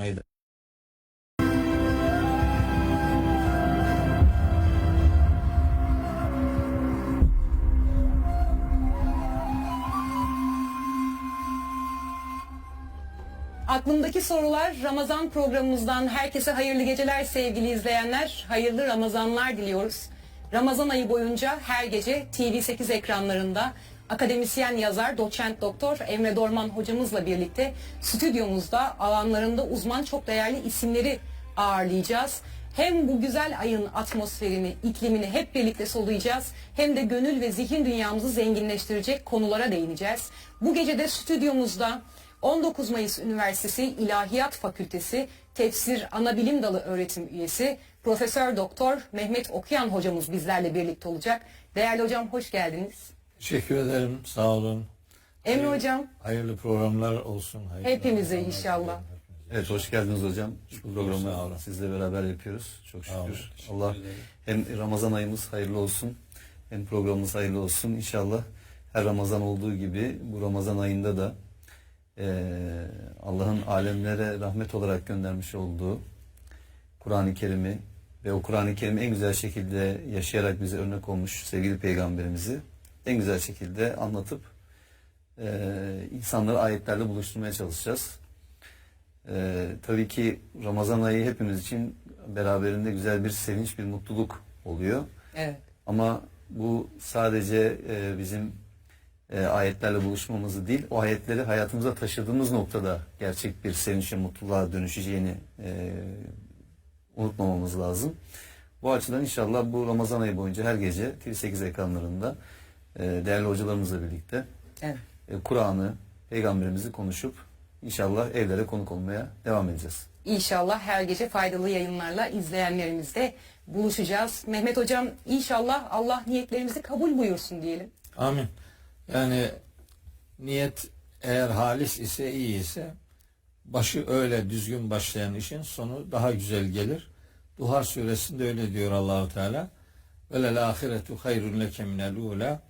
konuşmayı da Aklımdaki sorular Ramazan programımızdan herkese hayırlı geceler sevgili izleyenler. Hayırlı Ramazanlar diliyoruz. Ramazan ayı boyunca her gece TV8 ekranlarında akademisyen yazar doçent doktor Emre Dorman hocamızla birlikte stüdyomuzda alanlarında uzman çok değerli isimleri ağırlayacağız. Hem bu güzel ayın atmosferini, iklimini hep birlikte soluyacağız, hem de gönül ve zihin dünyamızı zenginleştirecek konulara değineceğiz. Bu gece de stüdyomuzda 19 Mayıs Üniversitesi İlahiyat Fakültesi Tefsir Anabilim Dalı öğretim üyesi Profesör Doktor Mehmet Okuyan hocamız bizlerle birlikte olacak. Değerli hocam, hoş geldiniz. teşekkür ederim. Sağ olun. Emre hocam. Hayırlı programlar olsun. Hayırlı Hepimize Ramazanlar inşallah. diliyorum. Evet, hoş geldiniz hocam. Sağ Programı olun. sizle beraber yapıyoruz. Çok Sağ olun, şükür. teşekkür Allah ederim. hem Ramazan ayımız hayırlı olsun, hem programımız hayırlı olsun. İnşallah her Ramazan olduğu gibi bu Ramazan ayında da Allah'ın alemlere rahmet olarak göndermiş olduğu Kur'an-ı Kerim'i ve o Kur'an-ı Kerim'i en güzel şekilde yaşayarak bize örnek olmuş sevgili peygamberimizi en güzel şekilde anlatıp insanları ayetlerle buluşturmaya çalışacağız. Tabii ki Ramazan ayı hepimiz için beraberinde güzel bir sevinç, bir mutluluk oluyor. Evet. Ama bu sadece bizim ayetlerle buluşmamızı değil, o ayetleri hayatımıza taşıdığımız noktada gerçek bir sevinç ve mutluluğa dönüşeceğini unutmamamız lazım. Bu açıdan inşallah bu Ramazan ayı boyunca her gece TV8 ekranlarında değerli hocalarımızla birlikte Evet. Kur'an'ı, Peygamberimizi konuşup inşallah evlere konuk olmaya devam edeceğiz. İnşallah her gece faydalı yayınlarla izleyenlerimizle buluşacağız. Mehmet hocam, inşallah Allah niyetlerimizi kabul buyursun diyelim. Amin. Yani niyet eğer halis ise, iyi ise, başı öyle düzgün başlayan işin sonu daha güzel gelir. Duha suresinde öyle diyor Allahu Teala. Velel ahiretu hayrun leke minel ula.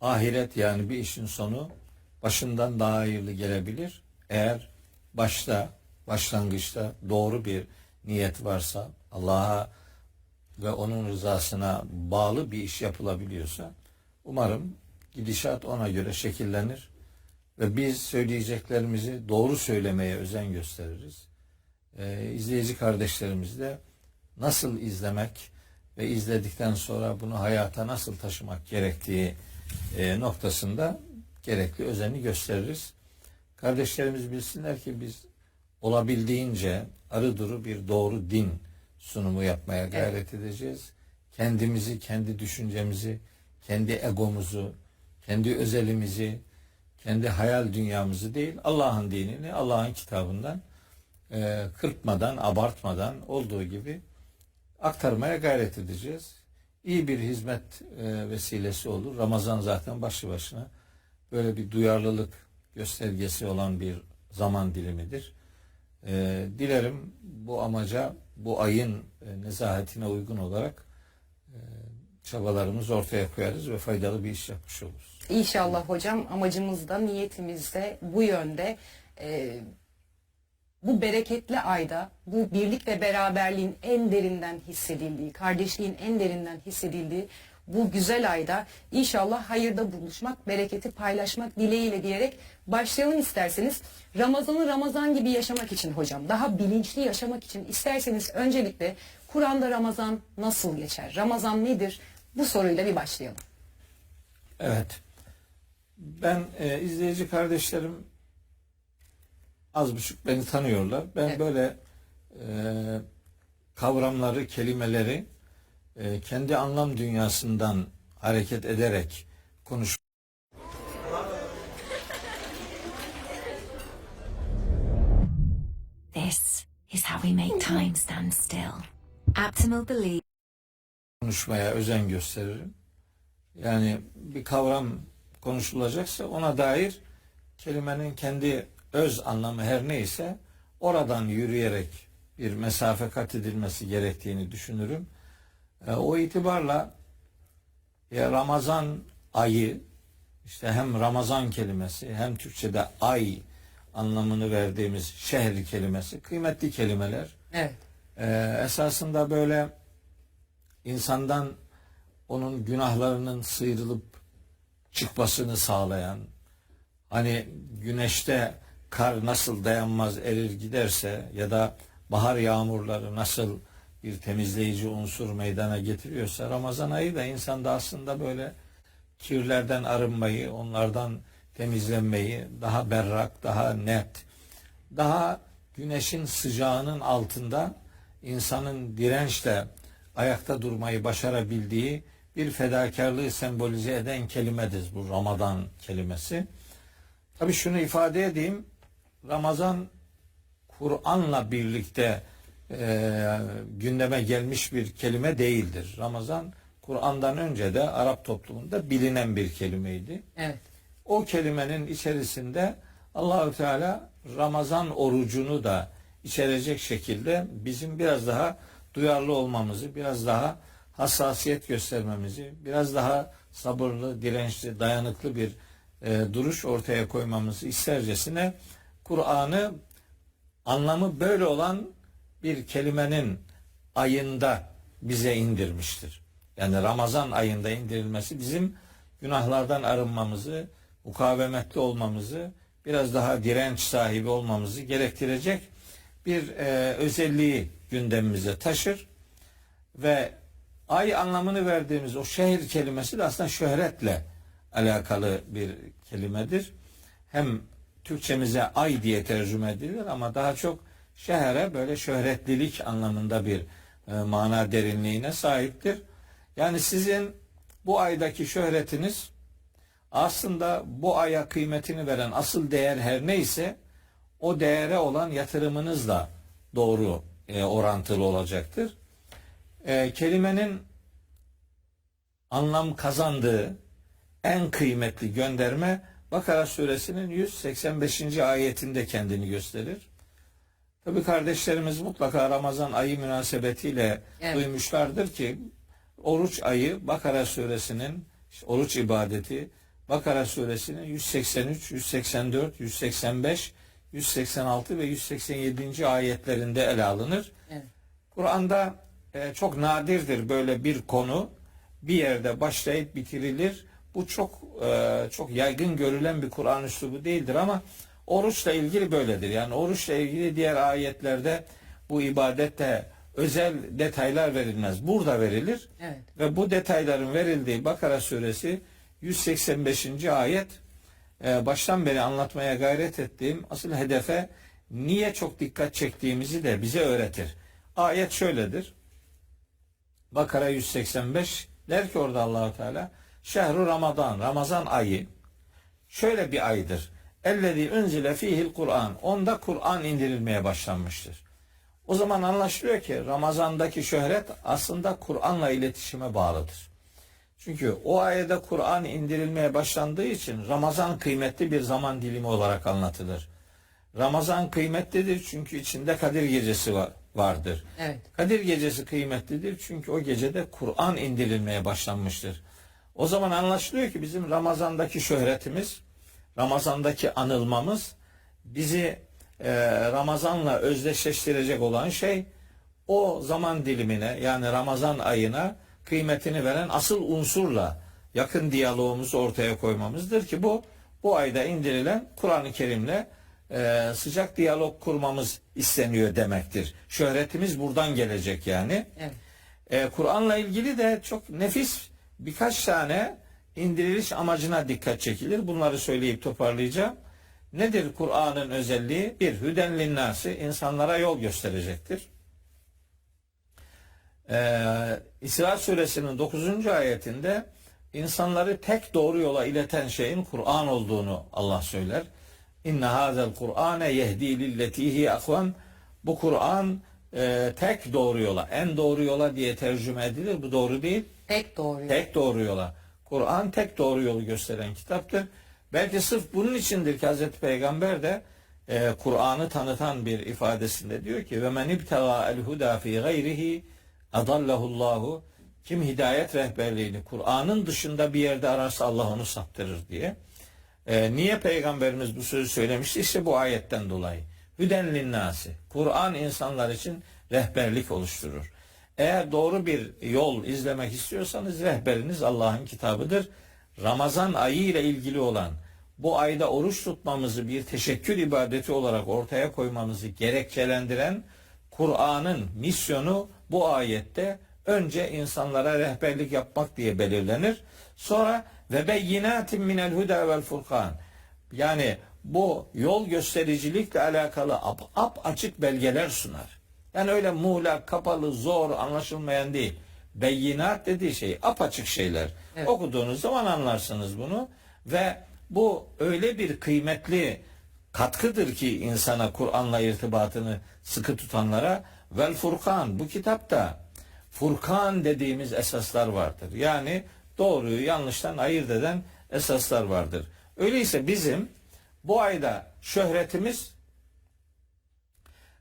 Ahiret, yani bir işin sonu başından daha hayırlı gelebilir. Eğer başlangıçta doğru bir niyet varsa, Allah'a ve onun rızasına bağlı bir iş yapılabiliyorsa, umarım gidişat ona göre şekillenir ve biz söyleyeceklerimizi doğru söylemeye özen gösteririz. İzleyici kardeşlerimiz de nasıl izlemek ve izledikten sonra bunu hayata nasıl taşımak gerektiği noktasında gerekli özeni gösteririz. Kardeşlerimiz bilsinler ki biz olabildiğince arı duru bir doğru din sunumu yapmaya gayret edeceğiz. Kendimizi, kendi düşüncemizi, kendi egomuzu, kendi özelimizi, kendi hayal dünyamızı değil, Allah'ın dinini, Allah'ın kitabından kırpmadan, abartmadan olduğu gibi aktarmaya gayret edeceğiz. İyi bir hizmet vesilesi olur. Ramazan zaten başlı başına böyle bir duyarlılık göstergesi olan bir zaman dilimidir. Dilerim bu amaca, bu ayın nezahetine uygun olarak çabalarımızı ortaya koyarız ve faydalı bir iş yapmış oluruz. İnşallah hocam, amacımız da niyetimiz de bu yönde. Bu bereketli ayda, bu birlik ve beraberliğin en derinden hissedildiği, kardeşliğin en derinden hissedildiği bu güzel ayda inşallah hayırda buluşmak, bereketi paylaşmak dileğiyle diyerek başlayalım isterseniz. Ramazan'ı Ramazan gibi yaşamak için hocam, daha bilinçli yaşamak için isterseniz öncelikle Kur'an'da Ramazan nasıl geçer? Ramazan nedir? Bu soruyla bir başlayalım. Evet. Ben izleyici kardeşlerim az buçuk beni tanıyorlar. Ben Evet. böyle kavramları, kelimeleri kendi anlam dünyasından hareket ederek konuş. This is how we make time stand still. Optimal belief. Konuşmaya özen gösteririm. Yani bir kavram konuşulacaksa ona dair kelimenin kendi öz anlamı her neyse oradan yürüyerek bir mesafe kat edilmesi gerektiğini düşünürüm. O itibarla Ramazan ayı, işte hem Ramazan kelimesi hem Türkçe'de ay anlamını verdiğimiz şehir kelimesi kıymetli kelimeler. Evet. Esasında böyle insandan onun günahlarının sıyrılıp çıkmasını sağlayan, hani güneşte kar nasıl dayanmaz erir giderse ya da bahar yağmurları nasıl bir temizleyici unsur meydana getiriyorsa, Ramazan ayı da insanda aslında böyle kirlerden arınmayı, onlardan temizlenmeyi, daha berrak, daha net, daha güneşin sıcağının altında insanın dirençle ayakta durmayı başarabildiği bir fedakarlığı sembolize eden kelimedir bu Ramazan kelimesi. Tabii şunu ifade edeyim, Ramazan Kur'an'la birlikte gündeme gelmiş bir kelime değildir. Ramazan Kur'an'dan önce de Arap toplumunda bilinen bir kelimeydi. Evet. O kelimenin içerisinde Allahü Teala Ramazan orucunu da içerecek şekilde bizim biraz daha duyarlı olmamızı, biraz daha hassasiyet göstermemizi, biraz daha sabırlı, dirençli, dayanıklı bir duruş ortaya koymamızı istercesine Kur'an'ı anlamı böyle olan bir kelimenin ayında bize indirmiştir. Yani Ramazan ayında indirilmesi bizim günahlardan arınmamızı, mukavemetli olmamızı, biraz daha direnç sahibi olmamızı gerektirecek bir özelliği gündemimize taşır ve ay anlamını verdiğimiz o şehir kelimesi de aslında şöhretle alakalı bir kelimedir. Hem Türkçemize ay diye tercüme edilir ama daha çok şehre böyle şöhretlilik anlamında bir mana derinliğine sahiptir. Yani sizin bu aydaki şöhretiniz aslında bu aya kıymetini veren asıl değer her neyse o değere olan yatırımınızla doğru orantılı olacaktır. Kelimenin anlam kazandığı en kıymetli gönderme Bakara suresinin 185. ayetinde kendini gösterir. Tabi kardeşlerimiz mutlaka Ramazan ayı münasebetiyle duymuşlardır ki oruç ayı Bakara suresinin oruç ibadeti Bakara suresinin 183, 184, 185, 186 ve 187. ayetlerinde ele alınır. Evet. Kur'an'da çok nadirdir böyle bir konu bir yerde başlayıp bitirilir. Bu çok yaygın görülen bir Kur'an üslubu değildir ama oruçla ilgili böyledir. Yani oruçla ilgili diğer ayetlerde bu ibadette özel detaylar verilmez. Burada verilir. Evet. Ve bu detayların verildiği Bakara suresi 185. ayet baştan beri anlatmaya gayret ettiğim asıl hedefe niye çok dikkat çektiğimizi de bize öğretir. Ayet şöyledir. Bakara 185 der ki orada Allah-u Teala Şehru Ramazan, Ramazan ayı şöyle bir aydır. Ellezî unzile fîhil Kur'an. Onda Kur'an indirilmeye başlanmıştır. O zaman anlaşılıyor ki Ramazan'daki şöhret aslında Kur'an'la iletişime bağlıdır. Çünkü o ayette Kur'an indirilmeye başlandığı için Ramazan kıymetli bir zaman dilimi olarak anlatılır. Ramazan kıymetlidir çünkü içinde Kadir Gecesi vardır. Evet. Kadir Gecesi kıymetlidir çünkü o gecede Kur'an indirilmeye başlanmıştır. O zaman anlaşılıyor ki bizim Ramazan'daki şöhretimiz, Ramazan'daki anılmamız bizi Ramazan'la özdeşleştirecek olan şey o zaman dilimine yani Ramazan ayına kıymetini veren asıl unsurla yakın diyalogumuzu ortaya koymamızdır ki bu ayda indirilen Kur'an-ı Kerim'le sıcak diyalog kurmamız isteniyor demektir. Şöhretimiz buradan gelecek yani. Evet. Kur'an'la ilgili de çok nefis birkaç tane indiriliş amacına dikkat çekilir. Bunları söyleyip toparlayacağım. Nedir Kur'an'ın özelliği? Bir, hüden linnâsi, insanlara yol gösterecektir. İsra suresinin 9. ayetinde insanları tek doğru yola ileten şeyin Kur'an olduğunu Allah söyler. İnne hazel Kur'ane yehdi lilletihi akvam. Bu Kur'an tek doğru yola, en doğru yola diye tercüme edilir. Bu doğru değil. Tek doğru. Tek doğru yola. Kur'an tek doğru yolu gösteren kitaptır. Belki sırf bunun içindir ki Hazreti Peygamber de Kur'an'ı tanıtan bir ifadesinde diyor ki ve men ibtega el huda fi gayrihi adallahullahu. Kim hidayet rehberliğini Kur'an'ın dışında bir yerde ararsa Allah onu saptırır diye. Niye Peygamberimiz bu sözü söylemişti? İşte bu ayetten dolayı. Hüden linnâsi. Kur'an insanlar için rehberlik oluşturur. Eğer doğru bir yol izlemek istiyorsanız rehberiniz Allah'ın kitabıdır. Ramazan ayı ile ilgili olan bu ayda oruç tutmamızı bir teşekkür ibadeti olarak ortaya koymamızı gerekçelendiren Kur'an'ın misyonu bu ayette önce insanlara rehberlik yapmak diye belirlenir. Sonra ve beyinatin minel huda vel furkan. Yani bu yol göstericilikle alakalı açık belgeler sunar. Yani öyle muğlak, kapalı, zor, anlaşılmayan değil. Beyinat dediği şey apaçık şeyler. Evet. Okuduğunuz zaman anlarsınız bunu ve bu öyle bir kıymetli katkıdır ki insana Kur'an'la irtibatını sıkı tutanlara. Vel Furkan, bu kitapta Furkan dediğimiz esaslar vardır. Yani doğruyu yanlıştan ayırt eden esaslar vardır. Öyleyse bizim bu ayda şöhretimiz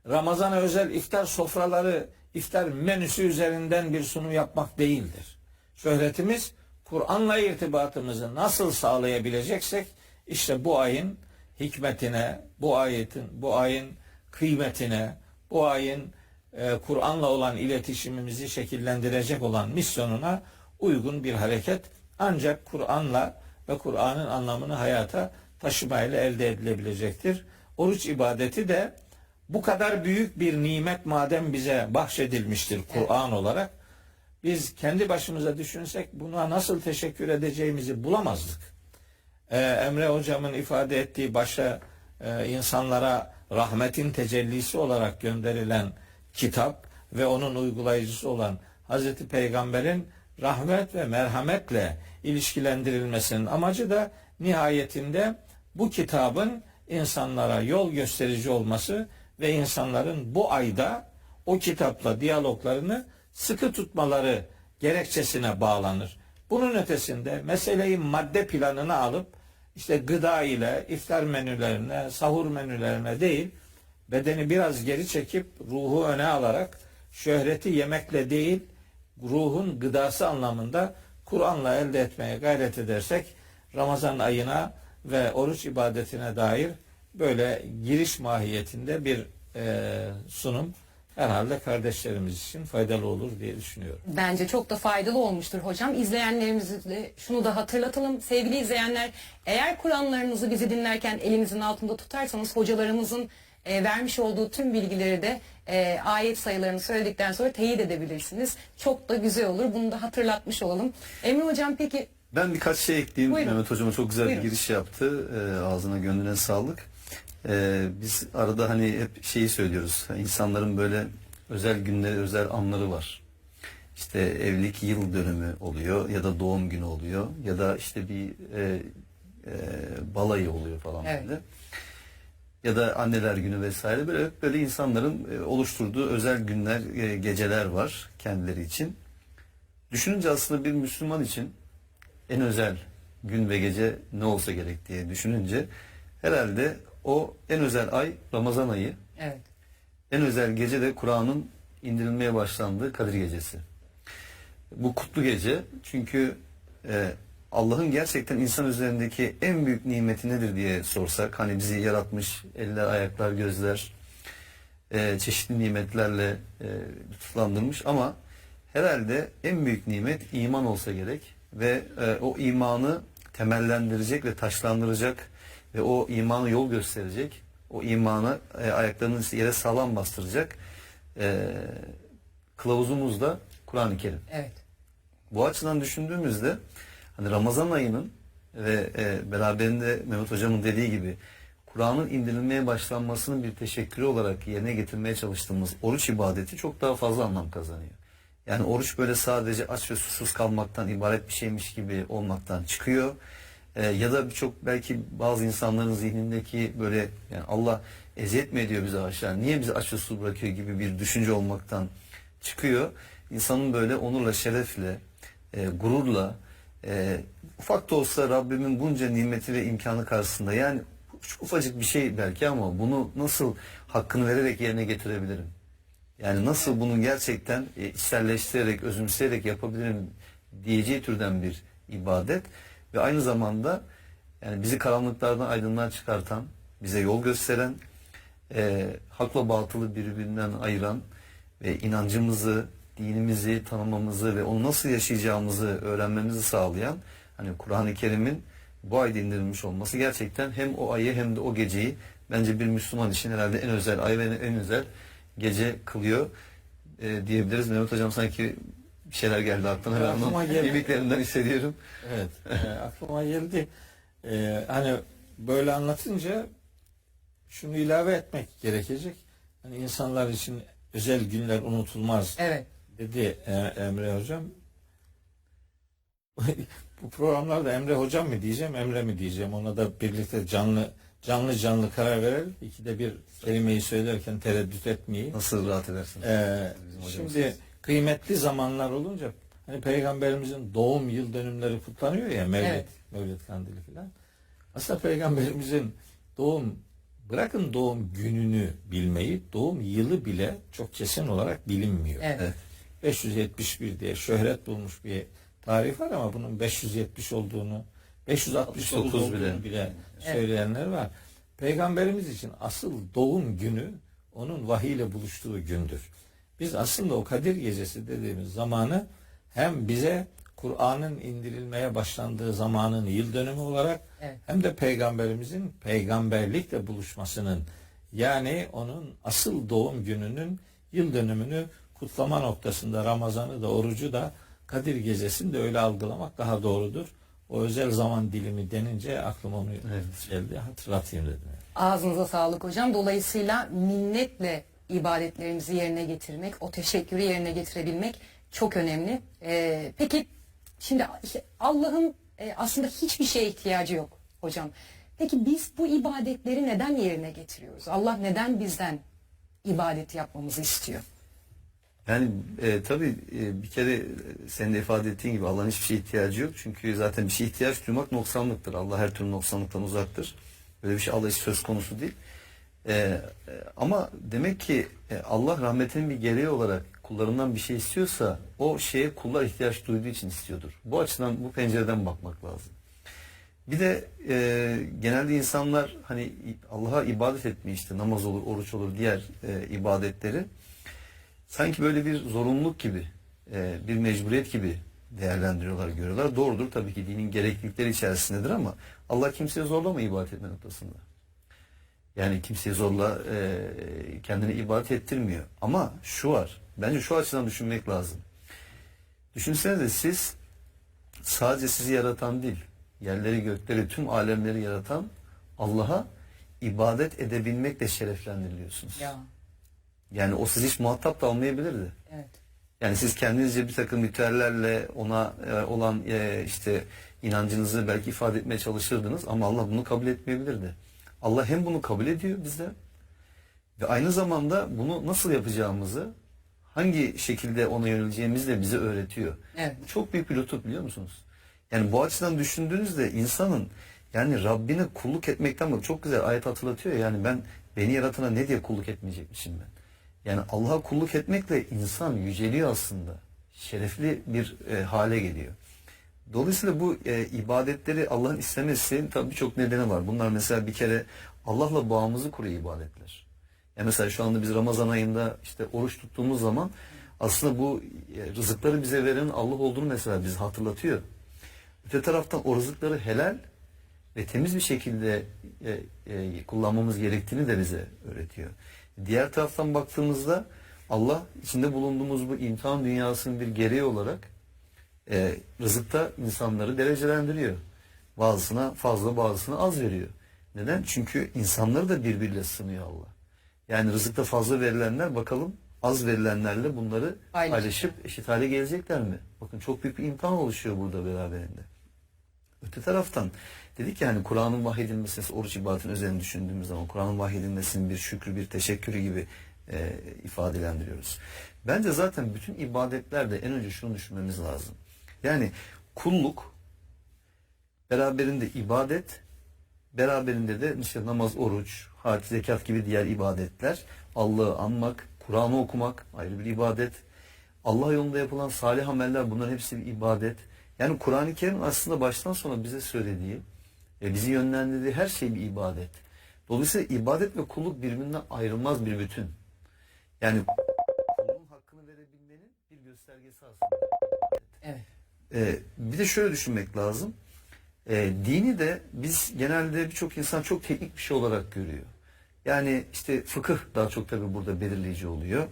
Ramazan'a özel iftar sofraları, iftar menüsü üzerinden bir sunum yapmak değildir. Şöhretimiz Kur'an'la irtibatımızı nasıl sağlayabileceksek işte bu ayın hikmetine, bu ayın kıymetine, bu ayın Kur'an'la olan iletişimimizi şekillendirecek olan misyonuna uygun bir hareket ancak Kur'an'la ve Kur'an'ın anlamını hayata taşımayla elde edilebilecektir. Oruç ibadeti de bu kadar büyük bir nimet madem bize bahşedilmiştir Kur'an olarak, biz kendi başımıza düşünsek buna nasıl teşekkür edeceğimizi bulamazdık. Emre hocamın ifade ettiği başta insanlara rahmetin tecellisi olarak gönderilen kitap ve onun uygulayıcısı olan Hazreti Peygamber'in rahmet ve merhametle ilişkilendirilmesinin amacı da nihayetinde bu kitabın insanlara yol gösterici olması ve insanların bu ayda o kitapla diyaloglarını sıkı tutmaları gerekçesine bağlanır. Bunun ötesinde meseleyi madde planına alıp işte gıda ile iftar menülerine, sahur menülerine değil, bedeni biraz geri çekip ruhu öne alarak şöhreti yemekle değil, ruhun gıdası anlamında Kur'an'la elde etmeye gayret edersek Ramazan ayına ve oruç ibadetine dair böyle giriş mahiyetinde bir sunum herhalde kardeşlerimiz için faydalı olur diye düşünüyorum. Bence çok da faydalı olmuştur hocam. İzleyenlerimize de şunu da hatırlatalım. Sevgili izleyenler, eğer Kur'anlarınızı bizi dinlerken elinizin altında tutarsanız hocalarımızın vermiş olduğu tüm bilgileri de ayet sayılarını söyledikten sonra teyit edebilirsiniz. Çok da güzel olur. Bunu da hatırlatmış olalım. Emre hocam peki. Ben birkaç şey ekleyeyim. Buyurun. Mehmet hocama çok güzel Buyurun. bir giriş yaptı. Ağzına gönlüne sağlık. Biz arada hani hep şeyi söylüyoruz. İnsanların böyle özel günleri, özel anları var. İşte evlilik yıl dönümü oluyor ya da doğum günü oluyor ya da işte bir balayı oluyor falan Evet. böyle. Ya da anneler günü vesaire, böyle insanların oluşturduğu özel günler, geceler var kendileri için. Düşününce aslında bir Müslüman için en özel gün ve gece ne olsa gerek diye düşününce herhalde o en özel ay Ramazan ayı. Evet. En özel gece de Kur'an'ın indirilmeye başlandığı Kadir Gecesi. Bu kutlu gece çünkü Allah'ın gerçekten insan üzerindeki en büyük nimeti nedir diye sorsak, hani bizi yaratmış eller, ayaklar, gözler, çeşitli nimetlerle lütuflandırmış ama herhalde en büyük nimet iman olsa gerek ve o imanı temellendirecek ve taşlandıracak ve o imanı yol gösterecek, o imanı ayaklarını yere sağlam bastıracak kılavuzumuz da Kur'an-ı Kerim. Evet. Bu açıdan düşündüğümüzde hani Ramazan ayının ve beraberinde Mehmet hocamın dediği gibi Kur'an'ın indirilmeye başlanmasının bir teşekkürü olarak yerine getirmeye çalıştığımız oruç ibadeti çok daha fazla anlam kazanıyor. Yani oruç böyle sadece aç ve susuz kalmaktan ibaret bir şeymiş gibi olmaktan çıkıyor. Ya da birçok belki bazı insanların zihnindeki böyle yani Allah eziyet mi ediyor bize aşağı, niye bizi aç ve susuz bırakıyor gibi bir düşünce olmaktan çıkıyor. İnsanın böyle onurla, şerefle, gururla, ufak da olsa Rabbimin bunca nimeti ve imkanı karşısında yani çok ufacık bir şey belki ama bunu nasıl hakkını vererek yerine getirebilirim? Yani nasıl bunu gerçekten içselleştirerek, özümseyerek yapabilirim diyeceği türden bir ibadet ve aynı zamanda Yani bizi karanlıklardan aydınlığa çıkartan, bize yol gösteren, hakla batılı birbirinden ayıran ve inancımızı, dinimizi tanımamızı ve onu nasıl yaşayacağımızı öğrenmemizi sağlayan hani Kur'an-ı Kerim'in bu ayda indirilmiş olması gerçekten hem o ayı hem de o geceyi bence bir Müslüman için herhalde en özel ay ve en özel gece kılıyor diyebiliriz. Mehmet Hocam sanki bir şeyler geldi aklına. Ben Aklıma onun geldi. mimiklerinden hissediyorum. Evet, aklıma geldi. Hani böyle anlatınca şunu ilave etmek gerekecek. Hani insanlar için özel günler unutulmaz Evet. dedi Emre Hocam. Bu programlarda Emre Hocam mı diyeceğim, Emre mi diyeceğim? Ona da birlikte canlı karar verelim. İkide bir kelimeyi söylerken tereddüt etmeyin. Nasıl rahat edersin? Bizim hocamız. Şimdi kıymetli zamanlar olunca hani Peygamberimizin doğum yıl dönümleri kutlanıyor ya, Mevlid, Evet. Mevlid Kandili filan. Aslında Peygamberimizin bırakın doğum gününü bilmeyi, doğum yılı bile çok kesin olarak bilinmiyor. Evet. Evet. 571 diye şöhret bulmuş bir tarih var ama bunun 570 olduğunu, 569 69 olduğunu bile söyleyenler var. Peygamberimiz için asıl doğum günü onun vahiy ile buluştuğu gündür. Biz aslında o Kadir Gecesi dediğimiz zamanı hem bize Kur'an'ın indirilmeye başlandığı zamanın yıl dönümü olarak Evet. hem de Peygamberimizin peygamberlikle buluşmasının, yani onun asıl doğum gününün yıl dönümünü kutlama noktasında Ramazan'ı da orucu da Kadir Gecesi'ni de öyle algılamak daha doğrudur. O özel zaman dilimi denince aklıma onu geldi, hatırlatayım dedim. Ağzınıza sağlık hocam. Dolayısıyla minnetle ibadetlerimizi yerine getirmek, o teşekkürü yerine getirebilmek çok önemli. Peki şimdi Allah'ın aslında hiçbir şeye ihtiyacı yok hocam. Peki biz bu ibadetleri neden yerine getiriyoruz? Allah neden bizden ibadet yapmamızı istiyor? Yani tabii bir kere senin de ifade ettiğin gibi Allah'ın hiçbir şeye ihtiyacı yok. Çünkü zaten bir şeye ihtiyaç duymak noksanlıktır. Allah her türlü noksanlıktan uzaktır. Böyle bir şey Allah hiç söz konusu değil. Ama demek ki Allah rahmetinin bir gereği olarak kullarından bir şey istiyorsa o şeye kullar ihtiyaç duyduğu için istiyordur. Bu açıdan, bu pencereden bakmak lazım. Bir de genelde insanlar hani Allah'a ibadet etmeyi, işte namaz olur, oruç olur, diğer ibadetleri sanki böyle bir zorunluluk gibi, bir mecburiyet gibi değerlendiriyorlar, görüyorlar. Doğrudur, tabii ki dinin gereklilikleri içerisindedir ama Allah kimseye zorlama ibadet etme noktasında. Yani kimseye zorla kendini ibadet ettirmiyor. Ama şu var, bence şu açıdan düşünmek lazım. Düşünsenize, siz sadece sizi yaratan değil, yerleri gökleri, tüm alemleri yaratan Allah'a ibadet edebilmekle şereflendiriliyorsunuz. Ya. Yani o sizi hiç muhatap da almayabilirdi. Evet. Yani siz kendinizce bir takım ritüellerle ona olan işte inancınızı belki ifade etmeye çalışırdınız ama Allah bunu kabul etmeyebilirdi. Allah hem bunu kabul ediyor bizden ve aynı zamanda bunu nasıl yapacağımızı, hangi şekilde ona yöneleceğimizi de bize öğretiyor. Evet. Bu çok büyük bir lütuf, biliyor musunuz? Yani bu açıdan düşündüğünüzde insanın yani Rabbine kulluk etmekten, bak çok güzel ayet hatırlatıyor. Yani beni yaratana ne diye kulluk etmeyecekmişim ben. Yani Allah'a kulluk etmekle insan yüceliyor aslında. Şerefli bir hale geliyor. Dolayısıyla bu ibadetleri Allah'ın istemesi tabii birçok nedeni var. Bunlar mesela bir kere Allah'la bağımızı kuruyor ibadetler. Yani mesela şu anda biz Ramazan ayında işte oruç tuttuğumuz zaman aslında bu rızıkları bize veren Allah olduğunu mesela bize hatırlatıyor. Öte taraftan o rızıkları helal ve temiz bir şekilde kullanmamız gerektiğini de bize öğretiyor. Diğer taraftan baktığımızda Allah içinde bulunduğumuz bu imtihan dünyasının bir gereği olarak rızıkta insanları derecelendiriyor. Bazısına fazla, bazısına az veriyor. Neden? Çünkü insanları da birbiriyle sınıyor Allah. Yani rızıkta fazla verilenler bakalım az verilenlerle bunları paylaşıp eşit hale gelecekler mi? Bakın çok büyük bir imtihan oluşuyor burada beraberinde. Öte taraftan dedik yani Kur'an'ın vahyedilmesi, oruç ibadetin özelini düşündüğümüz zaman Kur'an'ın vahyedilmesinin bir şükrü, bir teşekkürü gibi ifadelendiriyoruz. Bence zaten bütün ibadetlerde en önce şunu düşünmemiz lazım. Yani kulluk beraberinde ibadet, beraberinde de işte namaz, oruç, hac, zekat gibi diğer ibadetler, Allah'ı anmak, Kur'an'ı okumak ayrı bir ibadet. Allah yolunda yapılan salih ameller, bunların hepsi bir ibadet. Yani Kur'an-ı Kerim aslında baştan sona bize söylediği Bizi yönlendirdiği her şey bir ibadet. Dolayısıyla ibadet ve kulluk birbirinden ayrılmaz bir bütün. Yani kulluğun hakkını verebilmenin bir göstergesi aslında. Evet. Bir de şöyle düşünmek lazım. Dini de biz genelde birçok insan çok teknik bir şey olarak görüyor. Yani işte fıkıh daha çok tabii burada belirleyici oluyor.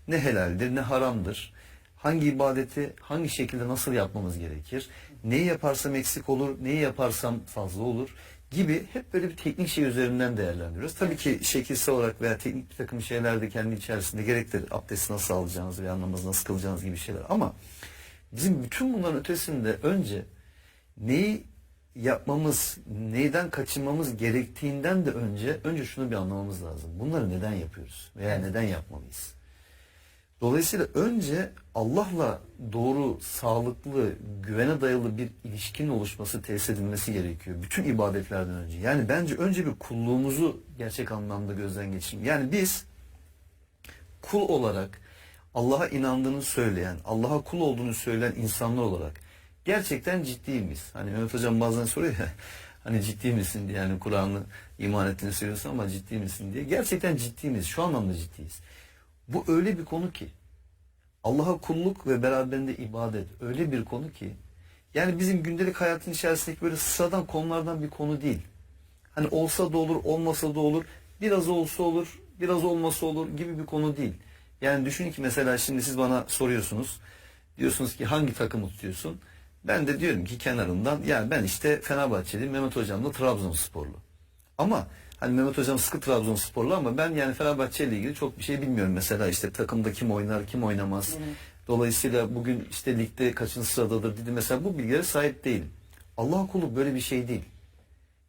Ne helaldir ne haramdır. Hangi ibadeti hangi şekilde nasıl yapmamız gerekir? Neyi yaparsam eksik olur, neyi yaparsam fazla olur gibi hep böyle bir teknik şey üzerinden değerlendiriyoruz. Tabii ki şekilsel olarak veya teknik bir takım şeyler de kendi içerisinde gerektir. Abdesti nasıl alacağınız veya namazı nasıl kılacağınız gibi şeyler. Ama bizim bütün bunların ötesinde önce neyi yapmamız, neyden kaçınmamız gerektiğinden de önce şunu bir anlamamız lazım. Bunları neden yapıyoruz veya neden yapmalıyız? Dolayısıyla önce Allah'la doğru, sağlıklı, güvene dayalı bir ilişkinin oluşması, tesis edilmesi gerekiyor. Bütün ibadetlerden önce. Yani bence önce bir kulluğumuzu gerçek anlamda gözden geçirelim. Yani biz kul olarak Allah'a inandığını söyleyen, Allah'a kul olduğunu söyleyen insanlar olarak gerçekten ciddi miyiz? Hani Mehmet Hocam bazen soruyor ya, hani ciddi misin diye, yani Kur'an'ı iman ettiğini söylüyorsun ama ciddi misin diye. Gerçekten ciddi miyiz? Şu anlamda ciddiyiz. Bu öyle bir konu ki, Allah'a kulluk ve beraberinde ibadet öyle bir konu ki, yani bizim gündelik hayatın içerisindeki böyle sıradan konulardan bir konu değil. Hani olsa da olur, olmasa da olur, biraz olsa olur, biraz olmasa olur gibi bir konu değil. Yani düşünün ki mesela şimdi siz bana soruyorsunuz, diyorsunuz ki hangi takımı tutuyorsun? Ben de diyorum ki kenarından, yani ben işte Fenerbahçeliyim, Mehmet Hocam da Trabzonsporlu. Ama hani Mehmet Hocam sıkı Trabzonsporlu ama ben yani Fenerbahçe ile ilgili çok bir şey bilmiyorum. Mesela işte takımda kim oynar, kim oynamaz. Dolayısıyla bugün işte ligde kaçıncı sıradadır dedi. Mesela bu bilgilere sahip değilim. Allah kulluk böyle bir şey değil.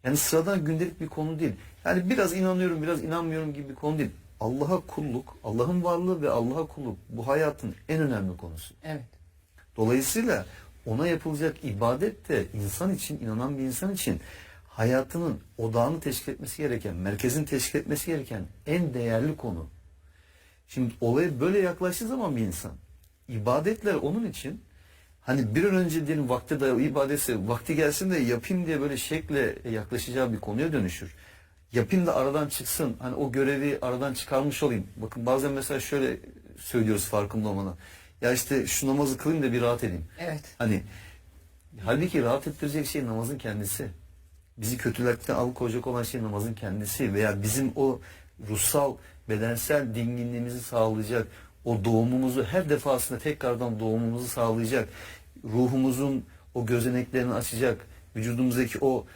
Yani sıradan gündelik bir konu değil. Yani biraz inanıyorum, biraz inanmıyorum gibi bir konu değil. Allah'a kulluk, Allah'ın varlığı ve Allah'a kulluk bu hayatın en önemli konusu. Evet. Dolayısıyla ona yapılacak ibadet de insan için, inanan bir insan için hayatının odağını teşkil etmesi gereken, merkezini teşkil etmesi gereken en değerli konu. Şimdi olaya böyle yaklaştığı zaman bir insan, ibadetler onun için hani bir an önce diyelim vakte dayalı ibadetse vakti gelsin de yapayım diye böyle şekle yaklaşacağı bir konuya dönüşür. Yapayım da aradan çıksın, hani o görevi aradan çıkarmış olayım. Bakın bazen mesela şöyle söylüyoruz farkında olmadan. Ya işte şu namazı kılayım da bir rahat edeyim. Evet. Hani halbuki rahat ettirecek şey namazın kendisi. Bizi kötülükten alıkoyacak olan şey namazın kendisi veya bizim o ruhsal, bedensel dinginliğimizi sağlayacak, o doğumumuzu her defasında tekrardan doğumumuzu sağlayacak, ruhumuzun o gözeneklerini açacak, vücudumuzdaki o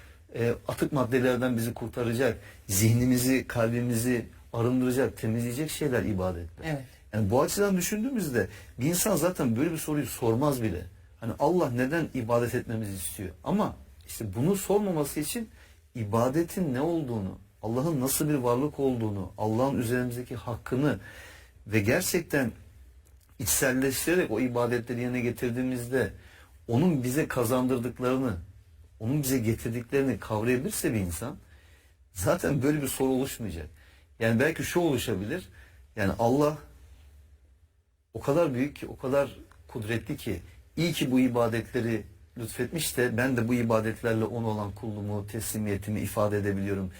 atık maddelerden bizi kurtaracak, zihnimizi, kalbimizi arındıracak, temizleyecek şeyler ibadetler. Evet. Yani bu açıdan düşündüğümüzde bir insan zaten böyle bir soruyu sormaz bile. Hani Allah neden ibadet etmemizi istiyor? Ama işte bunu sormaması için ibadetin ne olduğunu, Allah'ın nasıl bir varlık olduğunu, Allah'ın üzerimizdeki hakkını ve gerçekten içselleştirerek o ibadetleri yerine getirdiğimizde onun bize kazandırdıklarını, onun bize getirdiklerini kavrayabilirse bir insan zaten böyle bir soru oluşmayacak. Yani belki şu oluşabilir. Yani Allah o kadar büyük ki, o kadar kudretli ki, iyi ki bu ibadetleri lütfetmiş de ben de bu ibadetlerle ona olan kulluğumu, teslimiyetimi ifade edebiliyorum.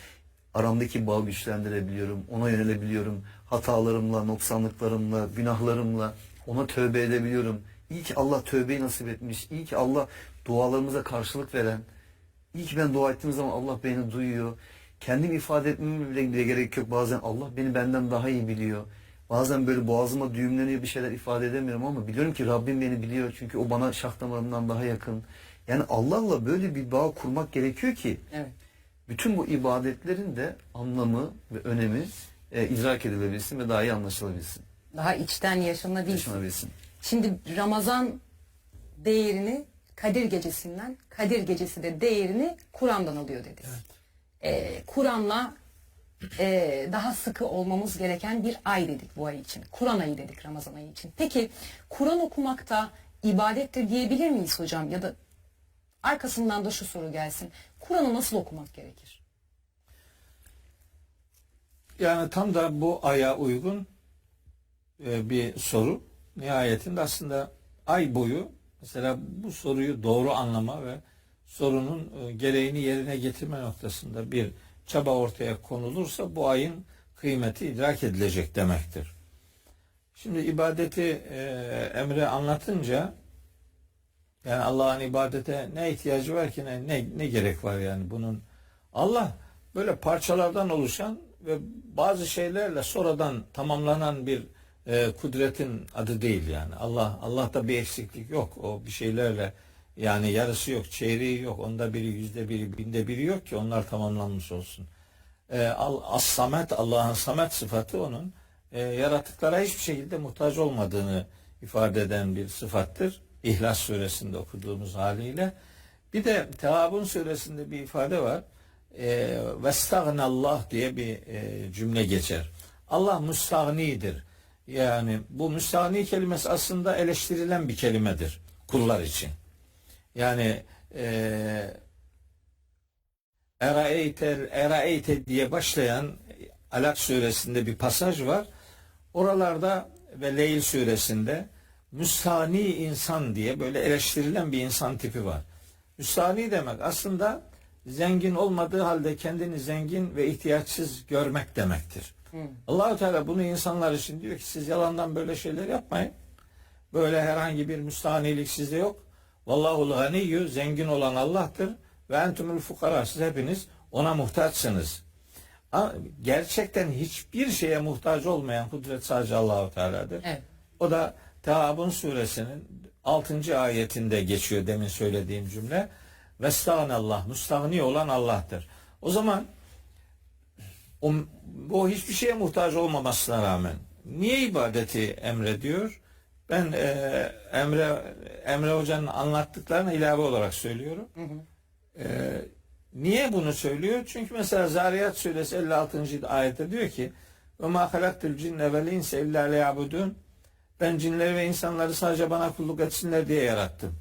Aramdaki bağı güçlendirebiliyorum, ona yönelebiliyorum. Hatalarımla, noksanlıklarımla, günahlarımla ona tövbe edebiliyorum. İyi ki Allah tövbeyi nasip etmiş. İyi ki Allah dualarımıza karşılık veren. İyi ki ben dua ettiğim zaman Allah beni duyuyor. Kendim ifade etmeme bile gerek yok. Bazen Allah beni benden daha iyi biliyor. Bazen böyle boğazıma düğümleniyor, bir şeyler ifade edemiyorum ama biliyorum ki Rabbim beni biliyor. Çünkü o bana şah damarından daha yakın. Yani Allah'la böyle bir bağ kurmak gerekiyor ki Evet. bütün bu ibadetlerin de anlamı ve önemi idrak edilebilsin ve daha iyi anlaşılabilsin. Daha içten yaşanabilsin. Yaşanabilsin. Şimdi Ramazan değerini Kadir Gecesi'nden, Kadir Gecesi de değerini Kur'an'dan alıyor dedik. Kur'an'la daha sıkı olmamız gereken bir ay dedik bu ay için. Kur'an ayı dedik Ramazan ayı için. Peki Kur'an okumakta ibadettir diyebilir miyiz hocam? Ya da arkasından da şu soru gelsin. Kur'an'ı nasıl okumak gerekir? Yani tam da bu aya uygun bir soru. Nihayetinde aslında ay boyu mesela bu soruyu doğru anlama ve sorunun gereğini yerine getirme noktasında bir çaba ortaya konulursa bu ayın kıymeti idrak edilecek demektir. Şimdi ibadeti Emre anlatınca, yani Allah'ın ibadete ne ihtiyacı var ki, ne gerek var yani bunun? Allah böyle parçalardan oluşan ve bazı şeylerle sonradan tamamlanan bir kudretin adı değil yani. Allah'ta bir eksiklik yok. O bir şeylerle, yani yarısı yok, çeyreği yok, onda biri, yüzde biri, binde biri yok ki onlar tamamlanmış olsun. As-Samet, Allah'ın Samet sıfatı onun yaratıklara hiçbir şekilde muhtaç olmadığını ifade eden bir sıfattır. İhlas suresinde okuduğumuz haliyle. Bir de Teâbun suresinde bir ifade var. Vestagnallah diye bir cümle geçer. Allah müstagnidir. Yani bu müstagni kelimesi aslında eleştirilen bir kelimedir kullar için. Yani eraeyte diye başlayan Alak suresinde bir pasaj var. Oralarda ve Leyl suresinde müstahni insan diye böyle eleştirilen bir insan tipi var. Müstahni demek aslında zengin olmadığı halde kendini zengin ve ihtiyaçsız görmek demektir. Allah-u Teala bunu insanlar için diyor ki siz yalandan böyle şeyler yapmayın. Böyle herhangi bir müstahnilik sizde yok. Vallahul ganiyyü, zengin olan Allah'tır. Ve entumul fukara, siz hepiniz ona muhtaçsınız. Gerçekten hiçbir şeye muhtaç olmayan kudret sadece Allah-u Teala'dır. Evet. O da Teâbun suresinin 6. ayetinde geçiyor demin söylediğim cümle. Vestağnallah, müstahni olan Allah'tır. O zaman o hiçbir şeye muhtaç olmamasına rağmen niye ibadeti emrediyor? Ben Emre Hoca'nın anlattıklarına ilave olarak söylüyorum. Niye bunu söylüyor? Çünkü mesela Zariyat suresi 56. ayette diyor ki ve ma halaktul cinne vel insa illa liyabudun, ben cinleri ve insanları sadece bana kulluk etsinler diye yarattım.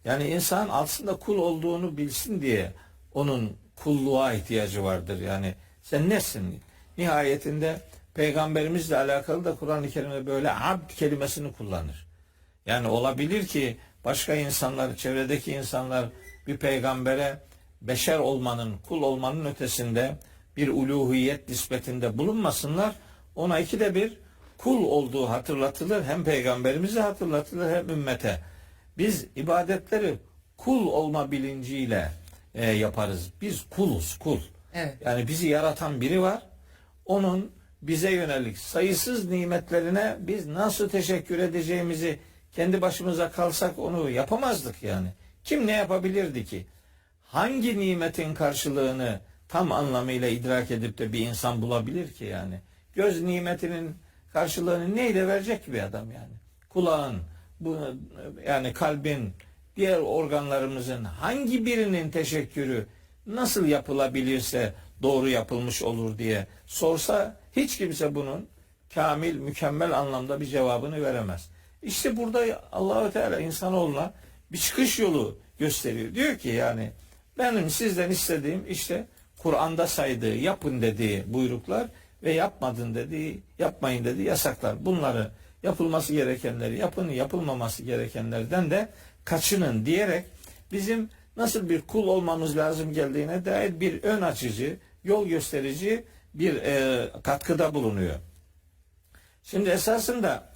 Yani insan aslında kul olduğunu bilsin diye onun kulluğa ihtiyacı vardır. Yani sen nesin? Nihayetinde peygamberimizle alakalı da Kur'an-ı Kerim'de böyle abd kelimesini kullanır. Yani olabilir ki başka insanlar, çevredeki insanlar bir peygambere beşer olmanın, kul olmanın ötesinde bir uluhiyet nispetinde bulunmasınlar. Ona ikide bir kul olduğu hatırlatılır. Hem peygamberimize hatırlatılır hem ümmete. Biz ibadetleri kul olma bilinciyle yaparız. Biz kuluz, kul. Evet. Yani bizi yaratan biri var. Onun bize yönelik sayısız nimetlerine biz nasıl teşekkür edeceğimizi kendi başımıza kalsak onu yapamazdık yani. Kim ne yapabilirdi ki? Hangi nimetin karşılığını tam anlamıyla idrak edip de bir insan bulabilir ki yani? Göz nimetinin karşılığını neyle verecek ki bir adam yani? Kulağın, bu yani kalbin, diğer organlarımızın hangi birinin teşekkürü nasıl yapılabilirse doğru yapılmış olur diye sorsa hiç kimse bunun kamil, mükemmel anlamda bir cevabını veremez. İşte burada Allah-u Teala insanoğluna bir çıkış yolu gösteriyor. Diyor ki yani benim sizden istediğim işte Kur'an'da saydığı, yapın dediği buyruklar ve yapmadın dediği, yapmayın dediği yasaklar. Bunları yapılması gerekenleri yapın, yapılmaması gerekenlerden de kaçının diyerek bizim nasıl bir kul olmamız lazım geldiğine dair bir ön açıcı, yol gösterici bir katkıda bulunuyor. Şimdi esasında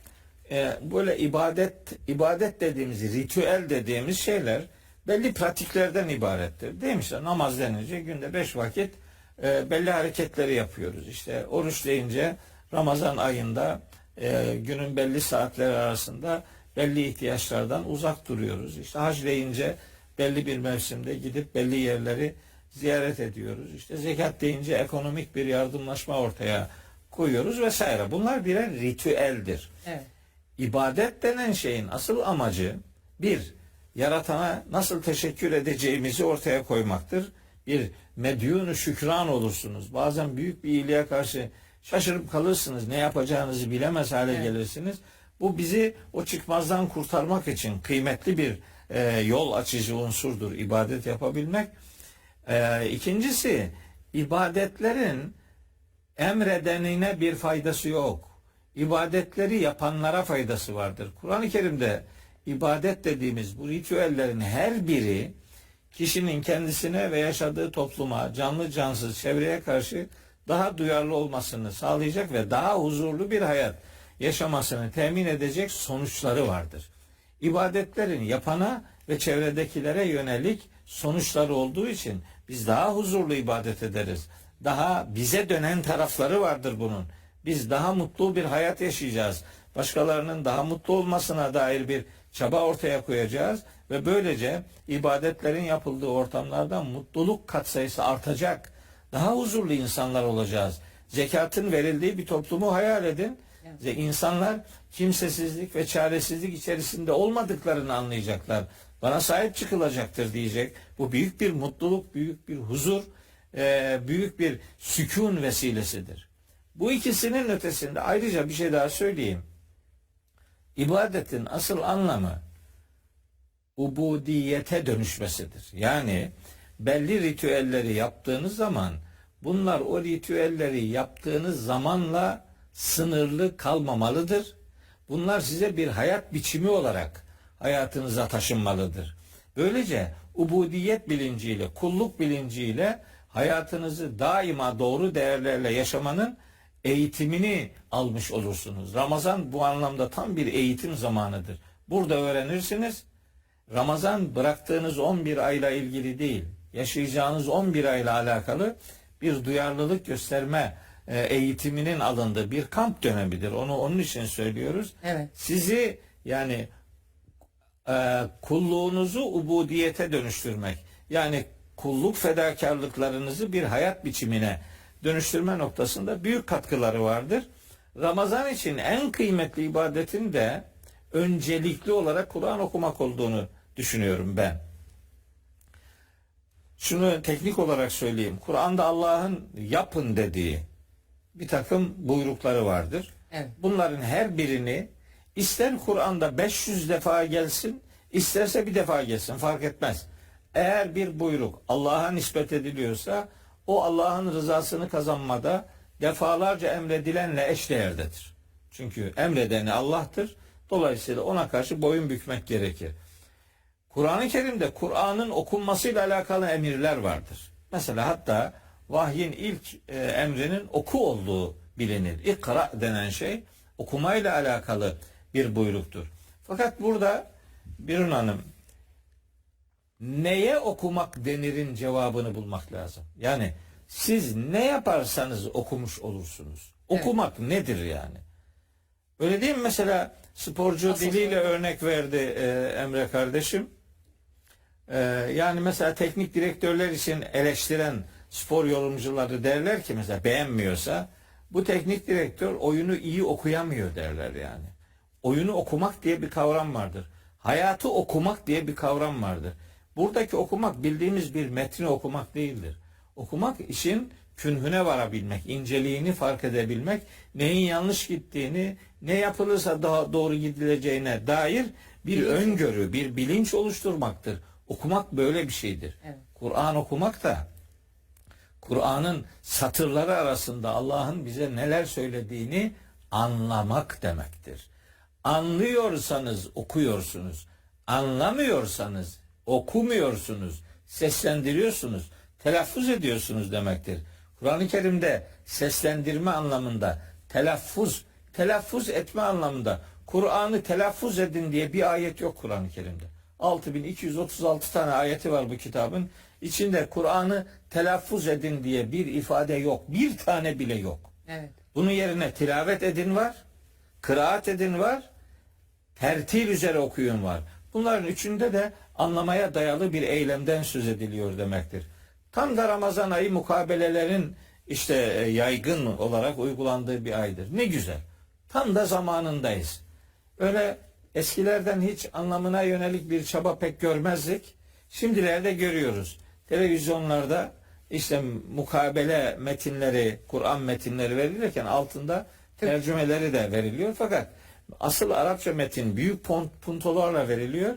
böyle ibadet dediğimiz, ritüel dediğimiz şeyler belli pratiklerden ibarettir. Değil mi? İşte namaz denince günde 5 vakit belli hareketleri yapıyoruz. İşte oruç deyince Ramazan ayında günün belli saatleri arasında belli ihtiyaçlardan uzak duruyoruz. İşte hac deyince belli bir mevsimde gidip belli yerleri ziyaret ediyoruz. İşte zekat deyince ekonomik bir yardımlaşma ortaya koyuyoruz vesaire. Bunlar birer ritüeldir. Evet. İbadet denen şeyin asıl amacı bir, yaratana nasıl teşekkür edeceğimizi ortaya koymaktır. Bir medyun-u şükran olursunuz. Bazen büyük bir iyiliğe karşı şaşırıp kalırsınız. Ne yapacağınızı bilemez hale gelirsiniz. Bu bizi o çıkmazdan kurtarmak için kıymetli bir yol açıcı unsurdur ibadet yapabilmek. İkincisi, ibadetlerin emredenine bir faydası yok. İbadetleri yapanlara faydası vardır. Kur'an-ı Kerim'de ibadet dediğimiz bu ritüellerin her biri kişinin kendisine ve yaşadığı topluma, canlı cansız çevreye karşı daha duyarlı olmasını sağlayacak ve daha huzurlu bir hayat yaşamasını temin edecek sonuçları vardır. İbadetlerin yapana ve çevredekilere yönelik sonuçları olduğu için biz daha huzurlu ibadet ederiz. Daha bize dönen tarafları vardır bunun. Biz daha mutlu bir hayat yaşayacağız. Başkalarının daha mutlu olmasına dair bir çaba ortaya koyacağız ve böylece ibadetlerin yapıldığı ortamlarda mutluluk katsayısı artacak. Daha huzurlu insanlar olacağız. Zekatın verildiği bir toplumu hayal edin. Ve insanlar kimsesizlik ve çaresizlik içerisinde olmadıklarını anlayacaklar. Bana sahip çıkılacaktır diyecek. Bu büyük bir mutluluk, büyük bir huzur, büyük bir sükun vesilesidir. Bu ikisinin ötesinde ayrıca bir şey daha söyleyeyim. İbadetin asıl anlamı ubudiyete dönüşmesidir. Yani belli ritüelleri yaptığınız zaman bunlar o ritüelleri yaptığınız zamanla sınırlı kalmamalıdır. Bunlar size bir hayat biçimi olarak hayatınıza taşınmalıdır. Böylece ubudiyet bilinciyle, kulluk bilinciyle hayatınızı daima doğru değerlerle yaşamanın eğitimini almış olursunuz. Ramazan bu anlamda tam bir eğitim zamanıdır. Burada öğrenirsiniz. Ramazan bıraktığınız 11 ayla ilgili değil, yaşayacağınız 11 ayla alakalı bir duyarlılık gösterme eğitiminin alındığı bir kamp dönemidir. Onu onun için söylüyoruz. Evet. Sizi yani kulluğunuzu ubudiyete dönüştürmek, yani kulluk fedakarlıklarınızı bir hayat biçimine dönüştürme noktasında büyük katkıları vardır. Ramazan için en kıymetli ibadetin de öncelikli olarak Kur'an okumak olduğunu düşünüyorum ben. Şunu teknik olarak söyleyeyim. Kur'an'da Allah'ın yapın dediği bir takım buyrukları vardır. Evet. Bunların her birini ister Kur'an'da 500 defa gelsin, isterse bir defa gelsin, fark etmez. Eğer bir buyruk Allah'a nispet ediliyorsa o Allah'ın rızasını kazanmada defalarca emredilenle eşdeğerdedir. Çünkü emredeni Allah'tır. Dolayısıyla ona karşı boyun bükmek gerekir. Kur'an-ı Kerim'de Kur'an'ın okunmasıyla alakalı emirler vardır. Mesela hatta vahyin ilk emrinin oku olduğu bilinir. İkra denen şey okumayla alakalı bir buyruktur. Fakat burada Birun Hanım, neye okumak denirin cevabını bulmak lazım. Yani siz ne yaparsanız okumuş olursunuz. Okumak nedir yani? Öyle değil mi? Mesela sporcu diliyle örnek verdi Emre kardeşim. Yani mesela teknik direktörler için eleştiren spor yorumcuları derler ki mesela beğenmiyorsa bu teknik direktör oyunu iyi okuyamıyor derler yani. Oyunu okumak diye bir kavram vardır. Hayatı okumak diye bir kavram vardır. Buradaki okumak bildiğimiz bir metni okumak değildir. Okumak işin künhüne varabilmek, inceliğini fark edebilmek, neyin yanlış gittiğini, ne yapılırsa daha doğru gidileceğine dair bir öngörü, bir bilinç oluşturmaktır. Okumak böyle bir şeydir. Evet. Kur'an okumak da Kur'an'ın satırları arasında Allah'ın bize neler söylediğini anlamak demektir. Anlıyorsanız okuyorsunuz. Anlamıyorsanız okumuyorsunuz. Seslendiriyorsunuz. Telaffuz ediyorsunuz demektir. Kur'an-ı Kerim'de seslendirme anlamında, telaffuz etme anlamında Kur'an'ı telaffuz edin diye bir ayet yok Kur'an-ı Kerim'de. 6236 tane ayeti var bu kitabın. İçinde Kur'an'ı telaffuz edin diye bir ifade yok. Bir tane bile yok. Evet. Bunun yerine tilavet edin var, kıraat edin var, tertil üzere okuyun var. Bunların üçünde de anlamaya dayalı bir eylemden söz ediliyor demektir. Tam da Ramazan ayı mukabelelerin işte yaygın olarak uygulandığı bir aydır. Ne güzel. Tam da zamanındayız. Öyle eskilerden hiç anlamına yönelik bir çaba pek görmezdik. Şimdilerde görüyoruz. Televizyonlarda işte mukabele metinleri, Kur'an metinleri verilirken altında tercümeleri de veriliyor. Fakat asıl Arapça metin büyük puntolarla veriliyor.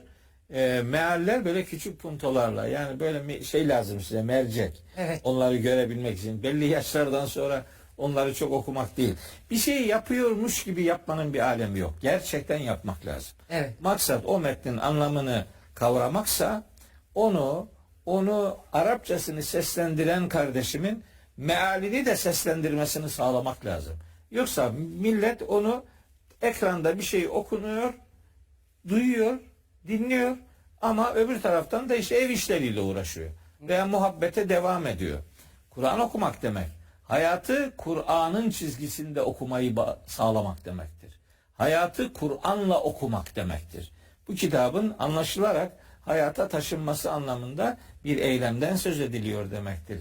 Mealler böyle küçük puntolarla. Yani böyle şey lazım size, mercek. Evet. Onları görebilmek için. Belli yaşlardan sonra onları çok okumak değil. Bir şey yapıyormuş gibi yapmanın bir alemi yok. Gerçekten yapmak lazım. Evet. Maksat o metnin anlamını kavramaksa onu onu Arapçasını seslendiren kardeşimin mealini de seslendirmesini sağlamak lazım. Yoksa millet onu ekranda bir şey okunuyor, duyuyor, dinliyor ama öbür taraftan da işte ev işleriyle uğraşıyor veya muhabbete devam ediyor. Kur'an okumak demek, hayatı Kur'an'ın çizgisinde okumayı sağlamak demektir. Hayatı Kur'an'la okumak demektir. Bu kitabın anlaşılarak hayata taşınması anlamında bir eylemden söz ediliyor demektir.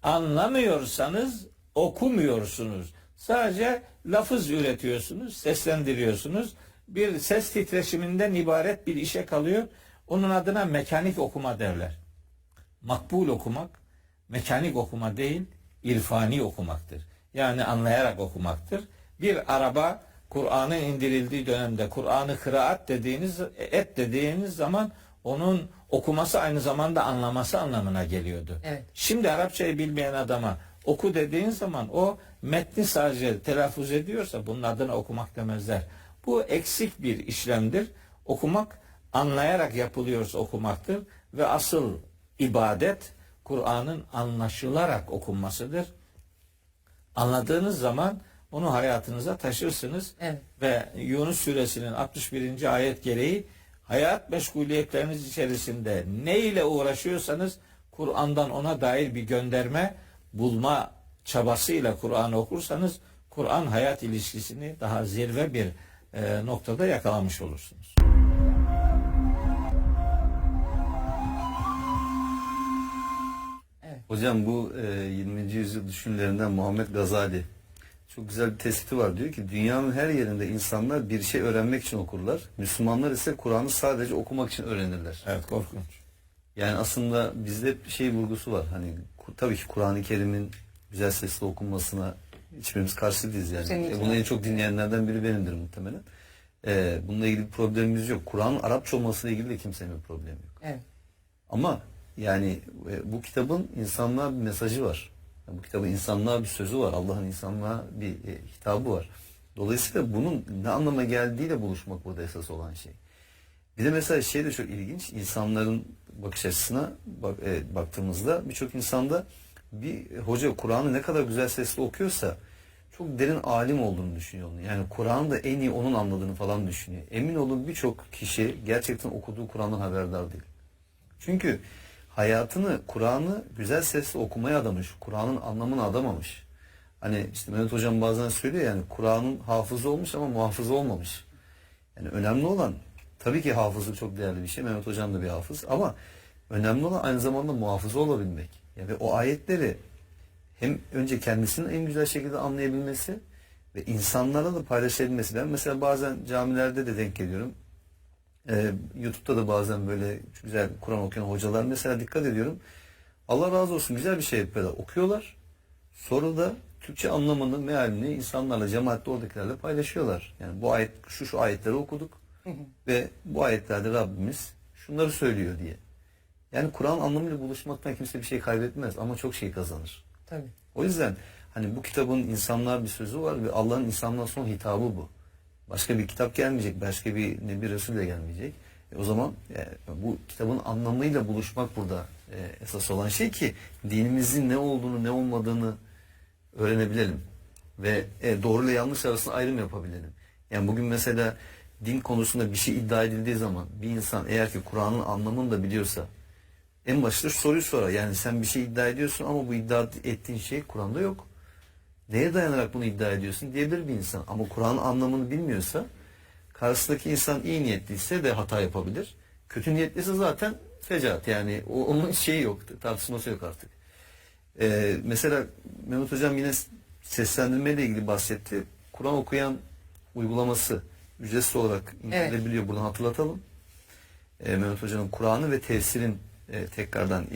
Anlamıyorsanız okumuyorsunuz. Sadece lafız üretiyorsunuz, seslendiriyorsunuz. Bir ses titreşiminden ibaret bir işe kalıyor. Onun adına mekanik okuma derler. Makbul okumak, mekanik okuma değil, irfani okumaktır. Yani anlayarak okumaktır. Bir araba Kur'an'ın indirildiği dönemde Kur'an'ı kıraat dediğiniz zaman onun okuması aynı zamanda anlaması anlamına geliyordu. Evet. Şimdi Arapçayı bilmeyen adama oku dediğin zaman o metni sadece telaffuz ediyorsa bunun adına okumak demezler. Bu eksik bir işlemdir. Okumak anlayarak yapılıyorsa okumaktır ve asıl ibadet Kur'an'ın anlaşılarak okunmasıdır. Anladığınız zaman onu hayatınıza taşırsınız. Evet. Ve Yunus suresinin 61. ayet gereği hayat meşguliyetleriniz içerisinde ne ile uğraşıyorsanız Kur'an'dan ona dair bir gönderme bulma çabasıyla Kur'an'ı okursanız Kur'an hayat ilişkisini daha zirve bir noktada yakalamış olursunuz. Hocam bu 20. yüzyıl düşünürlerinden Muhammed Gazali çok güzel bir tespiti var. Diyor ki dünyanın her yerinde insanlar bir şey öğrenmek için okurlar. Müslümanlar ise Kur'an'ı sadece okumak için öğrenirler. Evet, korkunç. Yani aslında bizde şey vurgusu var. Hani tabii ki Kur'an-ı Kerim'in güzel sesle okunmasına hiçbirimiz karşı değiliz yani. Bunu en çok dinleyenlerden biri benimdir muhtemelen. Bununla ilgili bir problemimiz yok. Kur'an'ın Arapça olmasıyla ilgili de kimsenin bir problemi yok. Evet. Ama yani bu kitabın insanlığa bir mesajı var. Bu kitabın insanlığa bir sözü var. Allah'ın insanlığa bir hitabı var. Dolayısıyla bunun ne anlama geldiğiyle buluşmak burada esas olan şey. Bir de mesela şey de çok ilginç. İnsanların bakış açısına baktığımızda birçok insanda bir hoca Kur'an'ı ne kadar güzel sesle okuyorsa çok derin alim olduğunu düşünüyor onu. Yani Kur'an'ı da en iyi onun anladığını falan düşünüyor. Emin olun birçok kişi gerçekten okuduğu Kur'an'dan haberdar değil. Çünkü hayatını, Kur'an'ı güzel sesle okumaya adamış. Kur'an'ın anlamını adamamış. Hani işte Mehmet Hocam bazen söylüyor yani Kur'an'ın hafızı olmuş ama muhafızı olmamış. Yani önemli olan tabii ki hafızlık çok değerli bir şey. Mehmet Hocam da bir hafız ama önemli olan aynı zamanda muhafızı olabilmek. Yani ve o ayetleri hem önce kendisinin en güzel şekilde anlayabilmesi ve insanlarla da paylaşabilmesi. Ben mesela bazen camilerde de denk geliyorum. YouTube'da da bazen böyle güzel Kur'an okuyan hocalar mesela dikkat ediyorum. Allah razı olsun güzel bir şey yapıyorlar. Okuyorlar. Sonra da Türkçe anlamını, mealini insanlarla, cemaatle oradakilerle paylaşıyorlar. Yani bu ayet, şu ayetleri okuduk ve bu ayetlerde Rabbimiz şunları söylüyor diye. Yani Kur'an anlamıyla buluşmaktan kimse bir şey kaybetmez ama çok şey kazanır. Tabii. O yüzden hani bu kitabın insanlığa bir sözü var ve Allah'ın insanlığa son hitabı bu. Başka bir kitap gelmeyecek, başka bir Nebi Resul de gelmeyecek. O zaman bu kitabın anlamıyla buluşmak burada esas olan şey ki dinimizin ne olduğunu, ne olmadığını öğrenebilelim. Ve doğru ile yanlış arasında ayrım yapabilelim. Yani bugün mesela din konusunda bir şey iddia edildiği zaman bir insan eğer ki Kur'an'ın anlamını da biliyorsa en başta şu soruyu sorar. Yani sen bir şey iddia ediyorsun ama bu iddia ettiğin şey Kur'an'da yok. Neye dayanarak bunu iddia ediyorsun diyebilir bir insan. Ama Kur'an'ın anlamını bilmiyorsa karşısındaki insan iyi niyetliyse de hata yapabilir. Kötü niyetliyse zaten fecaat. Yani onun şeyi yok. Tartışması yok artık. Mesela Mehmet Hocam yine seslendirmeyle ilgili bahsetti. Kur'an okuyan uygulaması ücretsiz olarak indirilebiliyor. Buradan hatırlatalım. Mehmet Hoca'nın Kur'an'ı ve tefsirin tekrardan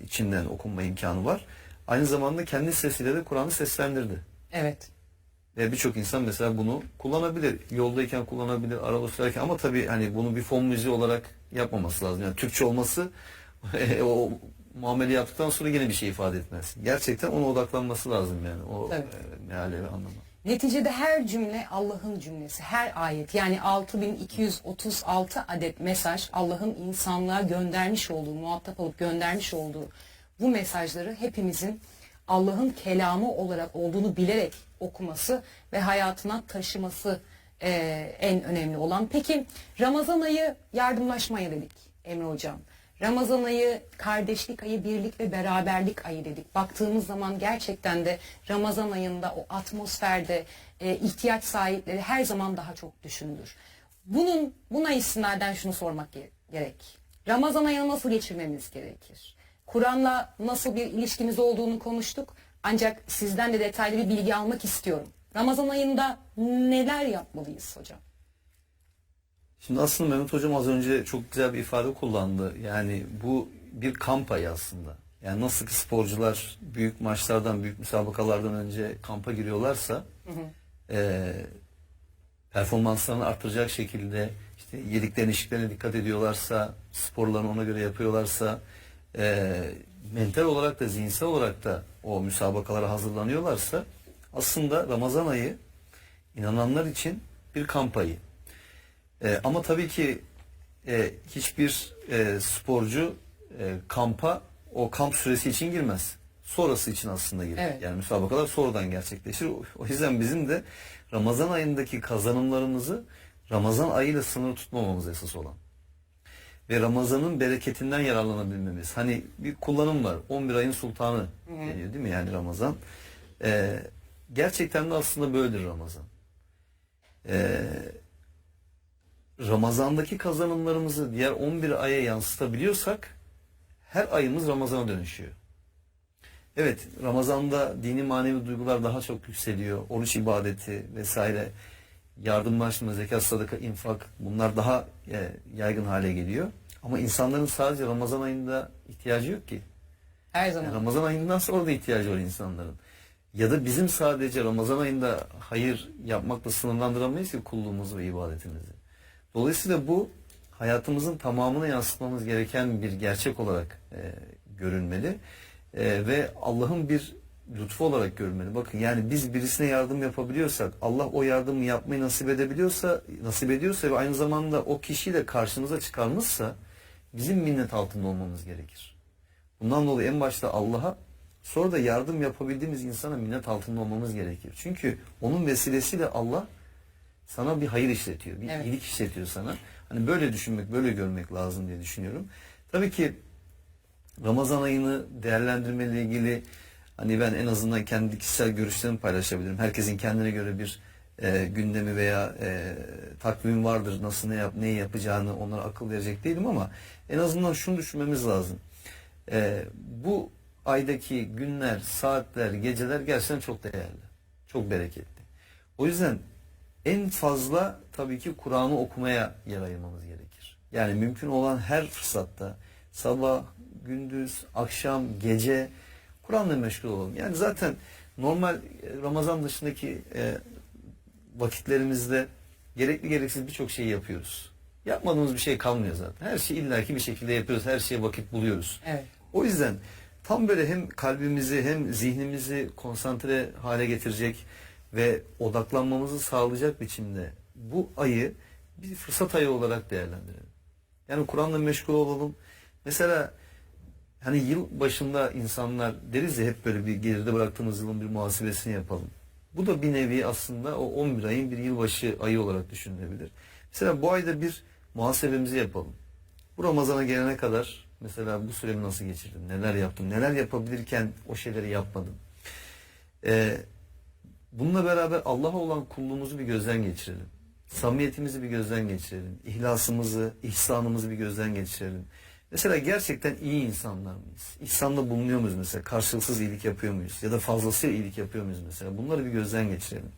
içinden okunma imkanı var. Aynı zamanda kendi sesiyle de Kur'an'ı seslendirdi. Evet. Ve birçok insan mesela bunu kullanabilir. Yoldayken kullanabilir, araba sürerken ama tabii hani bunu bir fon müziği olarak yapmaması lazım. Yani Türkçe olması o muamele yaptıktan sonra yine bir şey ifade etmez. Gerçekten ona odaklanması lazım yani o meale ve anlama. Neticede her cümle Allah'ın cümlesi, her ayet, yani 6236 adet mesaj Allah'ın insanlığa göndermiş olduğu, muhatap alıp göndermiş olduğu bu mesajları hepimizin Allah'ın kelamı olarak olduğunu bilerek okuması ve hayatına taşıması en önemli olan. Peki Ramazan ayı yardımlaşma ayı dedik Emre Hocam. Ramazan ayı kardeşlik ayı, birlik ve beraberlik ayı dedik. Baktığımız zaman gerçekten de Ramazan ayında o atmosferde ihtiyaç sahipleri her zaman daha çok düşünülür. Buna istinaden şunu sormak gerek. Ramazan ayını nasıl geçirmemiz gerekir? Kur'an'la nasıl bir ilişkimiz olduğunu konuştuk. Ancak sizden de detaylı bir bilgi almak istiyorum. Ramazan ayında neler yapmalıyız hocam? Şimdi aslında Mehmet Hocam az önce çok güzel bir ifade kullandı. Yani bu bir kamp ayı aslında. Yani nasıl ki sporcular büyük maçlardan, büyük müsabakalardan önce kampa giriyorlarsa performanslarını artıracak şekilde işte yediklerine, içtiklerine dikkat ediyorlarsa, sporlarını ona göre yapıyorlarsa, mental olarak da zihinsel olarak da o müsabakalara hazırlanıyorlarsa aslında Ramazan ayı inananlar için bir kamp ayı. Ama tabii ki hiçbir sporcu kampa o kamp süresi için girmez. Sonrası için aslında girer. Evet. Yani müsabakalar sonradan gerçekleşir. O yüzden bizim de Ramazan ayındaki kazanımlarımızı Ramazan ayıyla sınırlı tutmamamız esas olan. Ve Ramazan'ın bereketinden yararlanabilmemiz. Hani bir kullanım var. 11 ayın sultanı deniyor değil mi? Yani Ramazan. Gerçekten de aslında böyledir Ramazan. Ramazan'daki kazanımlarımızı diğer 11 aya yansıtabiliyorsak her ayımız Ramazan'a dönüşüyor. Evet, Ramazan'da dini manevi duygular daha çok yükseliyor. Oruç ibadeti vesaire, yardımlaşma, zekat, sadaka, infak, bunlar daha yaygın hale geliyor. Ama insanların sadece Ramazan ayında ihtiyacı yok ki. Her zaman. Yani Ramazan ayından sonra da ihtiyacı var insanların. Ya da bizim sadece Ramazan ayında hayır yapmakla sınırlandıramayız ki kulluğumuzu ve ibadetimizi. Dolayısıyla bu hayatımızın tamamına yansıtmamız gereken bir gerçek olarak görünmeli. Ve Allah'ın bir lütfu olarak görülmeli. Bakın, yani biz birisine yardım yapabiliyorsak, Allah o yardımı yapmayı nasip ediyorsa ve aynı zamanda o kişiyi de karşımıza çıkarmışsa bizim minnet altında olmamız gerekir. Bundan dolayı en başta Allah'a, sonra da yardım yapabildiğimiz insana minnet altında olmamız gerekir. Çünkü onun vesilesiyle Allah sana bir hayır işletiyor, bir iyilik işletiyor sana. Hani böyle düşünmek, böyle görmek lazım diye düşünüyorum. Tabii ki Ramazan ayını değerlendirmeyle ilgili hani ben en azından kendi kişisel görüşlerimi paylaşabilirim. Herkesin kendine göre bir gündemi veya takvimi vardır. Nasıl neyi yapacağını onlara akıl verecek değilim ama en azından şunu düşünmemiz lazım. Bu aydaki günler, saatler, geceler gerçekten çok değerli. Çok bereketli. O yüzden en fazla tabii ki Kur'an'ı okumaya yer ayırmamız gerekir. Yani mümkün olan her fırsatta sabah, gündüz, akşam, gece Kur'an'la meşgul olalım. Yani zaten normal Ramazan dışındaki vakitlerimizde gerekli gereksiz birçok şeyi yapıyoruz. Yapmadığımız bir şey kalmıyor zaten. Her şeyi illaki bir şekilde yapıyoruz. Her şeye vakit buluyoruz. Evet. O yüzden tam böyle hem kalbimizi hem zihnimizi konsantre hale getirecek ve odaklanmamızı sağlayacak biçimde bu ayı bir fırsat ayı olarak değerlendirelim. Yani Kur'an'la meşgul olalım. Mesela hani yıl başında insanlar deriz ya, hep böyle bir geride bıraktığımız yılın bir muhasebesini yapalım. Bu da bir nevi aslında o 11 ayın bir yılbaşı ayı olarak düşünülebilir. Mesela bu ayda bir muhasebemizi yapalım. Bu Ramazan'a gelene kadar mesela bu süremi nasıl geçirdim? Neler yaptım? Neler yapabilirken o şeyleri yapmadım? Bununla beraber Allah'a olan kulluğumuzu bir gözden geçirelim. Samimiyetimizi bir gözden geçirelim. İhlasımızı, ihsanımızı bir gözden geçirelim. Mesela gerçekten iyi insanlar mıyız? İhsanda bulunuyor muyuz mesela? Karşılıksız iyilik yapıyor muyuz? Ya da fazlasıyla iyilik yapıyor muyuz mesela? Bunları bir gözden geçirelim.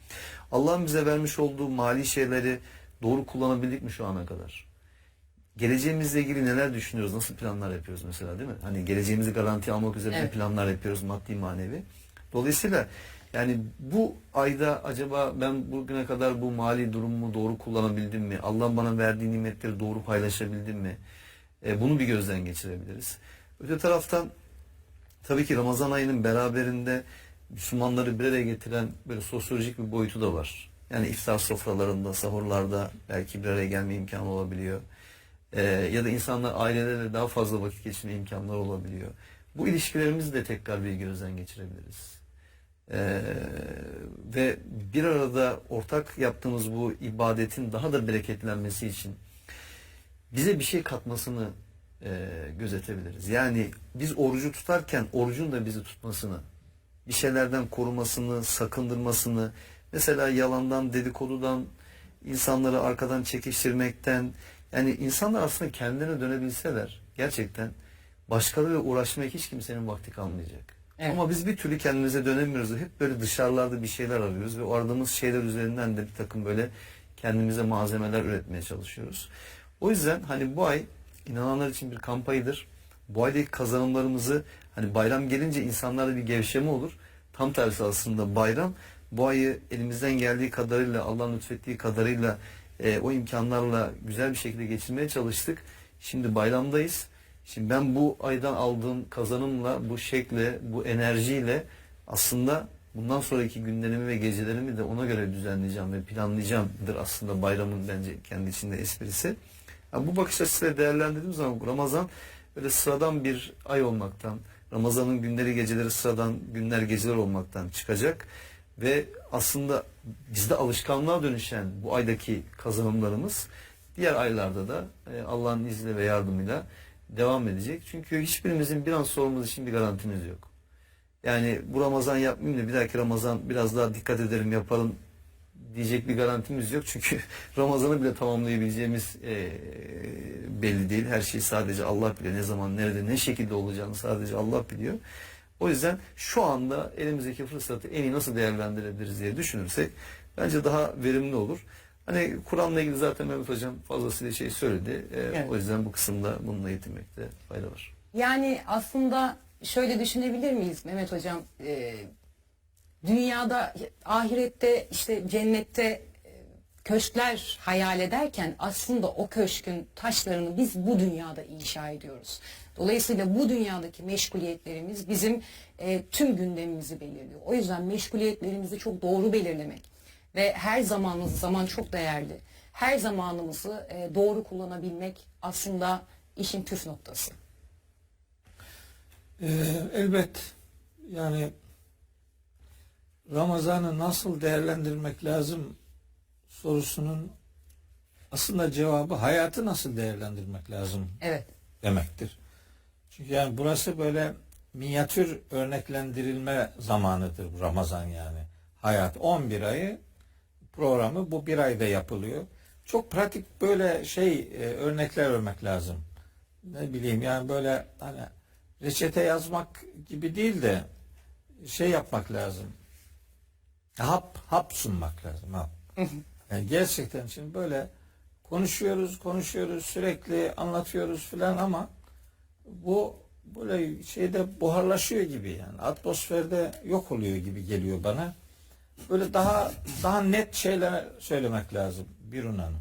Allah'ın bize vermiş olduğu mali şeyleri doğru kullanabildik mi şu ana kadar? Geleceğimizle ilgili neler düşünüyoruz? Nasıl planlar yapıyoruz mesela, değil mi? Hani geleceğimizi garanti almak üzere ne planlar yapıyoruz, maddi manevi. Dolayısıyla yani bu ayda acaba ben bugüne kadar bu mali durumumu doğru kullanabildim mi? Allah'ın bana verdiği nimetleri doğru paylaşabildim mi? Bunu bir gözden geçirebiliriz. Öte taraftan tabii ki Ramazan ayının beraberinde Müslümanları bir araya getiren böyle sosyolojik bir boyutu da var. Yani iftar sofralarında, sahurlarda belki bir araya gelme imkanı olabiliyor. Ya da insanlar ailelerle daha fazla vakit geçirme imkanları olabiliyor. Bu ilişkilerimizi de tekrar bir gözden geçirebiliriz. Ve bir arada ortak yaptığımız bu ibadetin daha da bereketlenmesi için bize bir şey katmasını gözetebiliriz. Yani biz orucu tutarken orucun da bizi tutmasını, bir şeylerden korumasını, sakındırmasını, mesela yalandan, dedikodudan, insanları arkadan çekiştirmekten, yani insanlar aslında kendilerine dönebilseler gerçekten başkalarıyla uğraşmaya hiç kimsenin vakti kalmayacak. Evet. Ama biz bir türlü kendimize dönemiyoruz. Hep böyle dışarılarda bir şeyler arıyoruz ve o aradığımız şeyler üzerinden de bir takım böyle kendimize malzemeler üretmeye çalışıyoruz. O yüzden hani bu ay inananlar için bir kampanyaydır. Bu aydaki kazanımlarımızı hani bayram gelince insanlarda bir gevşeme olur. Tam tersi aslında bayram bu ayı elimizden geldiği kadarıyla, Allah'ın lütfettiği kadarıyla o imkanlarla güzel bir şekilde geçirmeye çalıştık. Şimdi bayramdayız. Şimdi ben bu aydan aldığım kazanımla, bu şekle, bu enerjiyle aslında bundan sonraki günlerimi ve gecelerimi de ona göre düzenleyeceğim ve planlayacağımdır aslında bayramın bence kendi içinde esprisi. Yani bu bakış açısıyla değerlendirdiğim zaman Ramazan böyle sıradan bir ay olmaktan, Ramazan'ın günleri geceleri sıradan günler geceler olmaktan çıkacak ve aslında bizde alışkanlığa dönüşen bu aydaki kazanımlarımız diğer aylarda da Allah'ın izniyle ve yardımıyla devam edecek. Çünkü hiçbirimizin bir an sorumuz için bir garantimiz yok. Yani bu Ramazan yapmayayım da bir dahaki Ramazan biraz daha dikkat edelim yaparım diyecek bir garantimiz yok. Çünkü Ramazan'ı bile tamamlayabileceğimiz belli değil. Her şeyi sadece Allah biliyor. Ne zaman, nerede, ne şekilde olacağını sadece Allah biliyor. O yüzden şu anda elimizdeki fırsatı en iyi nasıl değerlendirebiliriz diye düşünürsek bence daha verimli olur. Hani Kur'an'la ilgili zaten Mehmet Hocam fazlasıyla şey söyledi. Evet. O yüzden bu kısımda bununla yetinmekte fayda var. Yani aslında şöyle düşünebilir miyiz Mehmet Hocam? Dünyada, ahirette, işte cennette köşkler hayal ederken aslında o köşkün taşlarını biz bu dünyada inşa ediyoruz. Dolayısıyla bu dünyadaki meşguliyetlerimiz bizim tüm gündemimizi belirliyor. O yüzden meşguliyetlerimizi çok doğru belirlemek ve her zamanımız, zaman çok değerli. Her zamanımızı doğru kullanabilmek aslında işin püf noktası. Elbet yani Ramazan'ı nasıl değerlendirmek lazım sorusunun aslında cevabı hayatı nasıl değerlendirmek lazım Evet. demektir. Çünkü yani burası böyle minyatür örneklendirilme zamanıdır bu Ramazan yani. Hayat 11 ayı programı bu bir ayda yapılıyor. Çok pratik böyle örnekler vermek lazım. Ne bileyim yani böyle hani reçete yazmak gibi değil de şey yapmak lazım. Hap sunmak lazım. Hap. Yani gerçekten şimdi böyle konuşuyoruz sürekli anlatıyoruz filan ama bu böyle şeyde buharlaşıyor gibi yani atmosferde yok oluyor gibi geliyor bana. Böyle daha net şeyler söylemek lazım Birun Hanım.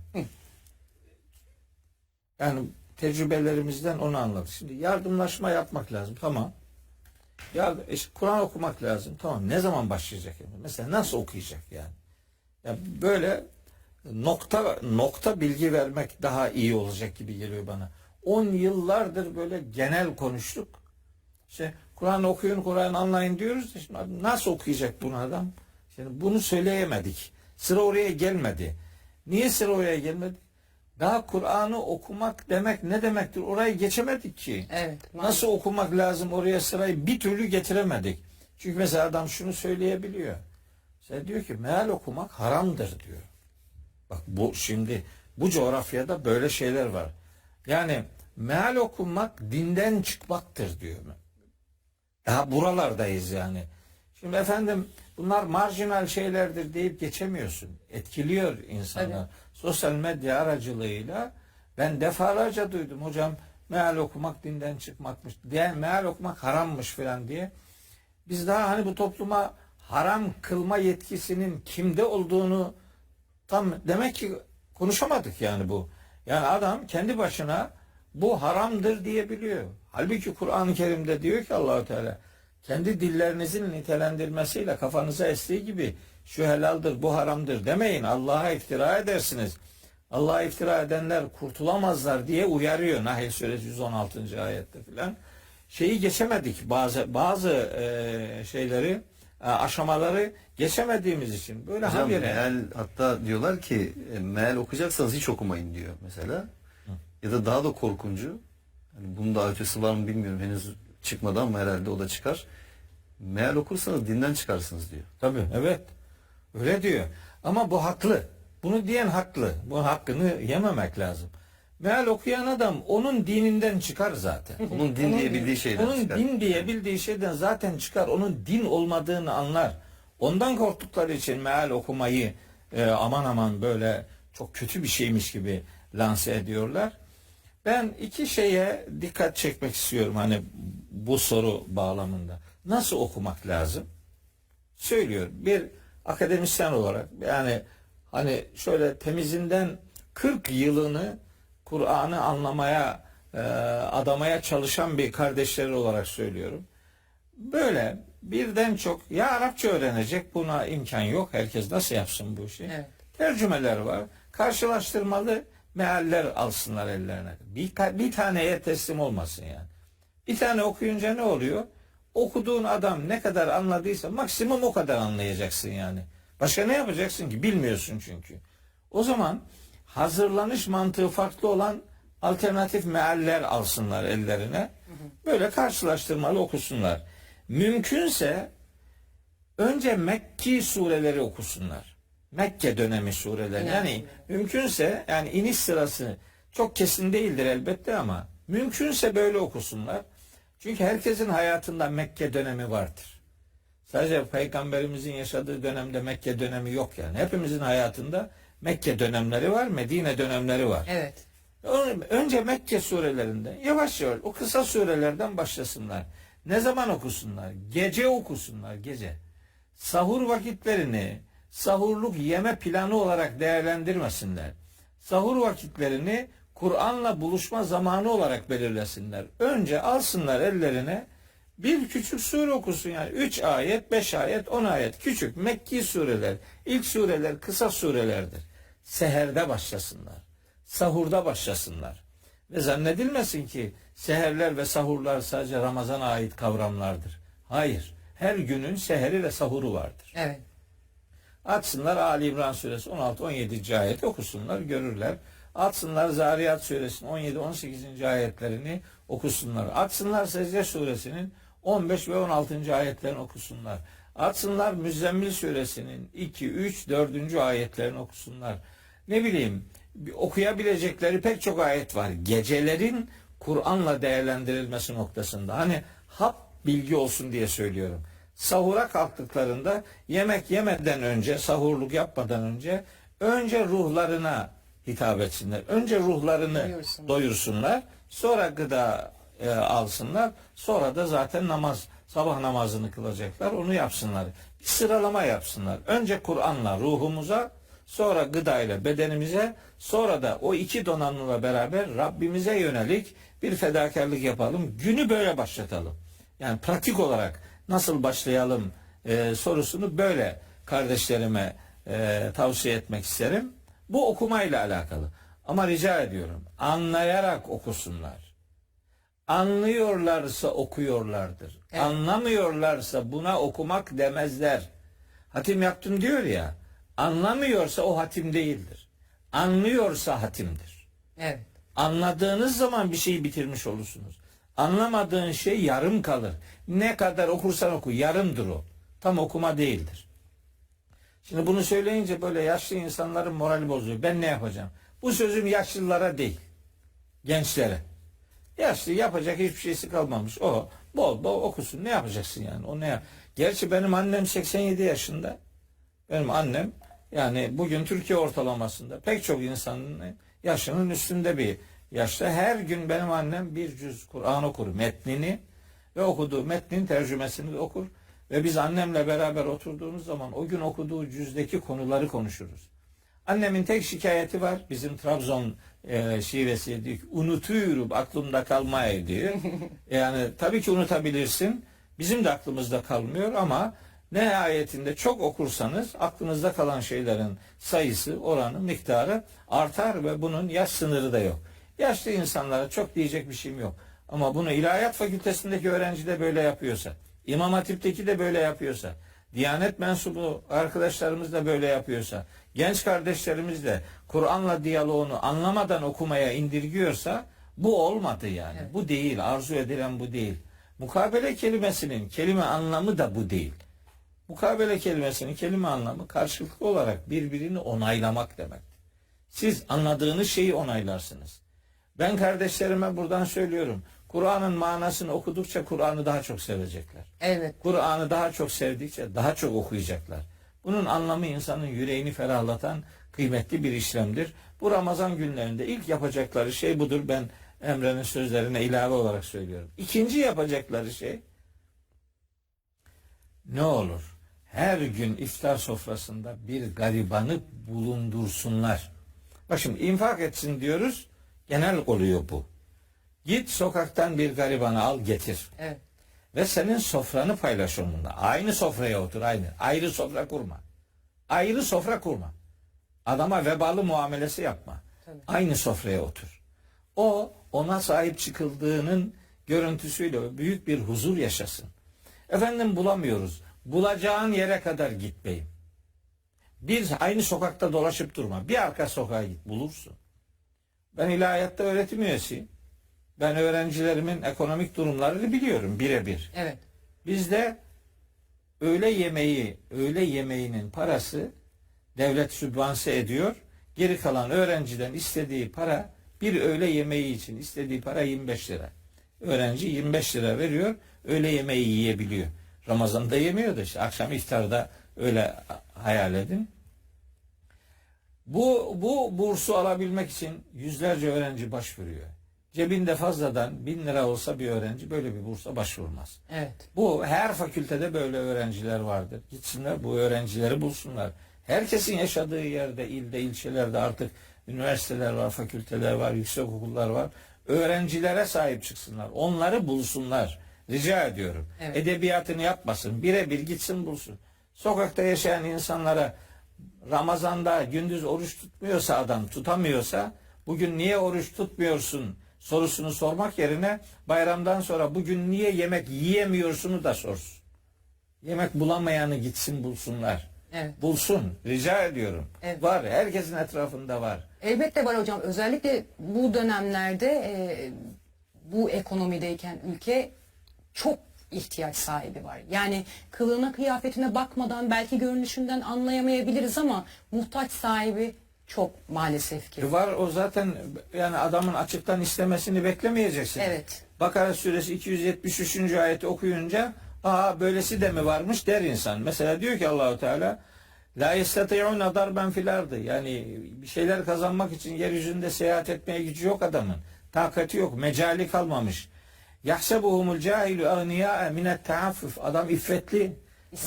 Yani tecrübelerimizden onu anladık. Şimdi yardımlaşma yapmak lazım. Tamam. Kur'an okumak lazım. Tamam. Ne zaman başlayacak? Yani? Mesela nasıl okuyacak yani? Ya böyle nokta bilgi vermek daha iyi olacak gibi geliyor bana. 10 yıllardır böyle genel konuştuk. İşte Kur'an okuyun, Kur'an anlayın diyoruz. Şimdi nasıl okuyacak bunu adam? Şimdi bunu söyleyemedik. Sıra oraya gelmedi. Niye sıra oraya gelmedi? Daha Kur'an'ı okumak demek ne demektir? Orayı geçemedik ki. Evet. Nasıl okumak lazım oraya sırayı bir türlü getiremedik. Çünkü mesela adam şunu söyleyebiliyor. Sen diyor ki meal okumak haramdır diyor. Bak bu coğrafyada böyle şeyler var. Yani meal okumak dinden çıkmaktır diyor. Daha buralardayız yani. Şimdi efendim bunlar marjinal şeylerdir deyip geçemiyorsun. Etkiliyor insanlar. Evet. Sosyal medya aracılığıyla ben defalarca duydum hocam meal okumak dinden çıkmakmış. Meal okumak harammış falan diye. Biz daha hani bu topluma haram kılma yetkisinin kimde olduğunu tam demek ki konuşamadık yani bu. Yani adam kendi başına bu haramdır diyebiliyor. Halbuki Kur'an-ı Kerim'de diyor ki Allah-u Teala kendi dillerinizin nitelendirmesiyle kafanıza estiği gibi şu helaldir, bu haramdır demeyin. Allah'a iftira edersiniz. Allah'a iftira edenler kurtulamazlar diye uyarıyor Nahl Suresi 116. ayette filan. Şeyi geçemedik, bazı şeyleri, aşamaları geçemediğimiz için böyle Hocam habire meal, hatta diyorlar ki meal okuyacaksanız hiç okumayın diyor mesela. Ya da daha da korkuncu. Yani bunun da ötesi var mı bilmiyorum. Henüz çıkmadı ama herhalde o da çıkar. Meal okursanız dinden çıkarsınız diyor. tabii, evet, öyle diyor. Ama bu haklı. Bunu diyen haklı. Bu hakkını yememek lazım. Meal okuyan adam onun dininden çıkar zaten. Onun din diye bildiği şeyden Onun çıkar. din diye bildiği şeyden zaten çıkar. Onun din olmadığını anlar. Ondan korktukları için meal okumayı aman aman böyle çok kötü bir şeymiş gibi lanse ediyorlar. Ben iki şeye dikkat çekmek istiyorum hani bu soru bağlamında. Nasıl okumak lazım? Söylüyorum. Bir akademisyen olarak yani hani şöyle temizinden 40 yılını Kur'an'ı anlamaya adamaya çalışan bir kardeşleri olarak söylüyorum. Böyle birden çok ya Arapça öğrenecek, buna imkan yok. Herkes nasıl yapsın bu işi? Evet. Tercümeler var. Karşılaştırmalı mealler alsınlar ellerine. Bir taneye teslim olmasın yani. Bir tane okuyunca ne oluyor? Okuduğun adam ne kadar anladıysa maksimum o kadar anlayacaksın yani. Başka ne yapacaksın ki? Bilmiyorsun çünkü. O zaman hazırlanış mantığı farklı olan alternatif mealler alsınlar ellerine. Böyle karşılaştırmalı okusunlar. Mümkünse önce Mekki sureleri okusunlar. Mekke dönemi sureleri. Yani mümkünse yani iniş sırası çok kesin değildir elbette ama mümkünse böyle okusunlar. Çünkü herkesin hayatında Mekke dönemi vardır. Sadece Peygamberimizin yaşadığı dönemde Mekke dönemi yok yani. Hepimizin hayatında Mekke dönemleri var, Medine dönemleri var. Evet. Önce Mekke surelerinde yavaş yavaş o kısa surelerden başlasınlar. Ne zaman okusunlar? Gece okusunlar, gece. Sahur vakitlerini sahurluk yeme planı olarak değerlendirmesinler. Sahur vakitlerini Kur'an'la buluşma zamanı olarak belirlesinler. Önce alsınlar ellerine bir küçük sure okusun yani 3 ayet, 5 ayet, 10 ayet küçük Mekki sureler. İlk sureler kısa surelerdir. Seherde başlasınlar. Sahurda başlasınlar. Ve zannedilmesin ki seherler ve sahurlar sadece Ramazan'a ait kavramlardır. Hayır. Her günün seheri ve sahuru vardır. Evet. Açsınlar Ali İmran suresi 16-17. ayeti okusunlar, görürler. Açsınlar Zariyat suresinin 17-18. ayetlerini okusunlar. Açsınlar Secde suresinin 15 ve 16. ayetlerini okusunlar. Açsınlar Müzzemmil suresinin 2, 3, 4. ayetlerini okusunlar. Ne bileyim okuyabilecekleri pek çok ayet var. Gecelerin Kur'an'la değerlendirilmesi noktasında. Hani hap bilgi olsun diye söylüyorum. Sahura kalktıklarında yemek yemeden önce, sahurluk yapmadan önce ruhlarına hitap etsinler. Önce ruhlarını doyursunlar. Sonra gıda alsınlar. Sonra da zaten sabah namazını kılacaklar. Onu yapsınlar. Bir sıralama yapsınlar. Önce Kur'an'la ruhumuza, sonra gıdayla bedenimize, sonra da o iki donanımla beraber Rabbimize yönelik bir fedakarlık yapalım. Günü böyle başlatalım. Yani pratik olarak nasıl başlayalım sorusunu böyle kardeşlerime tavsiye etmek isterim. Bu okumayla alakalı. Ama rica ediyorum anlayarak okusunlar. Anlıyorlarsa okuyorlardır. Evet. Anlamıyorlarsa buna okumak demezler. Hatim yaptım diyor ya, anlamıyorsa o hatim değildir. Anlıyorsa hatimdir. Evet. Anladığınız zaman bir şeyi bitirmiş olursunuz. Anlamadığın şey yarım kalır. Ne kadar okursan oku yarımdır o. Tam okuma değildir. Şimdi bunu söyleyince böyle yaşlı insanların morali bozuyor. Ben ne yapacağım? Bu sözüm yaşlılara değil. Gençlere. Yaşlı yapacak hiçbir şeysi kalmamış. O bol bol okusun. Ne yapacaksın yani? O ne yap? Gerçi benim annem 87 yaşında. Benim annem yani bugün Türkiye ortalamasında pek çok insanın yaşının üstünde bir yaşta. Her gün benim annem bir cüz Kur'an okur. Metnini ve okuduğu metnin tercümesini de okur. Ve biz annemle beraber oturduğumuz zaman o gün okuduğu cüzdeki konuları konuşuruz. Annemin tek şikayeti var. Bizim Trabzon şivesi diyor ki, unutuyorum aklımda kalmaya diyor. Yani tabii ki unutabilirsin. Bizim de aklımızda kalmıyor ama nihayetinde çok okursanız aklınızda kalan şeylerin sayısı, oranı, miktarı artar ve bunun yaş sınırı da yok. Yaşlı insanlara çok diyecek bir şeyim yok. Ama bunu İlahiyat Fakültesindeki öğrenci de böyle yapıyorsa, İmam Hatip'teki de böyle yapıyorsa, Diyanet mensubu arkadaşlarımız da böyle yapıyorsa, genç kardeşlerimiz de Kur'an'la diyaloğunu anlamadan okumaya indirgiyorsa bu olmadı yani. Evet. Bu değil. Arzu edilen bu değil. Mukabele kelimesinin kelime anlamı da bu değil. Mukabele kelimesinin kelime anlamı karşılıklı olarak birbirini onaylamak demek. Siz anladığınız şeyi onaylarsınız. Ben kardeşlerime buradan söylüyorum. Kur'an'ın manasını okudukça Kur'an'ı daha çok sevecekler. Evet. Kur'an'ı daha çok sevdikçe daha çok okuyacaklar. Bunun anlamı insanın yüreğini ferahlatan kıymetli bir işlemdir. Bu Ramazan günlerinde ilk yapacakları şey budur. Ben Emre'nin sözlerine ilave olarak söylüyorum. İkinci yapacakları şey ne olur? Her gün iftar sofrasında bir garibanı bulundursunlar. Bak şimdi infak etsin diyoruz. Genel oluyor bu. Git sokaktan bir garibanı al getir. Evet. Ve senin sofranı paylaş onunla. Aynı sofraya otur aynı. Ayrı sofra kurma. Ayrı sofra kurma. Adama vebalı muamelesi yapma. Tabii. Aynı sofraya otur. O ona sahip çıkıldığının görüntüsüyle büyük bir huzur yaşasın. Efendim bulamıyoruz. Bulacağın yere kadar git beyim. Bir aynı sokakta dolaşıp durma. Bir arka sokağa git bulursun. Ben ilahiyatta öğretim üyesiyim. Ben öğrencilerimin ekonomik durumlarını biliyorum birebir. Evet. Bizde öğle yemeğinin parası devlet sübvanse ediyor. Geri kalan öğrenciden istediği para bir öğle yemeği için istediği para 25 lira. Öğrenci 25 lira veriyor. Öğle yemeği yiyebiliyor. Ramazan'da yemiyor da işte akşam iftarda öyle hayal edin. Bu bursu alabilmek için yüzlerce öğrenci başvuruyor. Cebinde fazladan 1000 lira olsa bir öğrenci böyle bir bursa başvurmaz. Evet. Bu her fakültede böyle öğrenciler vardır. Gitsinler bu öğrencileri bulsunlar. Herkesin yaşadığı yerde, ilde, ilçelerde artık üniversiteler var, fakülteler var, yüksekokullar var. Öğrencilere sahip çıksınlar. Onları bulsunlar. Rica ediyorum. Evet. Edebiyatını yapmasın. Birebir gitsin bulsun. Sokakta yaşayan insanlara Ramazan'da gündüz oruç tutmuyorsa adam, tutamıyorsa bugün niye oruç tutmuyorsun sorusunu sormak yerine bayramdan sonra bugün niye yemek yiyemiyorsunu da sorsun. Yemek bulamayanı gitsin bulsunlar. Evet. Bulsun. Rica ediyorum. Evet. Var. Herkesin etrafında var. Elbette var hocam. Özellikle bu dönemlerde bu ekonomideyken ülke çok ihtiyaç sahibi var. Yani kılığına kıyafetine bakmadan belki görünüşünden anlayamayabiliriz ama muhtaç sahibi çok maalesef ki. Var o zaten yani adamın açıktan istemesini beklemeyeceksin. Evet. Bakara suresi 273. ayeti okuyunca böylesi de mi varmış der insan. Mesela diyor ki Allahu Teala la yestati'un darben fil ardı. Yani bir şeyler kazanmak için yeryüzünde seyahat etmeye gücü yok adamın. Takati yok, mecali kalmamış. Yahsebuhumul cahilu agniya minet taaffuf. Adam iffetli,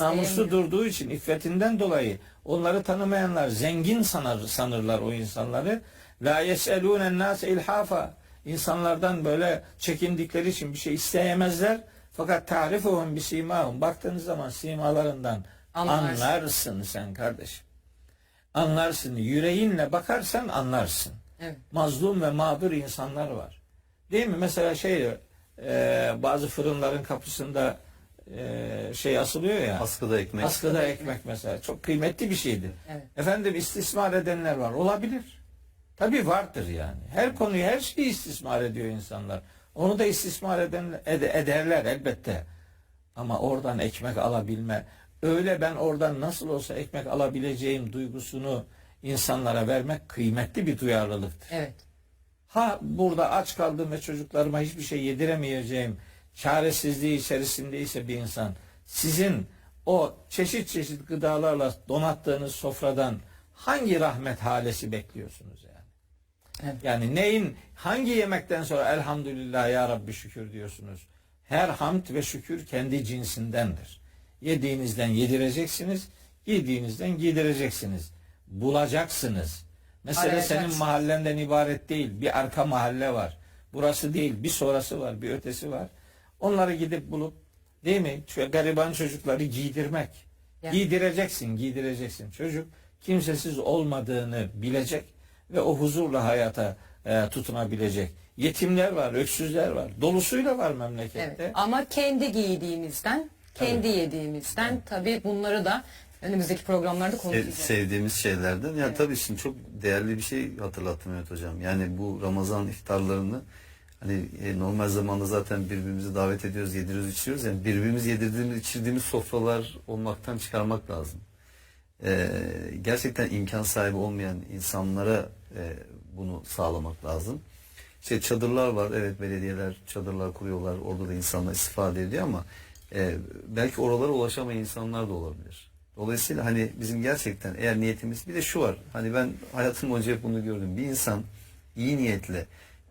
namuslu durduğu için iffetinden dolayı onları tanımayanlar zengin sanırlar o insanları. La yeselûnen nâse ilhafa. İnsanlardan böyle çekindikleri için bir şey isteyemezler. Fakat tarifuhum bisimâhum. Baktığınız zaman simalarından anlarsın sen kardeşim. Anlarsın. Yüreğinle bakarsan anlarsın. Evet. Mazlum ve mağdur insanlar var. Değil mi? Mesela bazı fırınların kapısında asılıyor ya. Askıda ekmek. Askıda ekmek mesela. Çok kıymetli bir şeydir. Evet. Efendim istismar edenler var. Olabilir. Tabii vardır yani. Her konuyu, her şeyi istismar ediyor insanlar. Onu da istismar ederler elbette. Ama oradan ekmek alabilme, öyle ben oradan nasıl olsa ekmek alabileceğim duygusunu insanlara vermek kıymetli bir duyarlılıktır. Evet. Burada aç kaldım ve çocuklarıma hiçbir şey yediremeyeceğim çaresizliği içerisindeyse bir insan, sizin o çeşit çeşit gıdalarla donattığınız sofradan hangi rahmet halesi bekliyorsunuz yani? Evet. Yani hangi yemekten sonra elhamdülillah ya Rabbi şükür diyorsunuz? Her hamd ve şükür kendi cinsindendir. Yediğinizden yedireceksiniz, giydiğinizden giydireceksiniz. Bulacaksınız. Mesele Arayacaksınız. senin mahallenden ibaret değil. Bir arka mahalle var. Burası değil, bir sonrası var, bir ötesi var. Onları gidip bulup Değil mi? Şu gariban çocukları giydirmek. Ya. Giydireceksin. Çocuk kimsesiz olmadığını bilecek ve o huzurla hayata tutunabilecek. Yetimler var, öksüzler var. Dolusuyla var memlekette. Evet. Ama kendi giydiğimizden, kendi yediğimizden tabii bunları da önümüzdeki programlarda konuşacağız. Sevdiğimiz şeylerden. Ya tabii şimdi çok değerli bir şey hatırlattım Mehmet Hocam. Yani bu Ramazan iftarlarını hani normal zamanda zaten birbirimizi davet ediyoruz, yediriyoruz, içiriyoruz. Yani birbirimizi yedirdiğimiz, içirdiğimiz sofralar olmaktan çıkarmak lazım. Gerçekten imkan sahibi olmayan insanlara bunu sağlamak lazım. İşte çadırlar var. Evet, belediyeler çadırlar kuruyorlar. Orada da insanlar istifade ediyor ama belki oralara ulaşamayan insanlar da olabilir. Dolayısıyla hani bizim gerçekten eğer niyetimiz, bir de şu var. Hani ben hayatım boyunca hep bunu gördüm. Bir insan iyi niyetle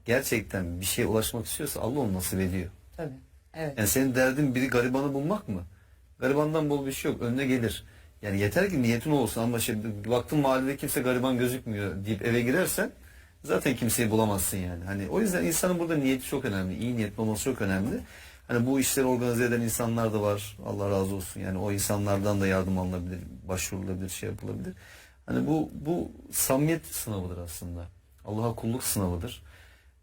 gerçekten bir şeye ulaşmak istiyorsa Allah onu nasip ediyor. Tabii. Evet. Yani senin derdin biri garibanı bulmak mı? Garibandan bol bir şey yok. Önüne gelir. Yani yeter ki niyetin olsun ama baktın mahallede kimse gariban gözükmüyor deyip eve girersen zaten kimseyi bulamazsın yani. Hani o yüzden insanın burada niyeti çok önemli. İyi niyetli olması çok önemli. Hani bu işleri organize eden insanlar da var. Allah razı olsun. Yani o insanlardan da yardım alınabilir, başvurulabilir, şey yapılabilir. Hani bu samimiyet sınavıdır aslında. Allah'a kulluk sınavıdır.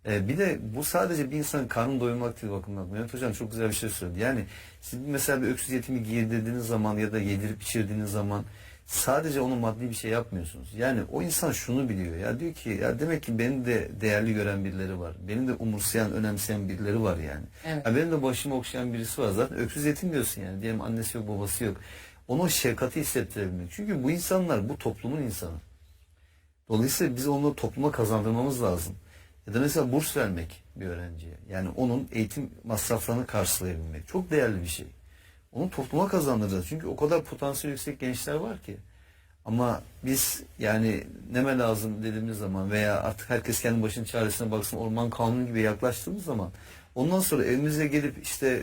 Bir de bu sadece bir insanın karnını doyurmak değil, bakın bak. Mehmet Hocam çok güzel bir şey söyledi. Yani siz mesela bir öksüz yetimi giydirdiğiniz zaman ya da yedirip içirdiğiniz zaman sadece onun maddi bir şey yapmıyorsunuz. Yani o insan şunu biliyor. Ya diyor ki ya demek ki beni de değerli gören birileri var. Beni de umursayan, önemseyen birileri var yani. Evet. Ya benim de başımı okşayan birisi var. Zaten öksüz yetim diyorsun yani. Diyelim annesi yok, babası yok. Ona o şefkati hissettirebilmek. Çünkü bu insanlar bu toplumun insanı. Dolayısıyla biz onu topluma kazandırmamız lazım. Ya da mesela burs vermek bir öğrenciye. Yani onun eğitim masraflarını karşılayabilmek. Çok değerli bir şey. Onu topluma kazandıracağız. Çünkü o kadar potansiyel yüksek gençler var ki. Ama biz yani neme lazım dediğimiz zaman veya artık herkes kendi başının çaresine baksın, orman kanunu gibi yaklaştığımız zaman ondan sonra evimize gelip işte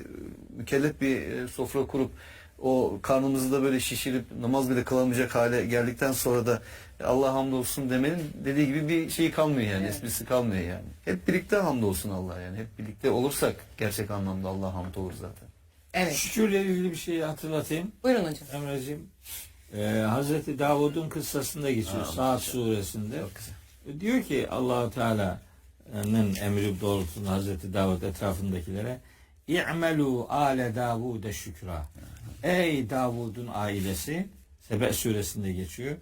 mükellef bir sofra kurup o karnımızı da böyle şişirip namaz bile kılamayacak hale geldikten sonra da Allah hamdolsun demenin dediği gibi bir şey kalmıyor yani, esprisi kalmıyor yani. Hep birlikte hamdolsun Allah yani. Hep birlikte olursak gerçek anlamda Allah hamd olur zaten. Evet. Şükürle ilgili bir şeyi hatırlatayım. Buyurun hocam. Emreciğim, Hazreti Davud'un kıssasında geçiyor. Saat suresinde. Çok güzel. Diyor ki Allah-u Teala'nın emri doğrultusunda Hazreti Davud etrafındakilere İ'melû âle Davud'e şükra. Ey Davud'un ailesi, Sebe suresinde geçiyor.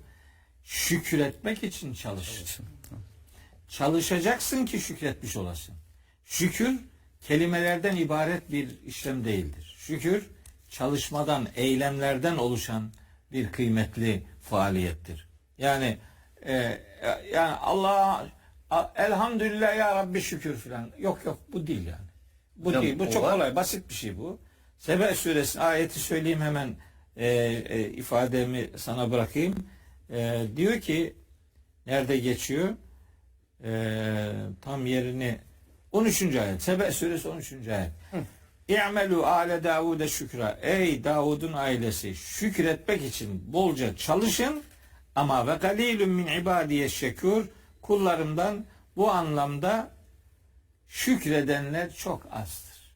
Şükretmek için çalış. Çalışacaksın ki şükretmiş olasın. Şükür kelimelerden ibaret bir işlem değildir. Şükür çalışmadan, eylemlerden oluşan bir kıymetli faaliyettir. Yani Allah elhamdülillah ya Rabbi şükür filan. Yok bu değil yani. Bu Hocam, değil. Bu çok var. kolay, basit bir şey bu. Sebe suresi ayeti söyleyeyim hemen, ifademi sana bırakayım. Diyor ki nerede geçiyor? Tam yerini 13. ayet. Sebe suresi 13. ayet. İ'melû âle Davud'e şükra. Ey Davud'un ailesi, şükretmek için bolca çalışın ama ve galilun min ibadiye şekur, kullarımdan bu anlamda şükredenler çok azdır.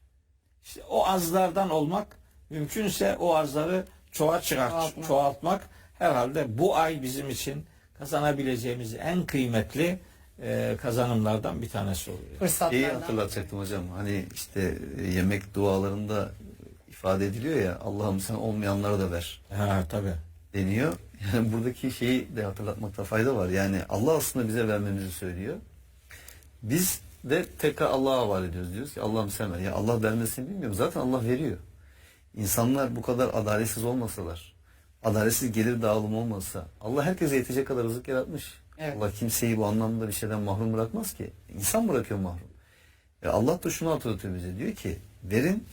İşte o azlardan olmak, mümkünse o azları çoğaltmak herhalde bu ay bizim için kazanabileceğimiz en kıymetli kazanımlardan bir tanesi oluyor. İyi Fırsatlardan. hatırlatacaktım hocam. Hani işte yemek dualarında ifade ediliyor ya, Allah'ım sen olmayanlara da ver Ha tabii. deniyor. Yani buradaki şeyi de hatırlatmakta fayda var. Yani Allah aslında bize vermemizi söylüyor. Biz de tekrar Allah'a havale ediyoruz. Diyoruz ki Allah'ım sen ver. Ya Allah vermesini bilmiyorum. Zaten Allah veriyor. İnsanlar bu kadar adaletsiz olmasalar, adaletsiz gelir dağılımı olmasa, Allah herkese yetecek kadar rızık yaratmış. Evet. Allah kimseyi bu anlamda bir şeyden mahrum bırakmaz ki. İnsan bırakıyor mahrum. Allah da şunu hatırlatıyor bize. Diyor ki verin,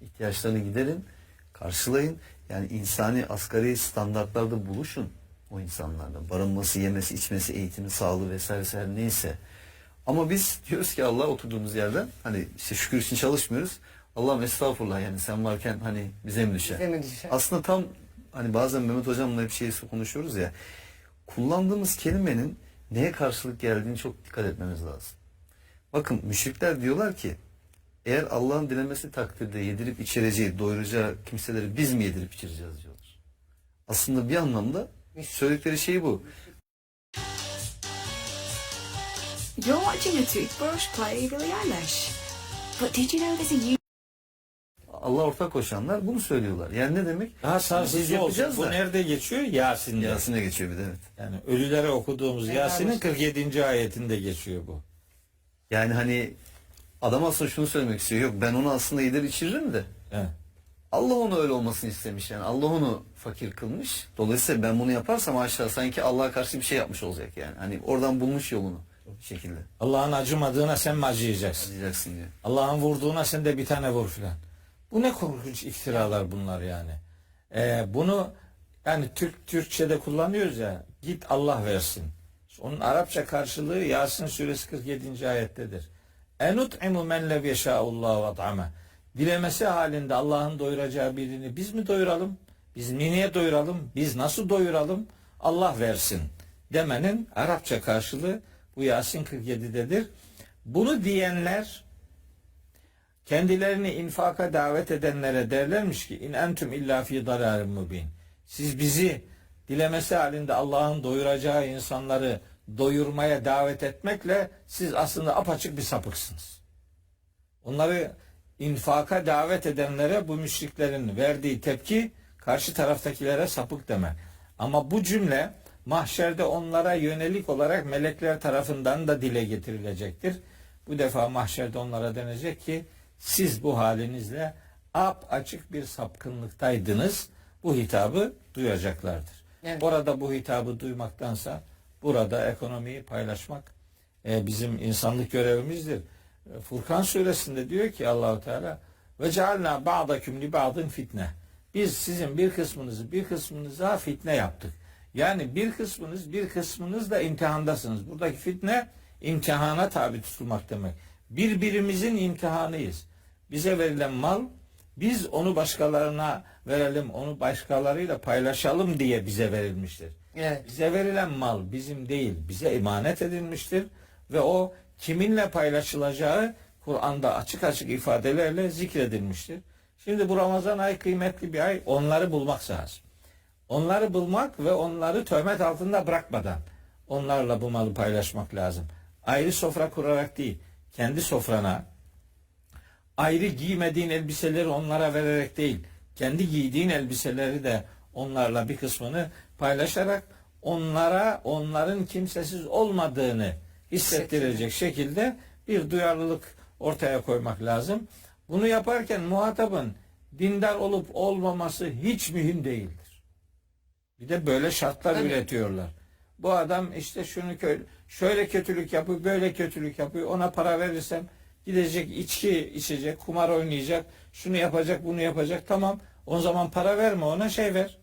ihtiyaçlarını giderin, karşılayın. Yani insani asgari standartlarda buluşun o insanlarla. Barınması, yemesi, içmesi, eğitimi, sağlığı vesaire her neyse. Ama biz diyoruz ki Allah oturduğumuz yerden hani işte şükür için çalışmıyoruz. Allah'ım estağfurullah yani sen varken hani bize mi düşer? Bize mi düşer? Aslında tam hani bazen Mehmet Hocam'la hep konuşuyoruz ya. Kullandığımız kelimenin neye karşılık geldiğini çok dikkat etmemiz lazım. Bakın müşrikler diyorlar ki Eğer Allah'ın dilemesi takdirde yedirip içireceği, doyuracağı kimseleri biz mi yedirip içireceğiz diyorlar. Aslında bir anlamda söyledikleri şey bu. You're watching a toothbrush play Billie Eilish. But did you know there's a Allah ortak koşanlar bunu söylüyorlar. Yani ne demek? Daha Biz sarsıcı olacak. yapacağız Bu da. nerede geçiyor? Yasin'de. Yasin'e geçiyor bir de, evet. Yani ölülere okuduğumuz Yasin'in 47. ayetinde geçiyor bu. Yani hani adam aslında şunu söylemek istiyor. Yok, ben onu aslında yedir içiririm de. Evet. Allah onu öyle olmasını istemiş yani. Allah onu fakir kılmış. Dolayısıyla ben bunu yaparsam aşağı sanki Allah'a karşı bir şey yapmış olacak yani. Hani oradan bulmuş yolunu bir şekilde. Allah'ın acımadığına sen mi acıyacaksın? Diyeceksin diyor. Allah'ın vurduğuna sen de bir tane vur filan. Bu ne korkunç iftiralar bunlar yani. Bunu yani Türkçe'de kullanıyoruz ya. Git Allah versin. Onun Arapça karşılığı Yasin suresi 47. ayettedir. Enut'imu men lev yeşâullâhu vat'ame. Dilemesi halinde Allah'ın doyuracağı birini biz mi doyuralım? Biz niye doyuralım? Biz nasıl doyuralım? Allah versin demenin Arapça karşılığı bu Yasin 47'dedir. Bunu diyenler kendilerini infaka davet edenlere derlermiş ki in entum illa fi dalalim mubin. Siz bizi dilemesi halinde Allah'ın doyuracağı insanları doyurmaya davet etmekle siz aslında apaçık bir sapıksınız. Onları infaka davet edenlere bu müşriklerin verdiği tepki karşı taraftakilere sapık demek. Ama bu cümle mahşerde onlara yönelik olarak melekler tarafından da dile getirilecektir. Bu defa mahşerde onlara denecek ki siz bu halinizle açık bir sapkınlıktaydınız. Bu hitabı duyacaklardır. Evet. Orada bu hitabı duymaktansa burada ekonomiyi paylaşmak bizim insanlık görevimizdir. Furkan suresinde diyor ki Allahu Teala ve cealna ba'dakum li ba'din fitne. Biz sizin bir kısmınıza fitne yaptık. Yani bir kısmınız da imtihandasınız. Buradaki fitne imtihana tabi tutulmak demek. Birbirimizin imtihanıyız. Bize verilen mal biz onu başkalarına verelim, onu başkalarıyla paylaşalım diye bize verilmiştir. Evet. Bize verilen mal bizim değil, bize emanet edilmiştir ve o kiminle paylaşılacağı Kur'an'da açık açık ifadelerle zikredilmiştir. Şimdi bu Ramazan ayı kıymetli bir ay, onları bulmak lazım. Onları bulmak ve onları töhmet altında bırakmadan onlarla bu malı paylaşmak lazım. Ayrı sofra kurarak değil, kendi sofrana ayrı giymediğin elbiseleri onlara vererek değil, kendi giydiğin elbiseleri de onlarla bir kısmını paylaşarak onların kimsesiz olmadığını hissettirecek şekilde bir duyarlılık ortaya koymak lazım. Bunu yaparken muhatabın dindar olup olmaması hiç mühim değildir. Bir de böyle şartlar üretiyorlar. Bu adam işte şöyle kötülük yapıyor, böyle kötülük yapıyor. Ona para verirsem gidecek, içki içecek, kumar oynayacak, şunu yapacak, bunu yapacak. Tamam. O zaman para verme, ona ver.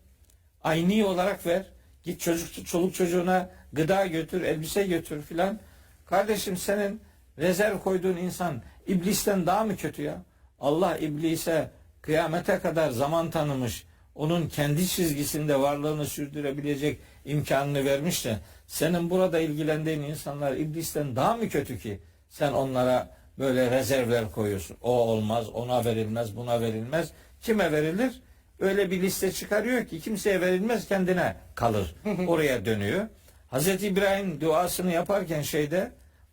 Ayni olarak ver. Git çoluk çocuğuna gıda götür, elbise götür filan. Kardeşim senin rezerv koyduğun insan iblisten daha mı kötü ya? Allah iblise kıyamete kadar zaman tanımış. Onun kendi çizgisinde varlığını sürdürebilecek imkanını vermiş de senin burada ilgilendiğin insanlar iblisten daha mı kötü ki sen onlara böyle rezervler koyuyorsun. O olmaz, ona verilmez, buna verilmez. Kime verilir? Öyle bir liste çıkarıyor ki kimseye verilmez, kendine kalır. Oraya dönüyor. Hazreti İbrahim duasını yaparken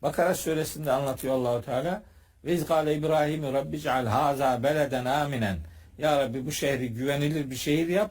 Bakara suresinde anlatıyor Allahu Teala. Ve izgâle İbrahim Rabbi ceal hâzâ beleden aminen. Ya Rabbi bu şehri güvenilir bir şehir yap.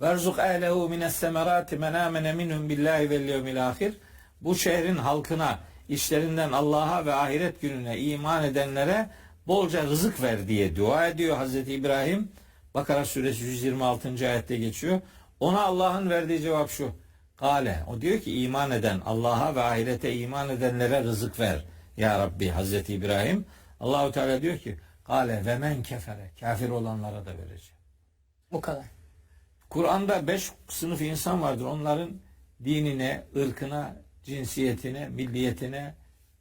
Verzuk ehlehu mines semerâti men âmene minhum billahi vel yevmil âhir. Bu şehrin halkına, işlerinden Allah'a ve ahiret gününe iman edenlere bolca rızık ver diye dua ediyor Hazreti İbrahim. Bakara suresi 126. ayette geçiyor. Ona Allah'ın verdiği cevap şu. Kale, o diyor ki iman eden, Allah'a ve ahirete iman edenlere rızık ver. Ya Rabbi Hazreti İbrahim. Allahu Teala diyor ki kale ve men kefere, kafir olanlara da vereceğim. Bu kadar. Kur'an'da 5 sınıf insan vardır. Onların dinine, ırkına, cinsiyetine, milliyetine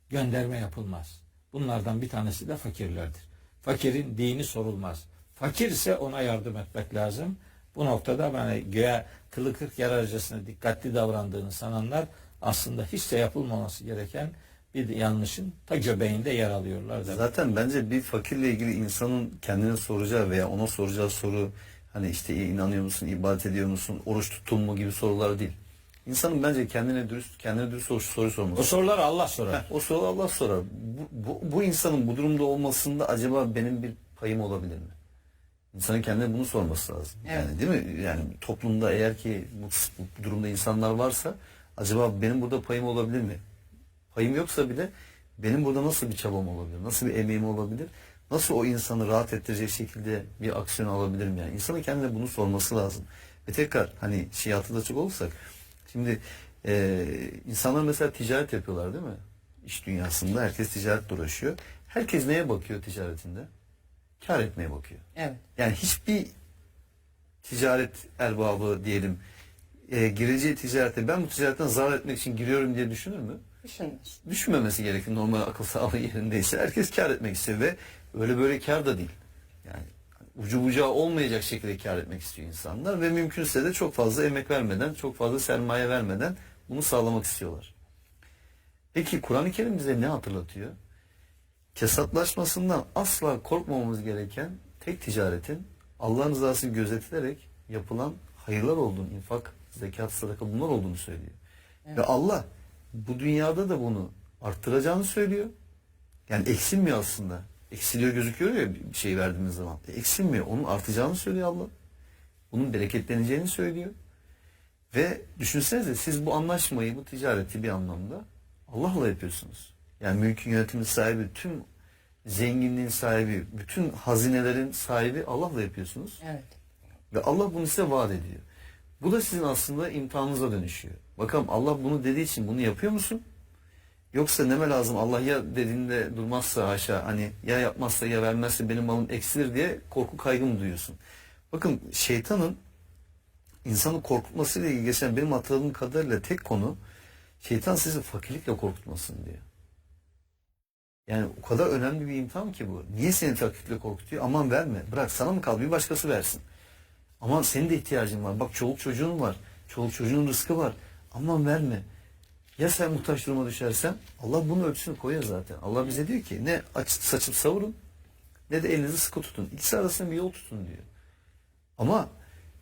gönderme yapılmaz. Bunlardan bir tanesi de fakirlerdir. Fakirin dini sorulmaz. Fakirse ona yardım etmek lazım. Bu noktada göğe kılı kırk yararcasına dikkatli davrandığını sananlar aslında hiç de yapılmaması gereken bir yanlışın ta göbeğinde yer alıyorlar. Zaten bence bir fakirle ilgili insanın kendine soracağı veya ona soracağı soru hani işte inanıyor musun, ibadet ediyor musun, oruç tuttun mu gibi sorular değil. İnsanın bence kendine dürüst soru sorması. O soruları Allah sorar. O soru Allah sorar. Bu insanın bu durumda olmasında acaba benim bir payım olabilir mi? İnsanın kendine bunu sorması lazım. Evet. Yani değil mi? Yani toplumda eğer ki bu durumda insanlar varsa acaba benim burada payım olabilir mi? Payım yoksa bile benim burada nasıl bir çabam olabilir? Nasıl bir emeğim olabilir? Nasıl o insanı rahat ettirecek şekilde bir aksiyon alabilirim yani? İnsanın kendine bunu sorması lazım. Ve tekrar hani hatırlatacak olursak şimdi insanlar mesela ticaret yapıyorlar değil mi? İş dünyasında herkes ticaretle uğraşıyor. Herkes neye bakıyor ticaretinde? Kar etmeye bakıyor. Evet. Yani hiçbir ticaret erbabı diyelim gireceği ticarete ben bu ticaretten zarar etmek için giriyorum diye düşünür mü? Düşünmüş. Düşünmemesi gerekir. Normal akıl sağlığı yerindeyse herkes kar etmek istiyor ve öyle böyle kar da değil. Yani ucu bucağı olmayacak şekilde kar etmek istiyor insanlar ve mümkünse de çok fazla emek vermeden, çok fazla sermaye vermeden bunu sağlamak istiyorlar. Peki Kur'an-ı Kerim bize ne hatırlatıyor? Kesatlaşmasından asla korkmamamız gereken tek ticaretin Allah'ın rızasını gözetilerek yapılan hayırlar olduğunu, infak, zekat, sadaka bunlar olduğunu söylüyor. Evet. Ve Allah bu dünyada da bunu arttıracağını söylüyor. Yani eksilmiyor aslında. Eksiliyor gözüküyor ya bir şey verdiğimiz zaman. Eksilmiyor. Onun artacağını söylüyor Allah. Bunun bereketleneceğini söylüyor. Ve düşünsenize siz bu anlaşmayı, bu ticareti bir anlamda Allah'la yapıyorsunuz. Yani mülkün yönetimin sahibi, tüm zenginliğin sahibi, bütün hazinelerin sahibi Allah'la yapıyorsunuz. Evet. Ve Allah bunu size vaat ediyor. Bu da sizin aslında imtihanınıza dönüşüyor. Bakalım Allah bunu dediği için bunu yapıyor musun? Yoksa neme lazım Allah ya dediğinde durmazsa haşa hani ya yapmazsa ya vermezse benim malım eksilir diye korku kaygı mı duyuyorsun? Bakın şeytanın insanı korkutmasıyla ilgili geçen benim hatırladığım kadarıyla tek konu şeytan sizi fakirlikle korkutmasın diyor. Yani o kadar önemli bir imtihan ki bu. Niye seni fakirlikle korkutuyor? Aman verme. Bırak sana mı kaldı? Bir başkası versin. Aman senin de ihtiyacın var. Bak çoluk çocuğun var. Çoluk çocuğun rızkı var. Aman verme. Ya sen muhtaç duruma düşersen Allah bunun ölçüsünü koyuyor zaten. Allah bize diyor ki ne saçıp savurun ne de elinizi sıkı tutun. İkisi arasında bir yol tutun diyor. Ama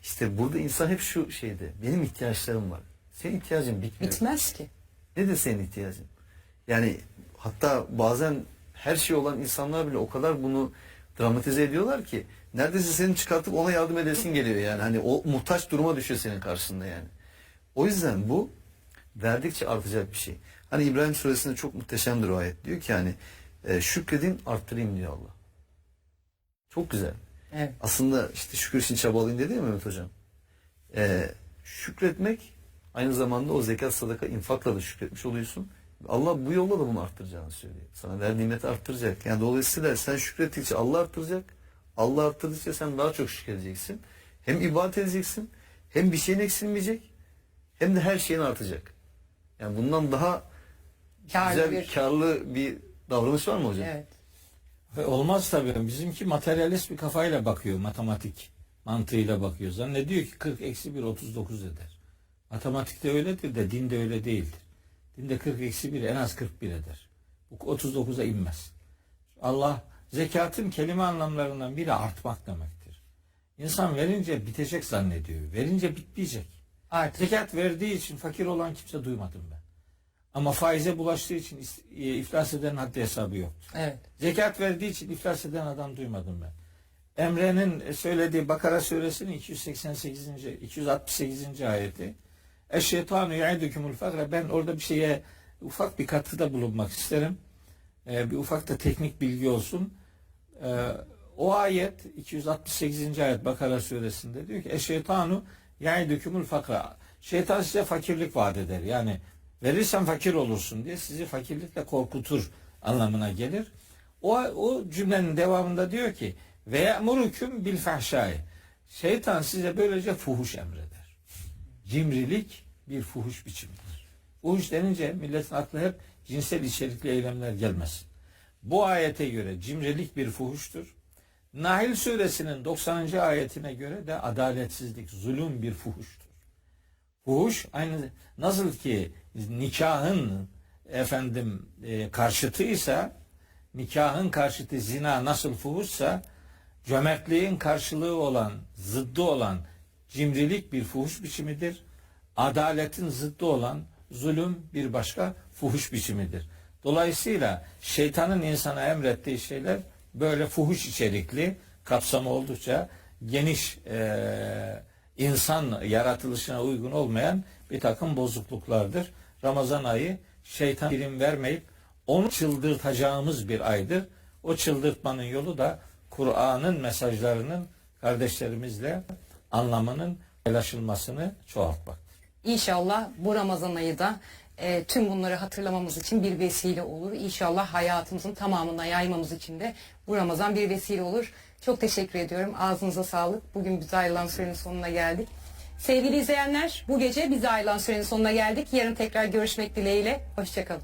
işte burada insan hep şu şeyde benim ihtiyaçlarım var. Senin ihtiyacın bitmiyor. Bitmez ki. Nedir senin ihtiyacın? Yani hatta bazen her şey olan insanlar bile o kadar bunu dramatize ediyorlar ki neredeyse seni çıkartıp ona yardım edesin geliyor yani. Hani o muhtaç duruma düşüyor senin karşında yani. O yüzden bu verdikçe artacak bir şey. Hani İbrahim Suresinde çok muhteşemdir o ayet. Diyor ki hani şükredin arttırayım diyor Allah. Çok güzel. Evet. Aslında işte şükür için çabalayın dedi ya Mehmet Hocam. Şükretmek aynı zamanda o zekat, sadaka, infakla da şükretmiş oluyorsun. Allah bu yolla da bunu arttıracağını söylüyor. Sana verdiği nimeti arttıracak. Yani dolayısıyla sen şükrettikçe Allah arttıracak. Allah arttırdıkça sen daha çok şükredeceksin. Hem ibadet edeceksin, hem bir şeyin eksilmeyecek, hem de her şeyin artacak. Yani bundan daha güzel, karlı bir davranış var mı hocam? Evet. Ve olmaz tabii. Bizimki materyalist bir kafayla bakıyor. Matematik mantığıyla bakıyor. Zannediyor ki 40 eksi 1 39 eder. Matematikte öyledir de dinde öyle değildir. Dinde 40 eksi 1 en az 41 eder. Bu 39'a inmez. Allah zekatın kelime anlamlarından biri artmak demektir. İnsan verince bitecek zannediyor. Verince bitmeyecek. Artık. Zekat verdiği için fakir olan kimse duymadım ben. Ama faize bulaştığı için iflas edenin haddi hesabı yok. Evet. Zekat verdiği için iflas eden adam duymadım ben. Emre'nin söylediği Bakara suresinin 268. ayeti. Eşşeytanu ya'idukumul fakre. Ben orada bir şeye ufak bir katkıda bulunmak isterim. Bir ufak da teknik bilgi olsun. O ayet 268. ayet Bakara suresinde diyor ki Eşşeytanu ya'idukumul fakre. Şeytan size fakirlik vaat eder. Yani verirsen fakir olursun diye sizi fakirlikle korkutur anlamına gelir. O cümlenin devamında diyor ki ve ya'murukum bil fahşai. Şeytan size böylece fuhuş emreder. Cimrilik bir fuhuş biçimidir. Fuhuş denince milletin aklı hep cinsel içerikli eylemler gelmesin. Bu ayete göre cimrilik bir fuhuştur. Nahl suresinin 90. ayetine göre de adaletsizlik, zulüm bir fuhuştur. Fuhuş aynı nasıl ki nikahın karşıtıysa, nikahın karşıtı zina nasıl fuhuşsa, cömertliğin karşılığı olan, zıddı olan cimrilik bir fuhuş biçimidir. Adaletin zıddı olan zulüm bir başka fuhuş biçimidir. Dolayısıyla şeytanın insana emrettiği şeyler böyle fuhuş içerikli, kapsamı oldukça geniş, insan yaratılışına uygun olmayan bir takım bozukluklardır. Ramazan ayı şeytan prim vermeyip onu çıldırtacağımız bir aydır. O çıldırtmanın yolu da Kur'an'ın mesajlarının kardeşlerimizle anlamının paylaşılmasını çoğaltmaktır. İnşallah bu Ramazan ayı da tüm bunları hatırlamamız için bir vesile olur. İnşallah hayatımızın tamamına yaymamız için de bu Ramazan bir vesile olur. Çok teşekkür ediyorum. Ağzınıza sağlık. Bugün bize ayrılan sürenin sonuna geldik. Sevgili izleyenler, bu gece bize ayrılan sürenin sonuna geldik. Yarın tekrar görüşmek dileğiyle. Hoşçakalın.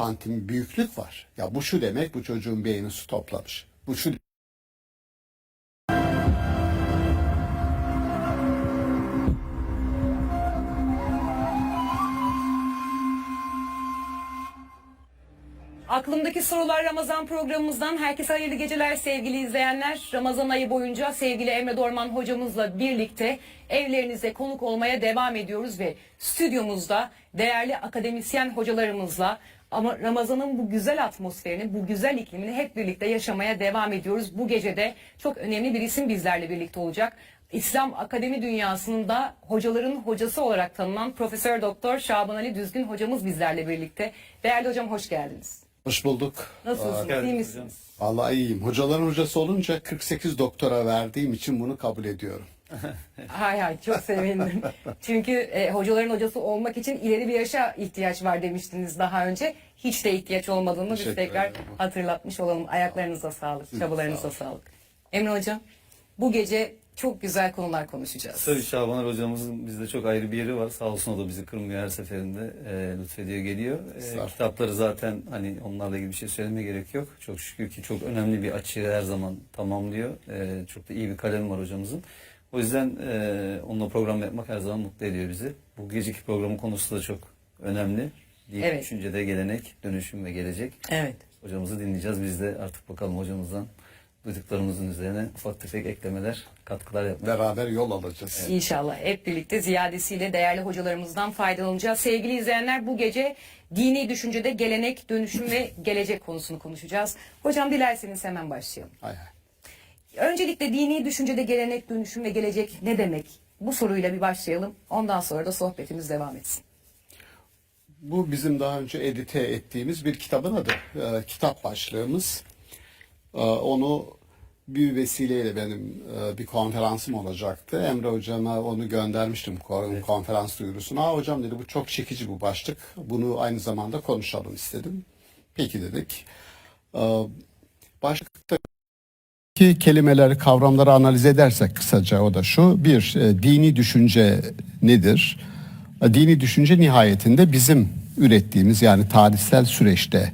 Santim büyüklük var. Ya bu şu demek, bu çocuğun beyni su toplamış. Bu şu Aklımdaki Sorular Ramazan programımızdan herkese hayırlı geceler sevgili izleyenler. Ramazan ayı boyunca sevgili Emre Dorman hocamızla birlikte evlerinize konuk olmaya devam ediyoruz ve stüdyomuzda değerli akademisyen hocalarımızla ama Ramazan'ın bu güzel atmosferini, bu güzel iklimini hep birlikte yaşamaya devam ediyoruz. Bu gece de çok önemli bir isim bizlerle birlikte olacak. İslam akademi dünyasının da hocaların hocası olarak tanınan Profesör Doktor Şaban Ali Düzgün hocamız bizlerle birlikte. Değerli hocam hoş geldiniz. hoş bulduk. Nasılsınız? İyi misiniz? Vallahi iyiyim. Hocaların hocası olunca 48 doktora verdiğim için bunu kabul ediyorum. Hay hay çok sevindim. Çünkü hocaların hocası olmak için ileri bir yaşa ihtiyaç var demiştiniz daha önce. Hiç de ihtiyaç olmadığını biz Teşekkür tekrar ederim. hatırlatmış olalım. Ayaklarınıza sağlık, çabalarınıza sağ olun. sağlık. Emre hocam bu gece çok güzel konular konuşacağız. Tabii Şaban hocamızın bizde çok ayrı bir yeri var. Sağ olsun o da bizi kırmıyor her seferinde. Lütfediyor geliyor. Kitapları zaten hani onlarla ilgili bir şey söylemeye gerek yok. Çok şükür ki çok önemli bir açığı her zaman tamamlıyor. Çok da iyi bir kalem var hocamızın. O yüzden onunla program yapmak her zaman mutlu ediyor bizi. Bu geceki programın konusu da çok önemli. Din, Evet. düşüncede gelenek, dönüşüm ve gelecek. Evet. Hocamızı dinleyeceğiz. Biz de artık bakalım hocamızdan duyduklarımızın üzerine ufak tefek eklemeler, katkılar yapmaya. Beraber yol alacağız. İnşallah hep birlikte ziyadesiyle değerli hocalarımızdan faydalanacağız. Sevgili izleyenler bu gece dini düşüncede gelenek, dönüşüm ve gelecek konusunu konuşacağız. Hocam dilerseniz hemen başlayalım. Hay hay. Öncelikle dini düşüncede gelenek, dönüşüm ve gelecek ne demek? Bu soruyla bir başlayalım. Ondan sonra da sohbetimiz devam etsin. Bu bizim daha önce edite ettiğimiz bir kitabın adı. Kitap başlığımız. Onu bir vesileyle benim bir konferansım olacaktı. Emre hocama onu göndermiştim konferans duyurusuna. Hocam dedi bu çok çekici bu başlık. Bunu aynı zamanda konuşalım istedim. Peki dedik. Başlıkta kelimeleri, kavramları analiz edersek kısaca o da şu. Bir, dini düşünce nedir? Dini düşünce nihayetinde bizim ürettiğimiz yani tarihsel süreçte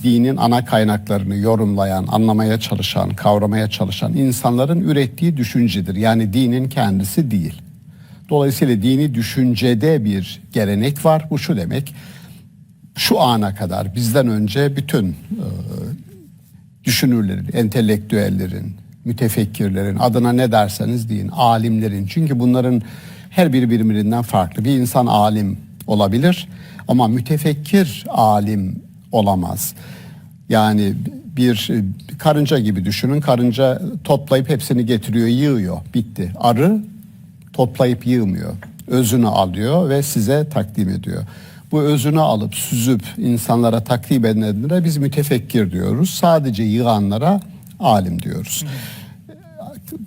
dinin ana kaynaklarını yorumlayan, anlamaya çalışan, kavramaya çalışan insanların ürettiği düşüncedir. Yani dinin kendisi değil. Dolayısıyla dini düşüncede bir gelenek var. Bu şu demek, şu ana kadar bizden önce bütün düşünürlerin, entelektüellerin, mütefekkirlerin, adına ne derseniz deyin, alimlerin. Çünkü bunların her biri birbirinden farklı. Bir insan alim olabilir ama mütefekkir alim olamaz. Yani bir karınca gibi düşünün. Karınca toplayıp hepsini getiriyor, yığıyor. Bitti. Arı toplayıp yığmıyor. Özünü alıyor ve size takdim ediyor. Bu özünü alıp süzüp insanlara takdim edenlere biz mütefekkir diyoruz. Sadece yığanlara alim diyoruz.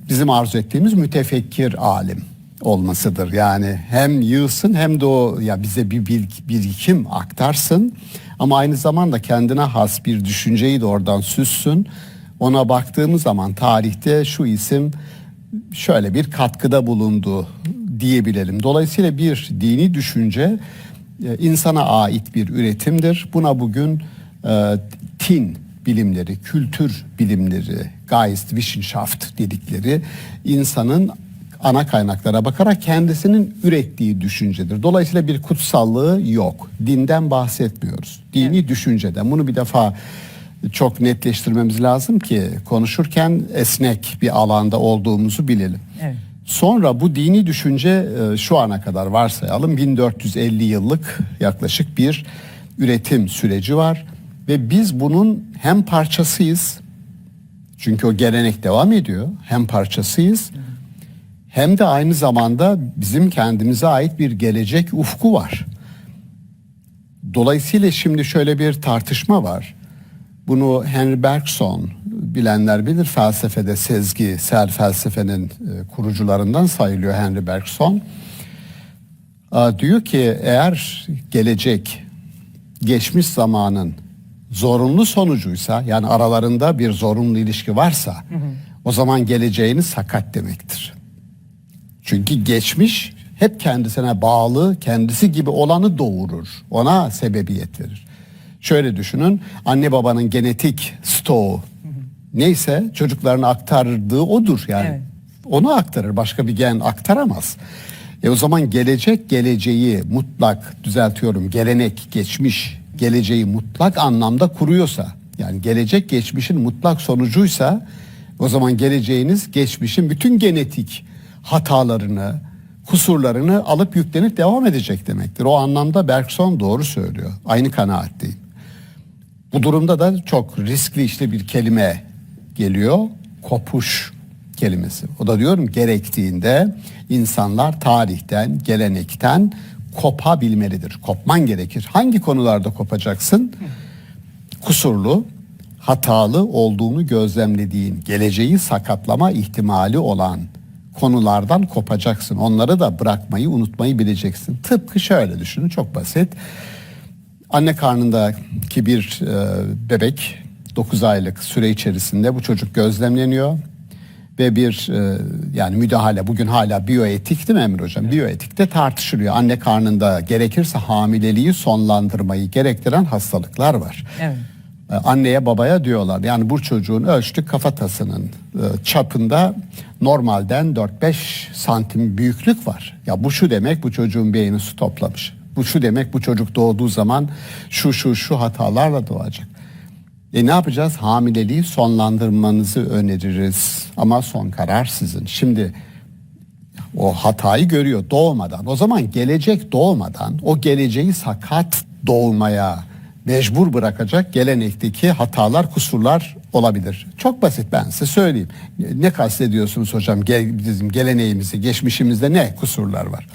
Bizim arzu ettiğimiz mütefekkir alim olmasıdır. Yani hem yığsın hem de o ya bize bir birikim aktarsın ama aynı zamanda kendine has bir düşünceyi de oradan süssün. Ona baktığımız zaman tarihte şu isim şöyle bir katkıda bulundu diyebilelim. Dolayısıyla bir dini düşünce insana ait bir üretimdir. Buna bugün tin bilimleri, kültür bilimleri, Geistwissenschaft dedikleri insanın ana kaynaklara bakarak kendisinin ürettiği düşüncedir. Dolayısıyla bir kutsallığı yok. Dinden bahsetmiyoruz. Dini düşünceden. Bunu bir defa çok netleştirmemiz lazım ki konuşurken esnek bir alanda olduğumuzu bilelim. Evet. Sonra bu dini düşünce şu ana kadar varsayalım 1450 yıllık yaklaşık bir üretim süreci var ve biz bunun hem parçasıyız, çünkü o gelenek devam ediyor, hem parçasıyız hem de aynı zamanda bizim kendimize ait bir gelecek ufku var. Dolayısıyla şimdi şöyle bir tartışma var. Bunu Henry Bergson, bilenler bilir, felsefede sezgisel felsefenin kurucularından sayılıyor Henry Bergson. Diyor ki eğer gelecek geçmiş zamanın zorunlu sonucuysa, yani aralarında bir zorunlu ilişki varsa o zaman geleceğini sakat demektir. Çünkü geçmiş hep kendisine bağlı, kendisi gibi olanı doğurur. Ona sebebiyet verir. Şöyle düşünün, anne babanın genetik stoğu neyse çocuklarına aktardığı odur yani. Evet. Onu aktarır, başka bir gen aktaramaz. O zaman geleceği mutlak, düzeltiyorum, gelenek geçmiş geleceği mutlak anlamda kuruyorsa, yani gelecek geçmişin mutlak sonucuysa, o zaman geleceğiniz geçmişin bütün genetik hatalarını, kusurlarını alıp yüklenip devam edecek demektir. O anlamda Bergson doğru söylüyor. Aynı kanaatteyim. Bu durumda da çok riskli işte bir kelime geliyor. Kopuş kelimesi. O da diyorum gerektiğinde insanlar tarihten, gelenekten kopabilmelidir. Kopman gerekir. Hangi konularda kopacaksın? Kusurlu, hatalı olduğunu gözlemlediğin, geleceği sakatlama ihtimali olan konulardan kopacaksın. Onları da bırakmayı, unutmayı bileceksin. Tıpkı şöyle düşünün, çok basit. Anne karnındaki bir bebek 9 aylık süre içerisinde bu çocuk gözlemleniyor ve bir yani müdahale, bugün hala biyoetik değil mi Emre Hocam? Biyoetikte tartışılıyor. Anne karnında gerekirse hamileliği sonlandırmayı gerektiren hastalıklar var. Evet. Anneye babaya diyorlar yani bu çocuğun ölçtük kafatasının çapında normalden 4-5 santim büyüklük var. Ya bu şu demek, bu çocuğun beyni su toplamış. Bu şu demek, bu çocuk doğduğu zaman şu hatalarla doğacak. Ne yapacağız? Hamileliği sonlandırmanızı öneririz ama son karar sizin. Şimdi o hatayı görüyor doğmadan. O zaman gelecek doğmadan o geleceği sakat doğmaya mecbur bırakacak gelenekteki hatalar, kusurlar olabilir. Çok basit, ben size söyleyeyim. Ne kastediyorsunuz hocam? Bizim geleneğimizde, geçmişimizde ne kusurlar var?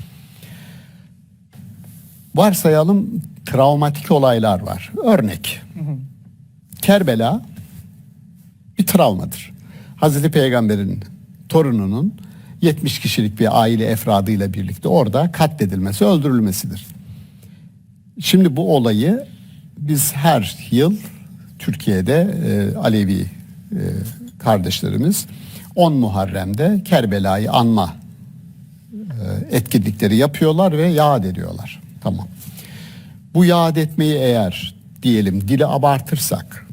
Varsayalım travmatik olaylar var. Örnek. Kerbela bir travmadır. Hazreti Peygamber'in torununun 70 kişilik bir aile efradıyla birlikte orada katledilmesi, öldürülmesidir. Şimdi bu olayı biz her yıl Türkiye'de Alevi kardeşlerimiz 10 Muharrem'de Kerbela'yı anma etkinlikleri yapıyorlar ve yad ediyorlar. Tamam. Bu yad etmeyi eğer diyelim dili abartırsak,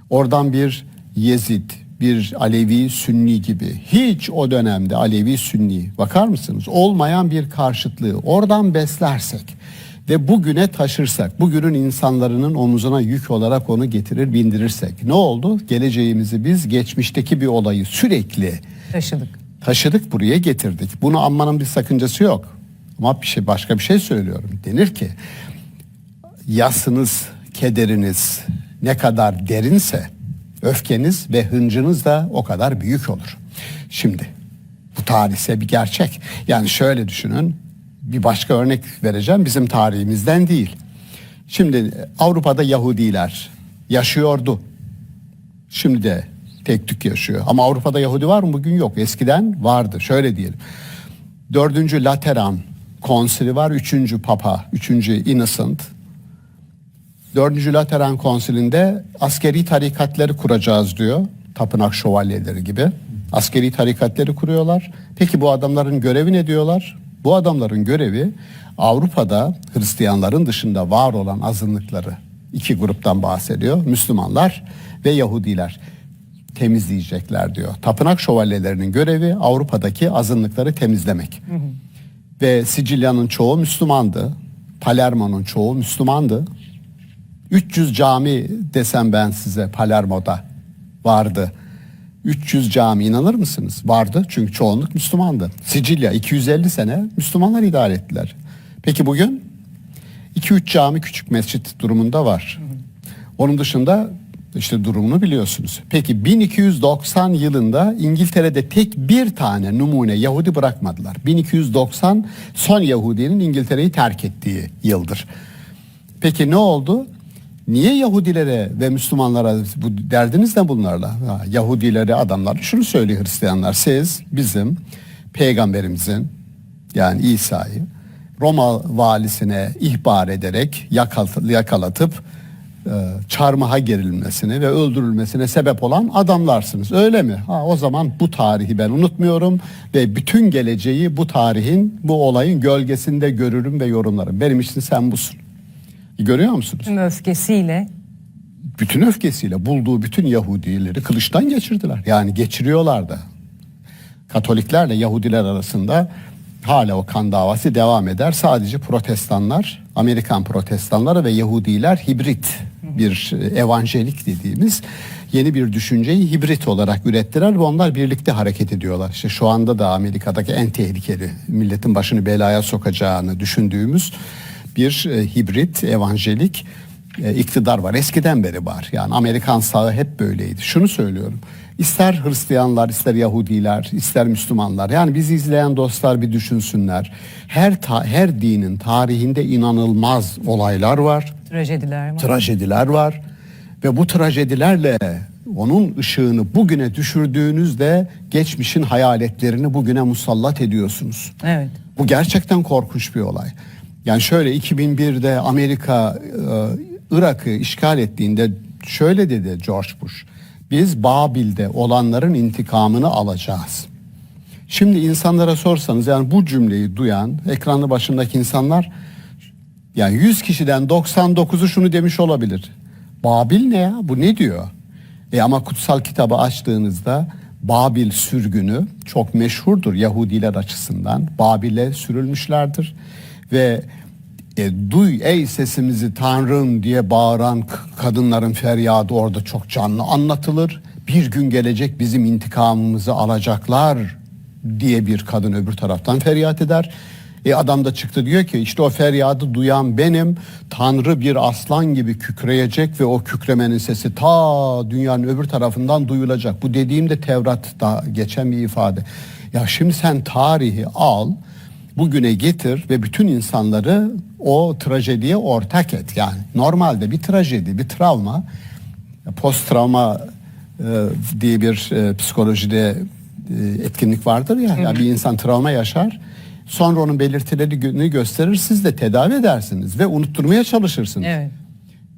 oradan bir Yezid, bir Alevi Sünni gibi, hiç o dönemde Alevi Sünni, bakar mısınız, olmayan bir karşıtlığı oradan beslersek ve bugüne taşırsak, bugünün insanların omuzuna yük olarak onu getirir bindirirsek, ne oldu? Geleceğimizi biz geçmişteki bir olayı sürekli taşıdık, buraya getirdik. Bunu anmanın bir sakıncası yok. Ama başka bir şey söylüyorum. Denir ki yasınız, kederiniz ne kadar derinse öfkeniz ve hıncınız da o kadar büyük olur. Şimdi bu tarihsel bir gerçek. Yani şöyle düşünün, bir başka örnek vereceğim, bizim tarihimizden değil. Şimdi Avrupa'da Yahudiler yaşıyordu. Şimdi de tek tük yaşıyor. Ama Avrupa'da Yahudi var mı? Bugün yok. Eskiden vardı. Şöyle diyelim. 4. Lateran Konsili var. 3. Papa, 3. Innocent. 4. Lateran Konsili'nde askeri tarikatları kuracağız diyor. Tapınak şövalyeleri gibi. Askeri tarikatları kuruyorlar. Peki bu adamların görevi ne diyorlar? Bu adamların görevi Avrupa'da Hristiyanların dışında var olan azınlıkları, iki gruptan bahsediyor. Müslümanlar ve Yahudiler temizleyecekler diyor. Tapınak şövalyelerinin görevi Avrupa'daki azınlıkları temizlemek. Ve Sicilya'nın çoğu Müslümandı. Palermo'nun çoğu Müslümandı. 300 cami desem ben size Palermo'da vardı. 300 cami, inanır mısınız? Vardı, çünkü çoğunluk Müslümandı. Sicilya 250 sene Müslümanlar idare ettiler. Peki bugün 2-3 cami, küçük mescit durumunda var. Onun dışında işte durumunu biliyorsunuz. Peki 1290 yılında İngiltere'de tek bir tane numune Yahudi bırakmadılar. 1290 son Yahudinin İngiltere'yi terk ettiği yıldır. Peki ne oldu? Niye Yahudilere ve Müslümanlara bu derdiniz ne bunlarla? Yahudilere adamlar şunu söylüyor, Hristiyanlar: siz bizim peygamberimizin, yani İsa'yı, Roma valisine ihbar ederek yakalatıp çarmıha gerilmesine ve öldürülmesine sebep olan adamlarsınız, öyle mi? O zaman bu tarihi ben unutmuyorum ve bütün geleceği bu tarihin, bu olayın gölgesinde görürüm ve yorumlarım. Benim için sen busun. Görüyor musunuz? Tüm öfkesiyle. Bütün öfkesiyle bulduğu bütün Yahudileri kılıçtan geçirdiler. Yani geçiriyorlar da. Katoliklerle Yahudiler arasında hala o kan davası devam eder. Sadece protestanlar, Amerikan protestanları ve Yahudiler hibrit bir evanjelik dediğimiz yeni bir düşünceyi hibrit olarak ürettiler ve onlar birlikte hareket ediyorlar. İşte şu anda da Amerika'daki en tehlikeli, milletin başını belaya sokacağını düşündüğümüz bir hibrit evanjelik iktidar var. Eskiden beri var. Yani Amerikan sağı hep böyleydi. Şunu söylüyorum: İster Hristiyanlar, ister Yahudiler, ister Müslümanlar, yani bizi izleyen dostlar bir düşünsünler. Her dinin tarihinde inanılmaz olaylar var. Trajediler var. Trajediler var. Ve bu trajedilerle onun ışığını bugüne düşürdüğünüzde geçmişin hayaletlerini bugüne musallat ediyorsunuz. Evet. Bu gerçekten korkunç bir olay. Yani şöyle, 2001'de Amerika Irak'ı işgal ettiğinde şöyle dedi George Bush: biz Babil'de olanların intikamını alacağız. Şimdi insanlara sorsanız, yani bu cümleyi duyan ekranı başındaki insanlar, yani 100 kişiden 99'u şunu demiş olabilir: Babil ne ya, bu ne diyor? Ama kutsal kitabı açtığınızda Babil sürgünü çok meşhurdur Yahudiler açısından. Babil'e sürülmüşlerdir ve duy ey sesimizi Tanrım diye bağıran kadınların feryadı orada çok canlı anlatılır. Bir gün gelecek bizim intikamımızı alacaklar diye bir kadın öbür taraftan feryat eder. Adam da çıktı diyor ki işte o feryadı duyan benim, Tanrı bir aslan gibi kükreyecek ve o kükremenin sesi ta dünyanın öbür tarafından duyulacak. Bu dediğim de Tevrat'ta geçen bir ifade. Ya şimdi sen tarihi al, bugüne getir ve bütün insanları o trajediye ortak et. Yani normalde bir trajedi, bir travma, post travma diye bir psikolojide etkinlik vardır ya. Yani bir insan travma yaşar, sonra onun belirtilerini gösterir, siz de tedavi edersiniz ve unutturmaya çalışırsınız. Evet.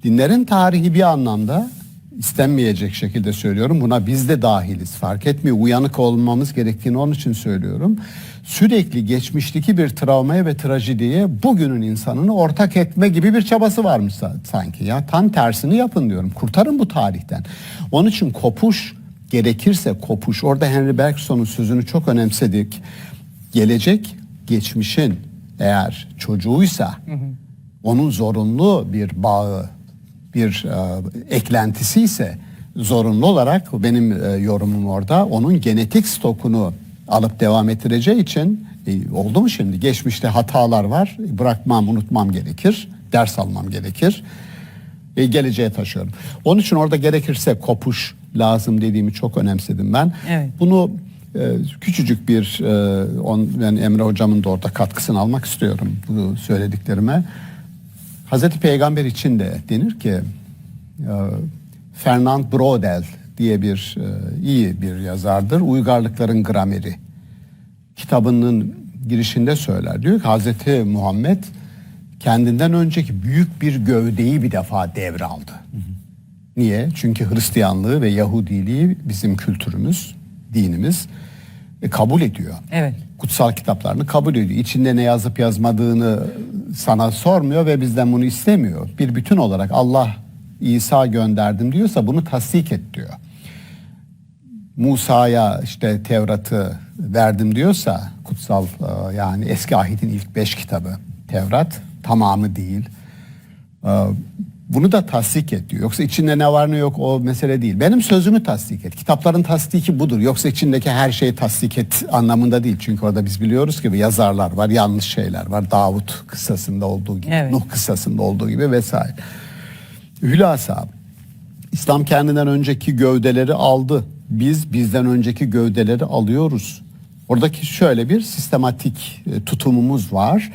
Dinlerin tarihi bir anlamda, istenmeyecek şekilde söylüyorum, buna biz de dahiliz, fark etmiyor, uyanık olmamız gerektiğini onun için söylüyorum. Sürekli geçmişteki bir travmaya ve trajediye bugünün insanını ortak etme gibi bir çabası varmış sanki. Ya tam tersini yapın diyorum, kurtarın bu tarihten. Onun için kopuş, gerekirse kopuş, orada Henry Bergson'un sözünü çok önemsedik. Gelecek geçmişin eğer çocuğuysa onun zorunlu bir bağı, bir eklentisi ise zorunlu olarak benim yorumum orada onun genetik stokunu alıp devam ettireceği için oldu mu şimdi? Geçmişte hatalar var, bırakmam, unutmam gerekir, ders almam gerekir. Geleceğe taşıyorum. Onun için orada gerekirse kopuş lazım dediğimi çok önemsedim ben. Evet. Bunu küçücük bir yani Emre hocamın da orada katkısını almak istiyorum bu söylediklerime. Hazreti Peygamber için de denir ki Fernand Braudel diye bir iyi bir yazardır. Uygarlıkların Grameri kitabının girişinde söyler. Diyor ki Hazreti Muhammed kendinden önceki büyük bir gövdeyi bir defa devraldı. Niye? Çünkü Hristiyanlığı ve Yahudiliği bizim kültürümüz, dinimiz kabul ediyor. Evet. kutsal kitaplarını kabul ediyor. İçinde ne yazıp yazmadığını sana sormuyor ve bizden bunu istemiyor. Bir bütün olarak Allah İsa gönderdim diyorsa bunu tasdik et diyor. Musa'ya işte Tevrat'ı verdim diyorsa kutsal yani eski ahitin ilk 5 kitabı Tevrat tamamı değil. Bunu da tasdik et diyor. Yoksa içinde ne var ne yok o mesele değil. Benim sözümü tasdik et. Kitapların tasdiki budur. Yoksa içindeki her şeyi tasdik et anlamında değil. Çünkü orada biz biliyoruz ki yazarlar var, yanlış şeyler var. Davut kıssasında olduğu gibi, Evet. Nuh kıssasında olduğu gibi vesaire. Hülasa, İslam kendinden önceki gövdeleri aldı. Biz bizden önceki gövdeleri alıyoruz. Oradaki şöyle bir sistematik tutumumuz var.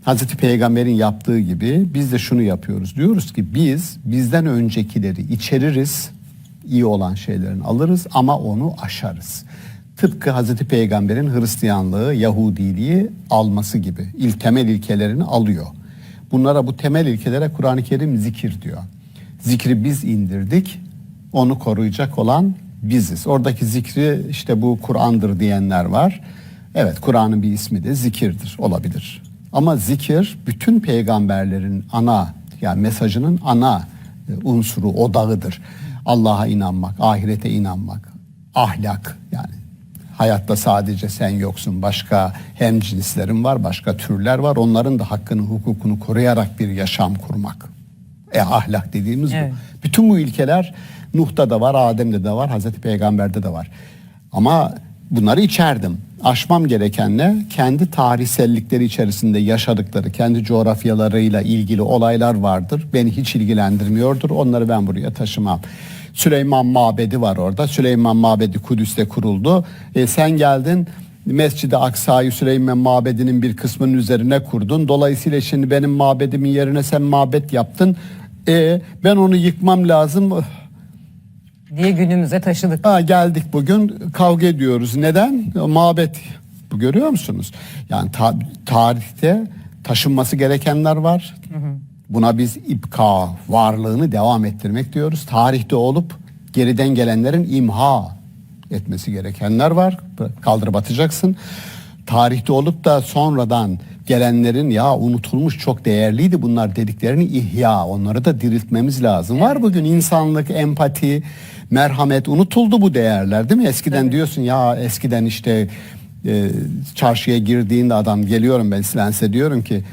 Hazreti Peygamber'in yaptığı gibi biz de şunu yapıyoruz. Diyoruz ki biz bizden öncekileri içeririz, iyi olan şeylerini alırız ama onu aşarız. Tıpkı Hazreti Peygamber'in Hristiyanlığı, Yahudiliği alması gibi temel ilkelerini alıyor. Bunlara, bu temel ilkelere Kur'an-ı Kerim zikir diyor. Zikri biz indirdik, onu koruyacak olan biziz. Oradaki zikri işte bu Kur'an'dır diyenler var. Evet, Kur'an'ın bir ismi de zikirdir, olabilir. Ama zikir bütün peygamberlerin ana, yani mesajının ana unsuru, odağıdır. Allah'a inanmak, ahirete inanmak, ahlak, yani hayatta sadece sen yoksun, başka hemcinslerin var, başka türler var. Onların da hakkını, hukukunu koruyarak bir yaşam kurmak. Ahlak dediğimiz Evet. bu. Bütün bu ilkeler Nuh'ta da var, Adem'de de var, Hazreti Peygamber'de de var. Ama bunları içerdim. Aşmam gereken ne? Kendi tarihsellikleri içerisinde yaşadıkları, kendi coğrafyalarıyla ilgili olaylar vardır. Beni hiç ilgilendirmiyordur. Onları ben buraya taşımam. Süleyman Mabedi var orada. Süleyman Mabedi Kudüs'te kuruldu. Sen geldin Mescid-i Aksa'yı Süleyman Mabedi'nin bir kısmının üzerine kurdun. Dolayısıyla şimdi benim mabedimin yerine sen mabet yaptın. Ben onu yıkmam lazım diye günümüze taşıdık. geldik bugün kavga ediyoruz. Neden? Mabet. Bu görüyor musunuz? Yani tarihte taşınması gerekenler var. Buna biz ibka, varlığını devam ettirmek diyoruz. Tarihte olup geriden gelenlerin imha etmesi gerekenler var. Kaldırıp atacaksın. Tarihte olup da sonradan gelenlerin ya unutulmuş çok değerliydi bunlar dediklerini ihya, onları da diriltmemiz lazım. Var bugün insanlık, empati, merhamet, unutuldu bu değerler değil mi? Eskiden diyorsun ya eskiden işte çarşıya girdiğinde adam geliyorum ben silense diyorum ki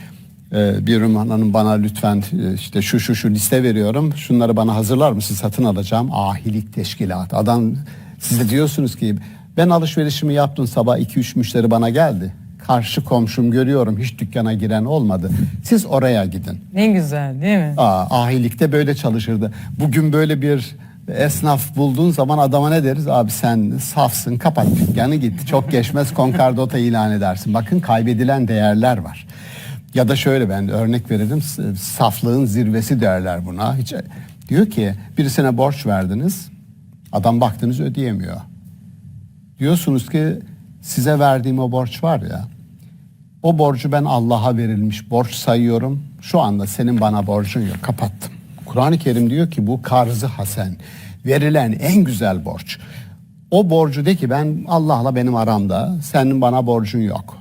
bir Hanım bana lütfen işte şu liste veriyorum. Şunları bana hazırlar mısın? Satın alacağım. Ahilik teşkilatı. Adam size diyorsunuz ki ben alışverişimi yaptım sabah 2-3 müşteri bana geldi. Karşı komşum görüyorum hiç dükkana giren olmadı. Siz oraya gidin. Ne güzel değil mi? Ahilikte böyle çalışırdı. Bugün böyle bir esnaf bulduğun zaman adama ne deriz? Abi sen safsın, kapat dükkanı git. Çok geçmez konkordata ilan edersin. Bakın kaybedilen değerler var. Ya da şöyle ben örnek veririm. Saflığın zirvesi derler buna. Hiç, diyor ki birisine borç verdiniz. Adam baktınız ödeyemiyor. Diyorsunuz ki size verdiğim o borç var ya. O borcu ben Allah'a verilmiş borç sayıyorum. Şu anda senin bana borcun yok. Kapattım. Kur'an-ı Kerim diyor ki bu karz-ı hasen. Verilen en güzel borç. O borcu de ki ben Allah'la benim aramda. Senin bana borcun yok.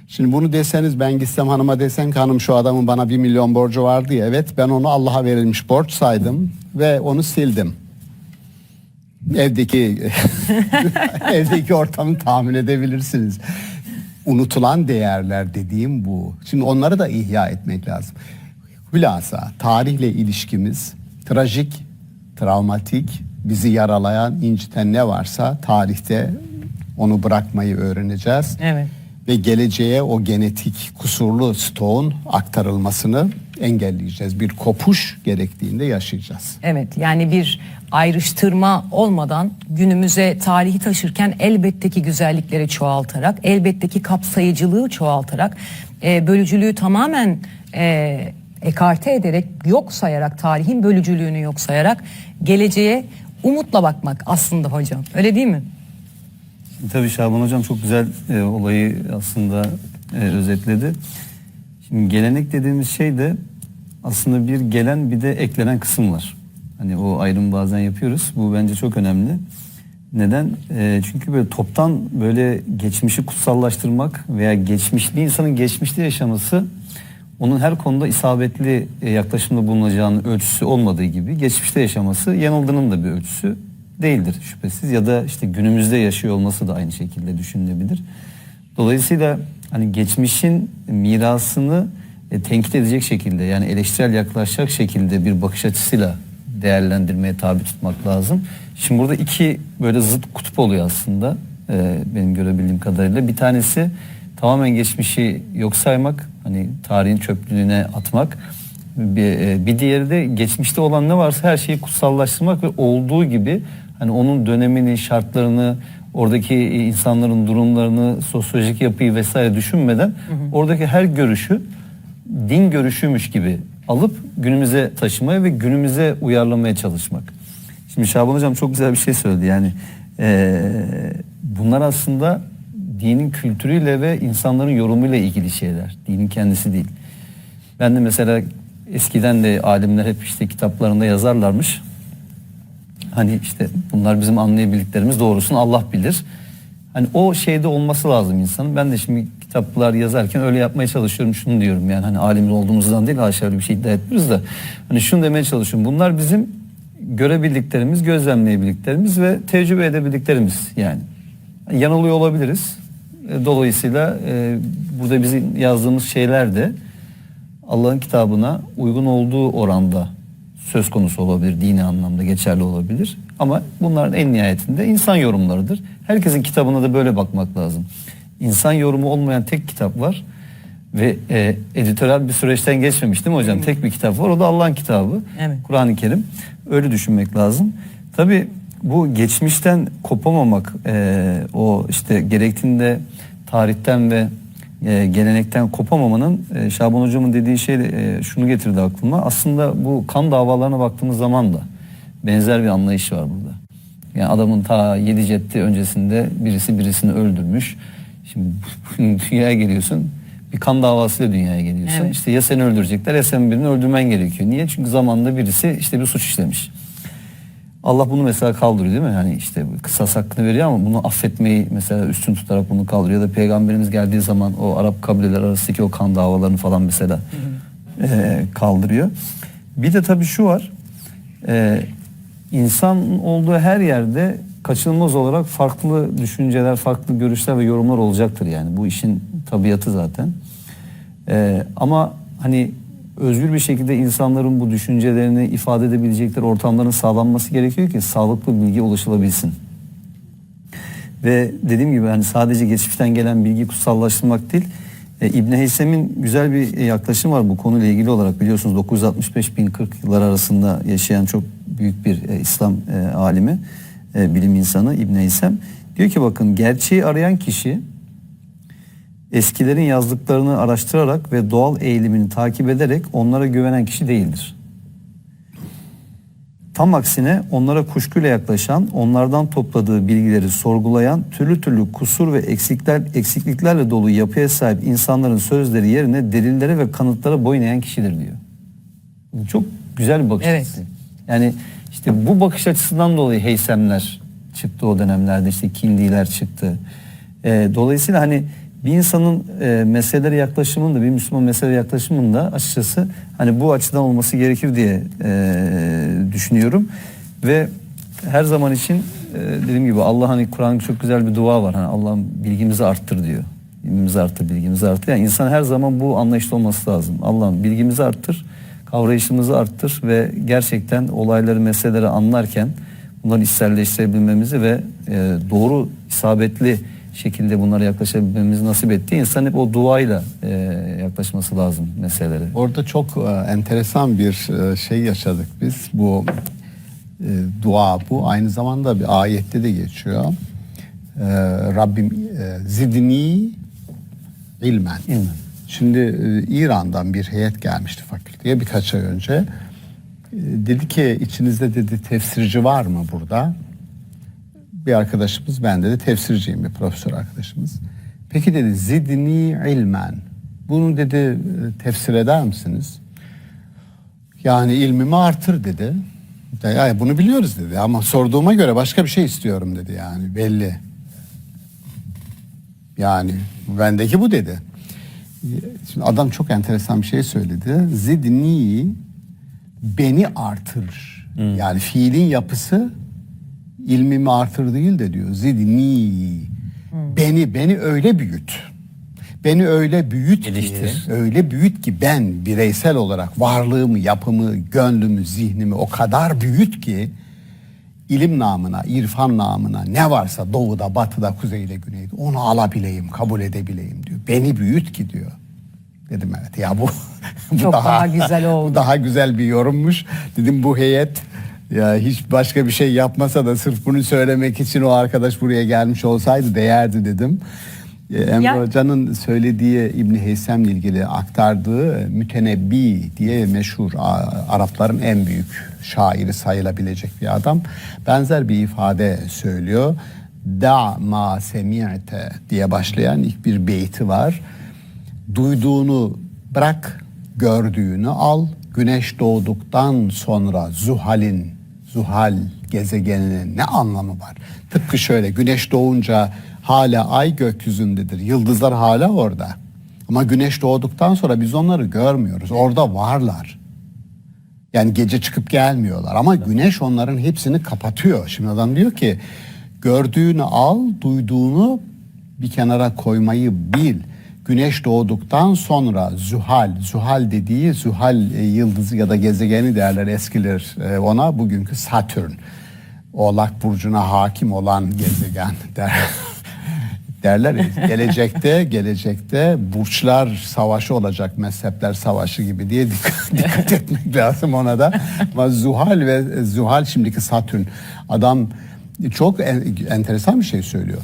Şimdi bunu deseniz ben gitsem hanıma desen ki hanım şu adamın bana 1 milyon borcu vardı ya. Evet ben onu Allah'a verilmiş borç saydım ve onu sildim. Evdeki ortamı tahmin edebilirsiniz. Unutulan değerler dediğim bu. Şimdi onları da ihya etmek lazım. Hülasa tarihle ilişkimiz trajik, travmatik, bizi yaralayan, inciten ne varsa tarihte onu bırakmayı öğreneceğiz. Evet. Ve geleceğe o genetik kusurlu stoğun aktarılmasını engelleyeceğiz. Bir kopuş gerektiğinde yaşayacağız. Evet, yani bir ayrıştırma olmadan günümüze tarihi taşırken elbette ki güzellikleri çoğaltarak, elbette ki kapsayıcılığı çoğaltarak, bölücülüğü tamamen ekarte ederek, yok sayarak, tarihin bölücülüğünü yok sayarak geleceğe umutla bakmak aslında hocam. Öyle değil mi? Tabii Şaban Hocam çok güzel olayı aslında özetledi. Şimdi gelenek dediğimiz şey de aslında bir gelen bir de eklenen kısım var. Hani o ayrımı bazen yapıyoruz. Bu bence çok önemli. Neden? Çünkü böyle toptan böyle geçmişi kutsallaştırmak veya bir insanın geçmişte yaşaması onun her konuda isabetli yaklaşımda bulunacağının ölçüsü olmadığı gibi geçmişte yaşaması yanıldığının da bir ölçüsü değildir şüphesiz. Ya da işte günümüzde yaşıyor olması da aynı şekilde düşünülebilir. Dolayısıyla hani geçmişin mirasını tenkit edecek şekilde, yani eleştirel yaklaşacak şekilde bir bakış açısıyla değerlendirmeye tabi tutmak lazım. Şimdi burada iki böyle zıt kutup oluyor aslında benim görebildiğim kadarıyla. Bir tanesi tamamen geçmişi yok saymak, hani tarihin çöplüğüne atmak. Bir diğeri de geçmişte olan ne varsa her şeyi kutsallaştırmak ve olduğu gibi hani onun dönemini, şartlarını, oradaki insanların durumlarını, sosyolojik yapıyı vesaire düşünmeden oradaki her görüşü din görüşüymüş gibi alıp günümüze taşımaya ve günümüze uyarlamaya çalışmak. Şimdi Şaban Hocam çok güzel bir şey söyledi. Yani bunlar aslında dinin kültürüyle ve insanların yorumuyla ilgili şeyler. Dinin kendisi değil. Ben de mesela eskiden de alimler hep işte kitaplarında yazarlarmış. Hani işte bunlar bizim anlayabildiklerimiz, doğrusunu Allah bilir. Hani o şeyde olması lazım insanın. Ben de şimdi kitaplar yazarken öyle yapmaya çalışıyorum. Şunu diyorum, yani hani alim olduğumuzdan değil, haşa öyle bir şey iddia etmiyoruz da. Hani şunu demeye çalışıyorum. Bunlar bizim görebildiklerimiz, gözlemleyebildiklerimiz ve tecrübe edebildiklerimiz yani. Yanılıyor olabiliriz. Dolayısıyla burada bizim yazdığımız şeyler de Allah'ın kitabına uygun olduğu oranda söz konusu olabilir, dini anlamda geçerli olabilir. Ama bunların en nihayetinde insan yorumlarıdır. Herkesin kitabına da böyle bakmak lazım. İnsan yorumu olmayan tek kitap var ve editörel bir süreçten geçmemiş değil mi hocam? Tek bir kitap var, o da Allah'ın kitabı. Evet. Kur'an-ı Kerim. Öyle düşünmek lazım. Tabii bu geçmişten kopamamak, o işte gerektiğinde tarihten ve gelenekten kopamamanın Şaban Hocam'ın dediği şey şunu getirdi aklıma. Aslında bu kan davalarına baktığımız zaman da benzer bir anlayış var burada. Yani adamın ta 7 ceddi öncesinde birisi birisini öldürmüş. Şimdi dünyaya geliyorsun, bir kan davasıyla dünyaya geliyorsun. Evet. İşte ya seni öldürecekler ya sen birini öldürmen gerekiyor. Niye? Çünkü zamanında birisi işte bir suç işlemiş. Allah bunu mesela kaldırıyor değil mi? Yani işte kısas hakkını veriyor ama bunu affetmeyi mesela üstün tutarak bunu kaldırıyor. Ya da Peygamberimiz geldiği zaman o Arap kabileler arasındaki o kan davalarını falan mesela kaldırıyor. Bir de tabii şu var. İnsan olduğu her yerde kaçınılmaz olarak farklı düşünceler, farklı görüşler ve yorumlar olacaktır yani. Bu işin tabiatı zaten. Ama hani özgür bir şekilde insanların bu düşüncelerini ifade edebilecekleri ortamların sağlanması gerekiyor ki sağlıklı bilgi ulaşılabilsin. Ve dediğim gibi hani sadece geçmişten gelen bilgi kutsallaştırmak değil, İbn Heysem'in güzel bir yaklaşım var bu konuyla ilgili olarak. Biliyorsunuz 965-1040 yıllar arasında yaşayan çok büyük bir İslam alimi, bilim insanı İbn Heysem. Diyor ki bakın, gerçeği arayan kişi eskilerin yazdıklarını araştırarak ve doğal eğilimini takip ederek onlara güvenen kişi değildir. Tam aksine onlara kuşkuyla yaklaşan, onlardan topladığı bilgileri sorgulayan, türlü türlü kusur ve eksikliklerle dolu yapıya sahip insanların sözleri yerine delillere ve kanıtlara boyun eğen kişidir diyor. Çok güzel bir bakış açısı. Yani işte bu bakış açısından dolayı Heysemler çıktı o dönemlerde, işte Kindiler çıktı. Dolayısıyla hani bir insanın meselelere yaklaşımında, bir Müslüman meselelere yaklaşımında açıkçası hani bu açıdan olması gerekir diye düşünüyorum. Ve her zaman için dediğim gibi Allah, hani Kur'an'ın çok güzel bir dua var. Hani Allah'ım bilgimizi arttır diyor. İlmimizi arttır, bilgimizi arttır. Yani insan her zaman bu anlayışta olması lazım. Allah'ım bilgimizi arttır, kavrayışımızı arttır ve gerçekten olayları, meseleleri anlarken bunları içselleştirebilmemizi ve doğru, isabetli şekilde bunlara yaklaşabilmemizi nasip etti. İnsan hep o duayla yaklaşması lazım meselelere. Orada çok enteresan bir şey yaşadık biz. Bu dua bu. Aynı zamanda bir ayette de geçiyor. Rabbim zidni ilmen. Şimdi İran'dan bir heyet gelmişti fakülteye birkaç ay önce. Dedi ki içinizde dedi tefsirci var mı burada? Bir arkadaşımız, ben dedi tefsirciyim, bir profesör arkadaşımız. Peki dedi zidni ilmen. Bunu dedi tefsir eder misiniz? Yani ilmimi artır dedi. Ya bunu biliyoruz dedi ama sorduğuma göre başka bir şey istiyorum dedi, yani belli. Yani bendeki bu dedi. Şimdi adam çok enteresan bir şey söyledi. Zidni, beni artır. Yani fiilin yapısı ilmimi artır değil de diyor. Zidni, beni öyle büyüt. Beni öyle büyüt ki, Geliştir. öyle büyüt ki ben bireysel olarak varlığımı, yapımı, gönlümü, zihnimi o kadar büyüt ki ilim namına, irfan namına ne varsa doğuda, batıda, kuzeyde, güneyde onu alabileyim, kabul edebileyim diyor. Beni büyüt ki diyor. Dedim evet ya bu Çok daha güzel oldu. bu daha güzel bir yorummuş. Dedim bu heyet ya hiç başka bir şey yapmasa da sırf bunu söylemek için o arkadaş buraya gelmiş olsaydı değerdi dedim. Emre Ya- Hoca'nın söylediği İbni Heysem'le ilgili aktardığı Mütenebbi diye meşhur Arapların en büyük şairi sayılabilecek bir adam. Benzer bir ifade söylüyor. Da ma semi'te diye başlayan ilk bir beyti var. Duyduğunu bırak, gördüğünü al. Güneş doğduktan sonra Zuhal gezegeninin ne anlamı var? Tıpkı şöyle, güneş doğunca hala ay gökyüzündedir. Yıldızlar hala orada. Ama güneş doğduktan sonra biz onları görmüyoruz. Orada varlar. Yani gece çıkıp gelmiyorlar. Ama güneş onların hepsini kapatıyor. Şimdi adam diyor ki gördüğünü al, duyduğunu bir kenara koymayı bil. Güneş doğduktan sonra Zuhal dediği yıldızı ya da gezegeni derler eskiler ona, bugünkü Satürn. Oğlak burcuna hakim olan gezegen derler ya, gelecekte burçlar savaşı olacak, mezhepler savaşı gibi diye dikkat etmek lazım ona da. Ama Zuhal şimdiki Satürn. Adam çok enteresan bir şey söylüyor.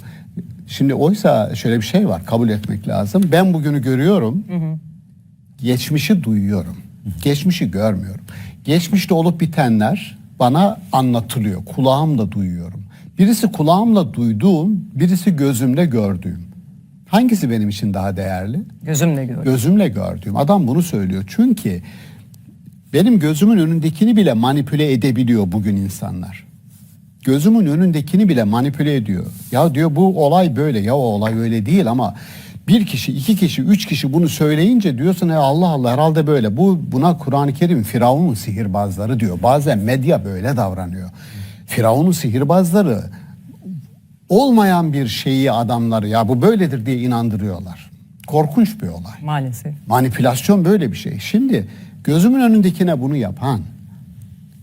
Şimdi oysa şöyle bir şey var, kabul etmek lazım. Ben bugünü görüyorum, geçmişi duyuyorum, geçmişi görmüyorum. Geçmişte olup bitenler bana anlatılıyor, kulağımla duyuyorum. Birisi kulağımla duyduğum, birisi gözümle gördüğüm. Hangisi benim için daha değerli? Gözümle gördüm. Gözümle gördüğüm. Adam bunu söylüyor. Çünkü benim gözümün önündekini bile manipüle edebiliyor bugün insanlar. Gözümün önündekini bile manipüle ediyor. Ya diyor bu olay böyle, ya o olay öyle değil ama bir kişi, iki kişi, üç kişi bunu söyleyince diyorsun Allah Allah herhalde böyle. Buna Kur'an-ı Kerim Firavun'un sihirbazları diyor. Bazen medya böyle davranıyor. Firavun'un sihirbazları olmayan bir şeyi adamları ya bu böyledir diye inandırıyorlar. Korkunç bir olay. Maalesef. Manipülasyon böyle bir şey. Şimdi gözümün önündekine bunu yapan,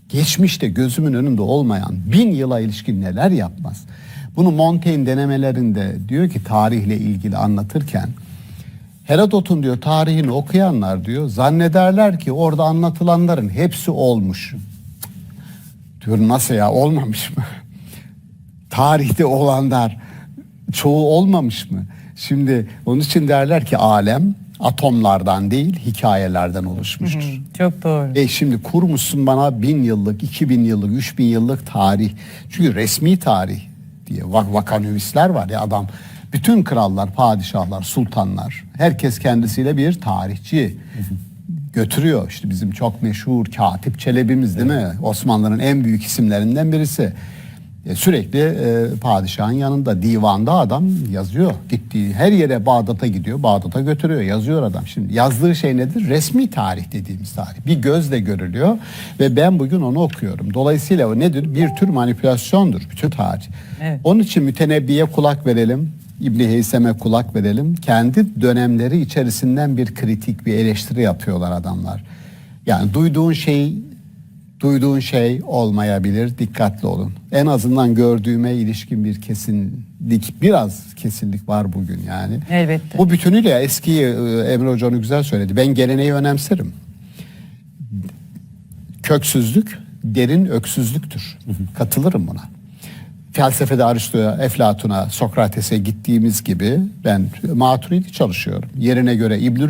geçmişte gözümün önünde olmayan 1000 yıla ilişkin neler yapmaz? Bunu Montaigne denemelerinde diyor ki tarihle ilgili anlatırken Herodot'un diyor tarihini okuyanlar diyor zannederler ki orada anlatılanların hepsi olmuş. Diyor nasıl ya, olmamış mı? Tarihte olanlar çoğu olmamış mı? Şimdi onun için derler ki alem atomlardan değil hikayelerden oluşmuştur. Çok doğru. Şimdi kurmuşsun bana 1000 yıllık, 2000 yıllık, 3000 yıllık tarih. Çünkü resmi tarih diye vakanüvisler var ya adam. Bütün krallar, padişahlar, sultanlar herkes kendisiyle bir tarihçi götürüyor. İşte bizim çok meşhur Katip Çelebi'miz değil mi? Osmanlı'nın en büyük isimlerinden birisi. Sürekli padişahın yanında, divanda adam yazıyor. Gittiği her yere Bağdat'a gidiyor. Bağdat'a götürüyor, yazıyor adam. Şimdi yazdığı şey nedir? Resmi tarih dediğimiz tarih. Bir gözle görülüyor ve ben bugün onu okuyorum. Dolayısıyla o nedir? Bir tür manipülasyondur bütün tarih. Evet. Onun için Mütenebbi'ye kulak verelim. İbni Heysem'e kulak verelim. Kendi dönemleri içerisinden bir kritik, bir eleştiri yapıyorlar adamlar. Yani duyduğun şey olmayabilir. Dikkatli olun. En azından gördüğüme ilişkin bir biraz kesinlik var bugün yani. Elbette. Bu bütünüyle eskiyi Emre Hoca onu güzel söyledi. Ben geleneği önemserim. Köksüzlük derin öksüzlüktür. Katılırım buna. Felsefede Aristo'ya, Eflatun'a, Sokrates'e gittiğimiz gibi ben Maturidi çalışıyorum. Yerine göre İbn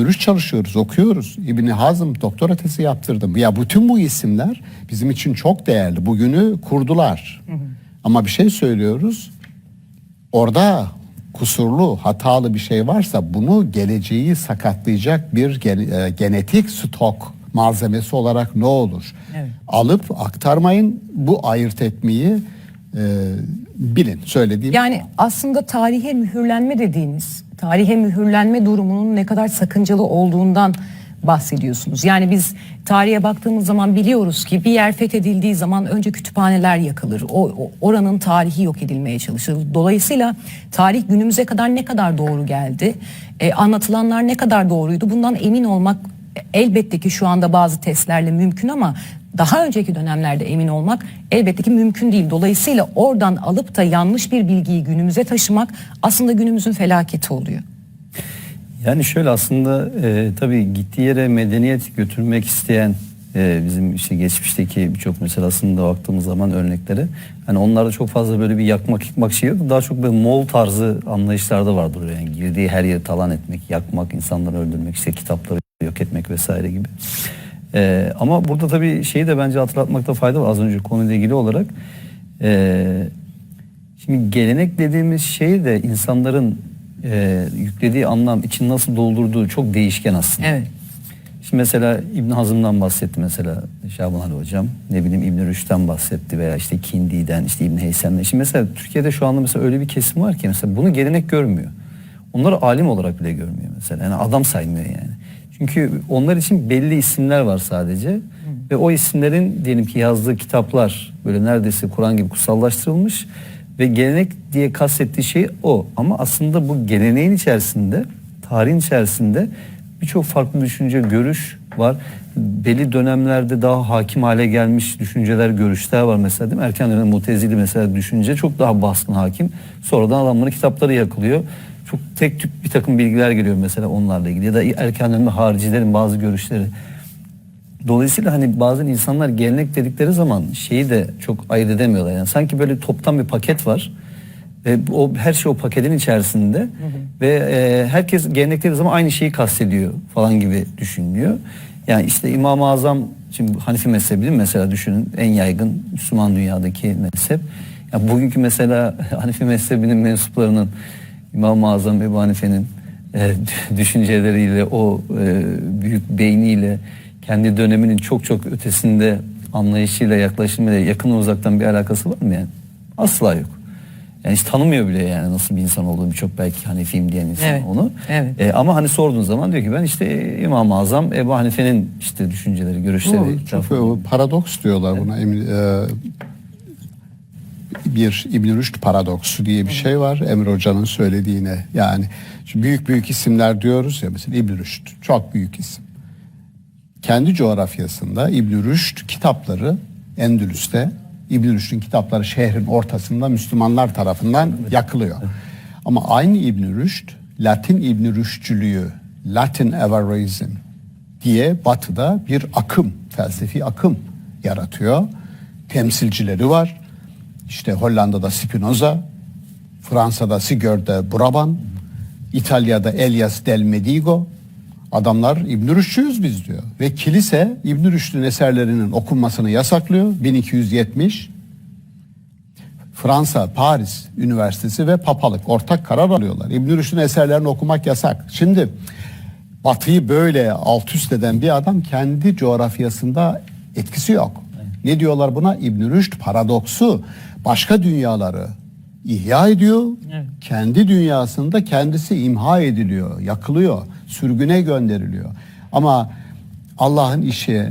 Rüşd çalışıyoruz, okuyoruz. İbn Hazm doktora tezi yaptırdım. Ya bütün bu isimler bizim için çok değerli. Bugünü kurdular. Ama bir şey söylüyoruz. Orada kusurlu, hatalı bir şey varsa bunu geleceği sakatlayacak bir genetik stok malzemesi olarak ne olur? Evet. Alıp aktarmayın, bu ayırt etmeyi bilin, söylediğim. Yani aslında tarihe mühürlenme dediğiniz, tarihe mühürlenme durumunun ne kadar sakıncalı olduğundan bahsediyorsunuz. Yani biz tarihe baktığımız zaman biliyoruz ki bir yer fethedildiği zaman önce kütüphaneler yakılır. Oranın tarihi yok edilmeye çalışılır. Dolayısıyla tarih günümüze kadar ne kadar doğru geldi? Anlatılanlar ne kadar doğruydu? Bundan emin olmak elbette ki şu anda bazı testlerle mümkün ama daha önceki dönemlerde emin olmak elbette ki mümkün değil. Dolayısıyla oradan alıp da yanlış bir bilgiyi günümüze taşımak aslında günümüzün felaketi oluyor. Yani şöyle aslında tabii gittiği yere medeniyet götürmek isteyen bizim işte geçmişteki birçok mesela aslında baktığımız zaman örneklere hani onlarda çok fazla böyle bir yakmak yıkmak şey yok. Daha çok böyle Moğol tarzı anlayışlarda vardır. Yani girdiği her yeri talan etmek, yakmak, insanları öldürmek, işte kitapları yok etmek vesaire gibi. Ama burada tabii şeyi de bence hatırlatmakta fayda var az önce konuyla ilgili olarak. Şimdi gelenek dediğimiz şey de insanların yüklediği anlam için nasıl doldurduğu çok değişken aslında. Evet. Şimdi mesela İbn Hazm'dan bahsetti mesela Şaban Ali Hocam. Ne bileyim İbn Rüşd'den bahsetti veya işte Kindi'den, işte İbn Heysem'den. Şimdi mesela Türkiye'de şu anda mesela öyle bir kesim var ki mesela bunu gelenek görmüyor. Onları alim olarak bile görmüyor mesela. Yani adam saymıyor yani. Çünkü onlar için belli isimler var sadece. Ve o isimlerin diyelim ki yazdığı kitaplar böyle neredeyse Kur'an gibi kutsallaştırılmış. Ve gelenek diye kastettiği şey o. Ama aslında bu geleneğin içerisinde, tarihin içerisinde birçok farklı düşünce, görüş var. Belli dönemlerde daha hakim hale gelmiş düşünceler, görüşler var mesela değil mi? Erken dönem Mutezili mesela düşünce çok daha baskın hakim. Sonradan adamların kitapları yakılıyor. Çok tek tük bir takım bilgiler geliyor mesela onlarla ilgili. Ya da erken dönemde haricilerin bazı görüşleri. Dolayısıyla hani bazen insanlar gelenek dedikleri zaman şeyi de çok ayırt edemiyorlar. Yani sanki böyle toptan bir paket var. O her şey o paketin içerisinde ve herkes gelenek dediği zaman aynı şeyi kastediyor falan gibi düşünülüyor. Yani işte İmam-ı Azam şimdi Hanefi mezhebi değil mi? Mesela düşünün en yaygın Müslüman dünyadaki mezhep. Ya bugünkü mesela Hanefi mezhebinin mensuplarının İmam-ı Azam Ebu Hanife'nin düşünceleriyle o büyük beyniyle kendi döneminin çok çok ötesinde anlayışıyla yaklaşımıyla yakın uzaktan bir alakası var mı yani? Asla yok. Yani hiç tanımıyor bile yani nasıl bir insan olduğunu birçok belki Hanefiyim diyen insan Evet, onu. evet. Ama hani sorduğun zaman diyor ki ben işte İmam-ı Azam Ebu Hanife'nin işte düşünceleri, görüşleri. Çok paradoks diyorlar buna. Bir İbn Rüşd paradoksu diye bir şey var Emre Hoca'nın söylediğine. Yani şu büyük isimler diyoruz ya mesela İbn Rüşd çok büyük isim. Kendi coğrafyasında İbn Rüşd kitapları Endülüs'te İbn Rüşd'ün kitapları şehrin ortasında Müslümanlar tarafından yakılıyor. Ama aynı İbn Rüşd Latin İbn Rüşdcülüğü, Latin Averroism diye batıda bir akım, felsefi akım yaratıyor. Temsilcileri var. İşte Hollanda'da Spinoza, Fransa'da Sieur de Brabant, İtalya'da Elias del Medigo. Adamlar İbn Rüşd'cüyüz biz diyor. Ve kilise İbn Rüşd'ün eserlerinin okunmasını yasaklıyor. 1270. Fransa, Paris Üniversitesi ve Papalık ortak karar alıyorlar. İbn Rüşd'ün eserlerini okumak yasak. Şimdi Batı'yı böyle alt üst eden bir adam kendi coğrafyasında etkisi yok. Ne diyorlar buna? İbn Rüşd paradoksu. Başka dünyaları ihya ediyor. Evet. Kendi dünyasında kendisi imha ediliyor, yakılıyor, sürgüne gönderiliyor. Ama Allah'ın işi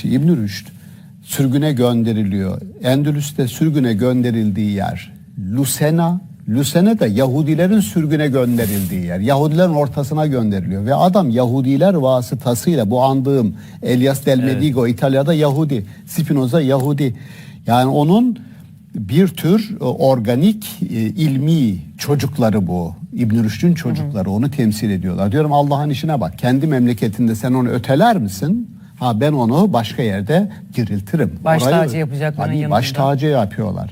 İbn Rüşd sürgüne gönderiliyor. Endülüs'te sürgüne gönderildiği yer Lusena. Lusena da Yahudilerin sürgüne gönderildiği yer. Yahudilerin ortasına gönderiliyor. Ve adam Yahudiler vasıtasıyla bu andığım Elias del Medigo İtalya'da Yahudi, Spinoza Yahudi. Yani onun bir tür organik ilmi çocukları bu. İbn Rüşd'ün çocukları onu temsil ediyorlar. Diyorum Allah'ın işine bak. Kendi memleketinde sen onu öteler misin? Ha ben onu başka yerde diriltirim. Baş tacı yapacakların yanında. Baş tacı yapıyorlar.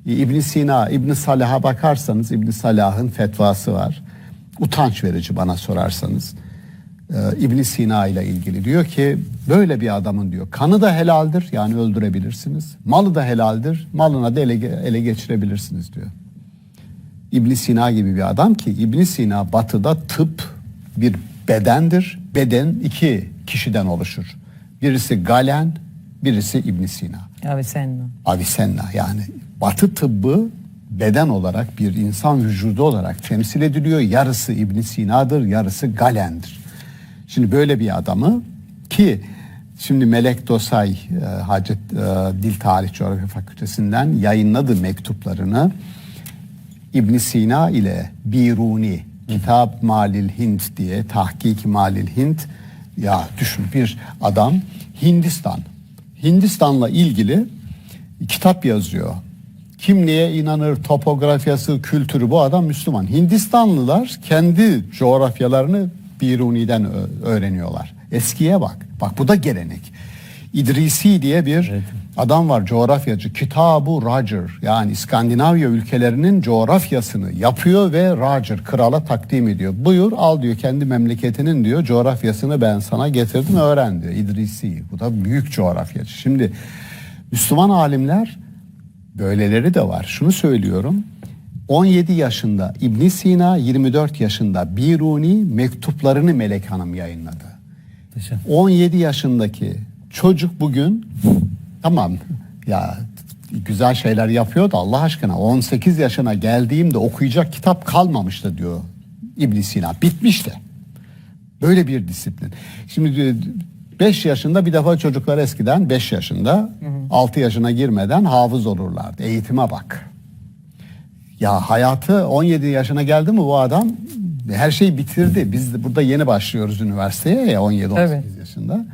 İbn Sina, İbn Salah'a bakarsanız İbn Salah'ın fetvası var. Utanç verici bana sorarsanız. İbn Sina ile ilgili diyor ki böyle bir adamın diyor kanı da helaldir yani öldürebilirsiniz. Malı da helaldir. Malına da ele geçirebilirsiniz diyor. İbn Sina gibi bir adam ki İbn Sina batıda tıp bir bedendir. Beden iki kişiden oluşur. Birisi Galen, birisi İbn Sina. Avicenna. Avicenna, yani Batı tıbbı beden olarak bir insan vücudu olarak temsil ediliyor. Yarısı İbn Sina'dır, yarısı Galen'dir. Şimdi böyle bir adamı ki şimdi Melek Dosay Dil Tarih Coğrafya Fakültesinden yayınladı mektuplarını. İbn Sina ile Biruni Kitab Malil Hint diye, Tahkik Malil Hint, ya düşün, bir adam Hindistan'la ilgili kitap yazıyor. Kim neye inanır, topografyası, kültürü, bu adam Müslüman. Hindistanlılar kendi coğrafyalarını Biruni'den öğreniyorlar. Eskiye bak. Bak, bu da gelenek. İdrisi diye bir adam var, coğrafyacı. Kitab-ı Roger, yani İskandinavya ülkelerinin coğrafyasını yapıyor ve Roger krala takdim ediyor. Buyur al diyor, kendi memleketinin diyor coğrafyasını ben sana getirdim, öğren diyor İdrisi. Bu da büyük coğrafyacı. Şimdi Müslüman alimler, böyleleri de var. Şunu söylüyorum. 17 yaşında İbn Sina, 24 yaşında Biruni mektuplarını Melek Hanım yayınladı. 17 yaşındaki çocuk bugün, tamam ya, güzel şeyler yapıyor da Allah aşkına 18 yaşına geldiğimde okuyacak kitap kalmamıştı diyor İbn Sina. Bitmişti. Böyle bir disiplin. Şimdi 5 yaşında bir defa çocuklar eskiden 5 yaşında 6 yaşına girmeden hafız olurlardı. Eğitime bak. Ya hayatı 17 yaşına geldi mi bu adam her şeyi bitirdi. Biz de burada yeni başlıyoruz üniversiteye ya, 17-18 yaşında.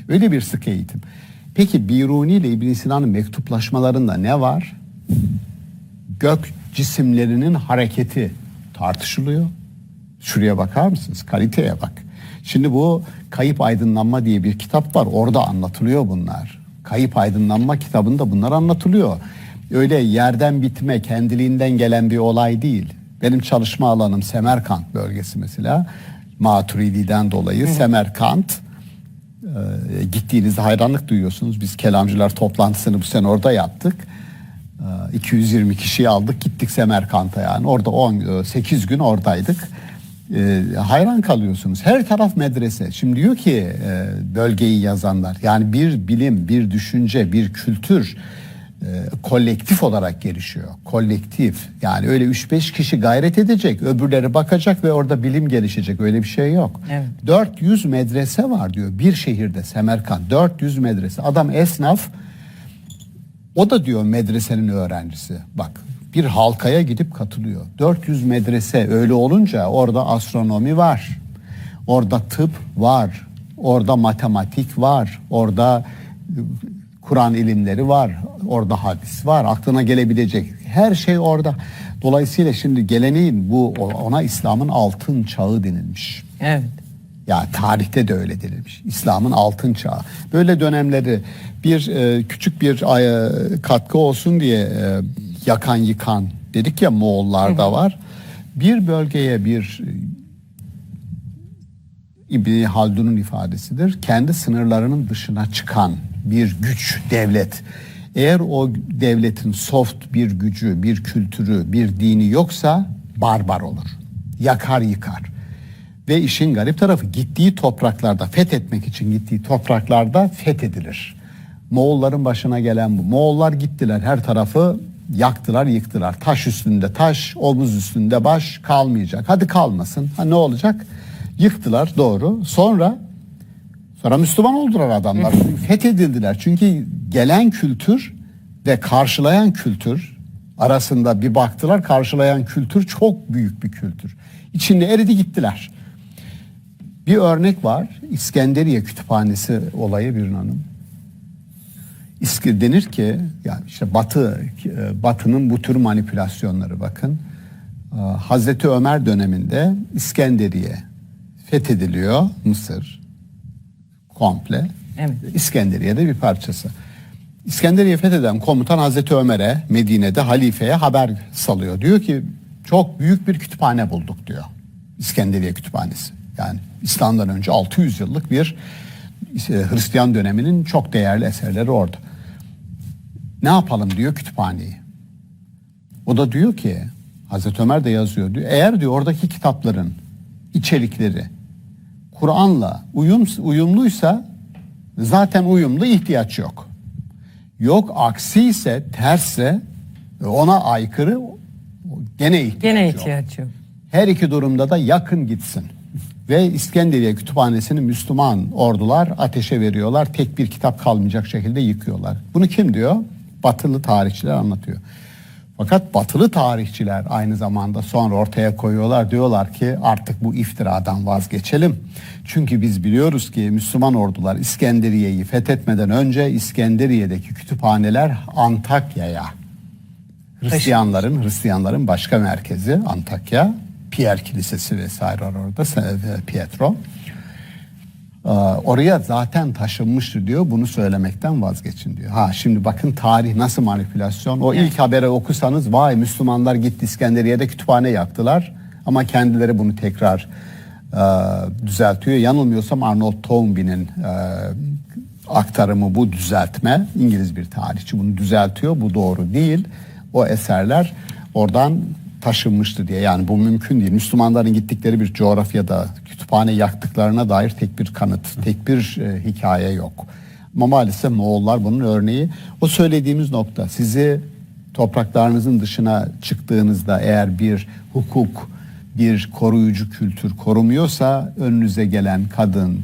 Öyle bir sık eğitim. Peki Biruni ile İbn Sina'nın mektuplaşmalarında ne var? Gök cisimlerinin hareketi tartışılıyor. Şuraya bakar mısınız? Kaliteye bak. Şimdi bu Kayıp Aydınlanma diye bir kitap var. Orada anlatılıyor bunlar. Kayıp Aydınlanma kitabında bunlar anlatılıyor. Öyle yerden bitme, kendiliğinden gelen bir olay değil. Benim çalışma alanım Semerkant bölgesi mesela. Maturidi'den dolayı Semerkant, gittiğinizde hayranlık duyuyorsunuz. Biz kelamcılar toplantısını bu sene orada yaptık. 220 kişiyi aldık, gittik Semerkant'a yani. Orada 8 gün oradaydık. Hayran kalıyorsunuz. Her taraf medrese. Şimdi diyor ki bölgeyi yazanlar, yani bir bilim, bir düşünce, bir kültür kolektif olarak gelişiyor. Kolektif. Yani öyle 3-5 kişi gayret edecek, öbürleri bakacak ve orada bilim gelişecek. Öyle bir şey yok. Evet. 400 medrese var diyor bir şehirde, Semerkant. 400 medrese. Adam esnaf, o da diyor medresenin öğrencisi. Bak, bir halkaya gidip katılıyor. 400 medrese, öyle olunca orada astronomi var. Orada tıp var. Orada matematik var. Orada Kur'an ilimleri var. Orada hadis var. Aklına gelebilecek her şey orada. Dolayısıyla şimdi geleneğin bu, ona İslam'ın altın çağı denilmiş. Evet. Ya tarihte de öyle denilmiş. İslam'ın altın çağı. Böyle dönemleri küçük bir katkı olsun diye yakan yıkan dedik ya, Moğollarda var. Bir bölgeye bir İbn Haldun'un ifadesidir. Kendi sınırlarının dışına çıkan bir güç, devlet. Eğer o devletin soft bir gücü, bir kültürü, bir dini yoksa barbar olur. Yakar yıkar. Ve işin garip tarafı, gittiği topraklarda, fethetmek için gittiği topraklarda fethedilir. Moğolların başına gelen bu. Moğollar gittiler, her tarafı yaktılar, yıktılar. Taş üstünde taş, omuz üstünde baş kalmayacak. Hadi kalmasın. Ne olacak? Yıktılar, doğru. Sonra Müslüman oldular adamlar. Fethedildiler. Çünkü gelen kültür ve karşılayan kültür arasında bir baktılar, karşılayan kültür çok büyük bir kültür. İçinde eridi gittiler. Bir örnek var. İskenderiye Kütüphanesi olayı bir hanım. Denir ki, yani işte Batı'nın bu tür manipülasyonları, bakın. Hazreti Ömer döneminde İskenderiye fethediliyor, Mısır komple. Evet. İskenderiye'de bir parçası. İskenderiye fetheden komutan Hazreti Ömer'e, Medine'de halifeye haber salıyor. Diyor ki çok büyük bir kütüphane bulduk diyor. İskenderiye Kütüphanesi. Yani İslam'dan önce 600 yıllık bir Hristiyan döneminin çok değerli eserleri orada. Ne yapalım diyor kütüphaneyi. O da diyor ki, Hazreti Ömer de yazıyor diyor. Eğer diyor oradaki kitapların içerikleri Kur'an'la uyumluysa zaten uyumlu, ihtiyaç yok. Yok aksi ise, tersse, ona aykırı, gene ihtiyaç Gene yok. ihtiyaç yok. Her iki durumda da yakın gitsin. Ve İskenderiye Kütüphanesi'ni Müslüman ordular ateşe veriyorlar. Tek bir kitap kalmayacak şekilde yıkıyorlar. Bunu kim diyor? Batılı tarihçiler anlatıyor. Fakat batılı tarihçiler aynı zamanda sonra ortaya koyuyorlar. Diyorlar ki artık bu iftiradan vazgeçelim. Çünkü biz biliyoruz ki Müslüman ordular İskenderiye'yi fethetmeden önce İskenderiye'deki kütüphaneler Antakya'ya, Hristiyanların başka merkezi Antakya, Pierre Kilisesi vesaire var orada, Pietro. Oraya zaten taşınmıştı diyor. Bunu söylemekten vazgeçin diyor. Şimdi bakın tarih nasıl manipülasyon. O ilk habere okusanız vay Müslümanlar gitti İskenderiye'de kütüphane yaktılar. Ama kendileri bunu tekrar düzeltiyor. Yanılmıyorsam Arnold Toynbee'nin aktarımı bu düzeltme. İngiliz bir tarihçi bunu düzeltiyor. Bu doğru değil. O eserler oradan taşınmıştı diye. Yani bu mümkün değil. Müslümanların gittikleri bir coğrafyada kütüphane yaktıklarına dair tek bir kanıt, tek bir hikaye yok. Ama maalesef Moğollar bunun örneği. O söylediğimiz nokta, sizi topraklarınızın dışına çıktığınızda eğer bir hukuk, bir koruyucu kültür korumuyorsa önünüze gelen kadın,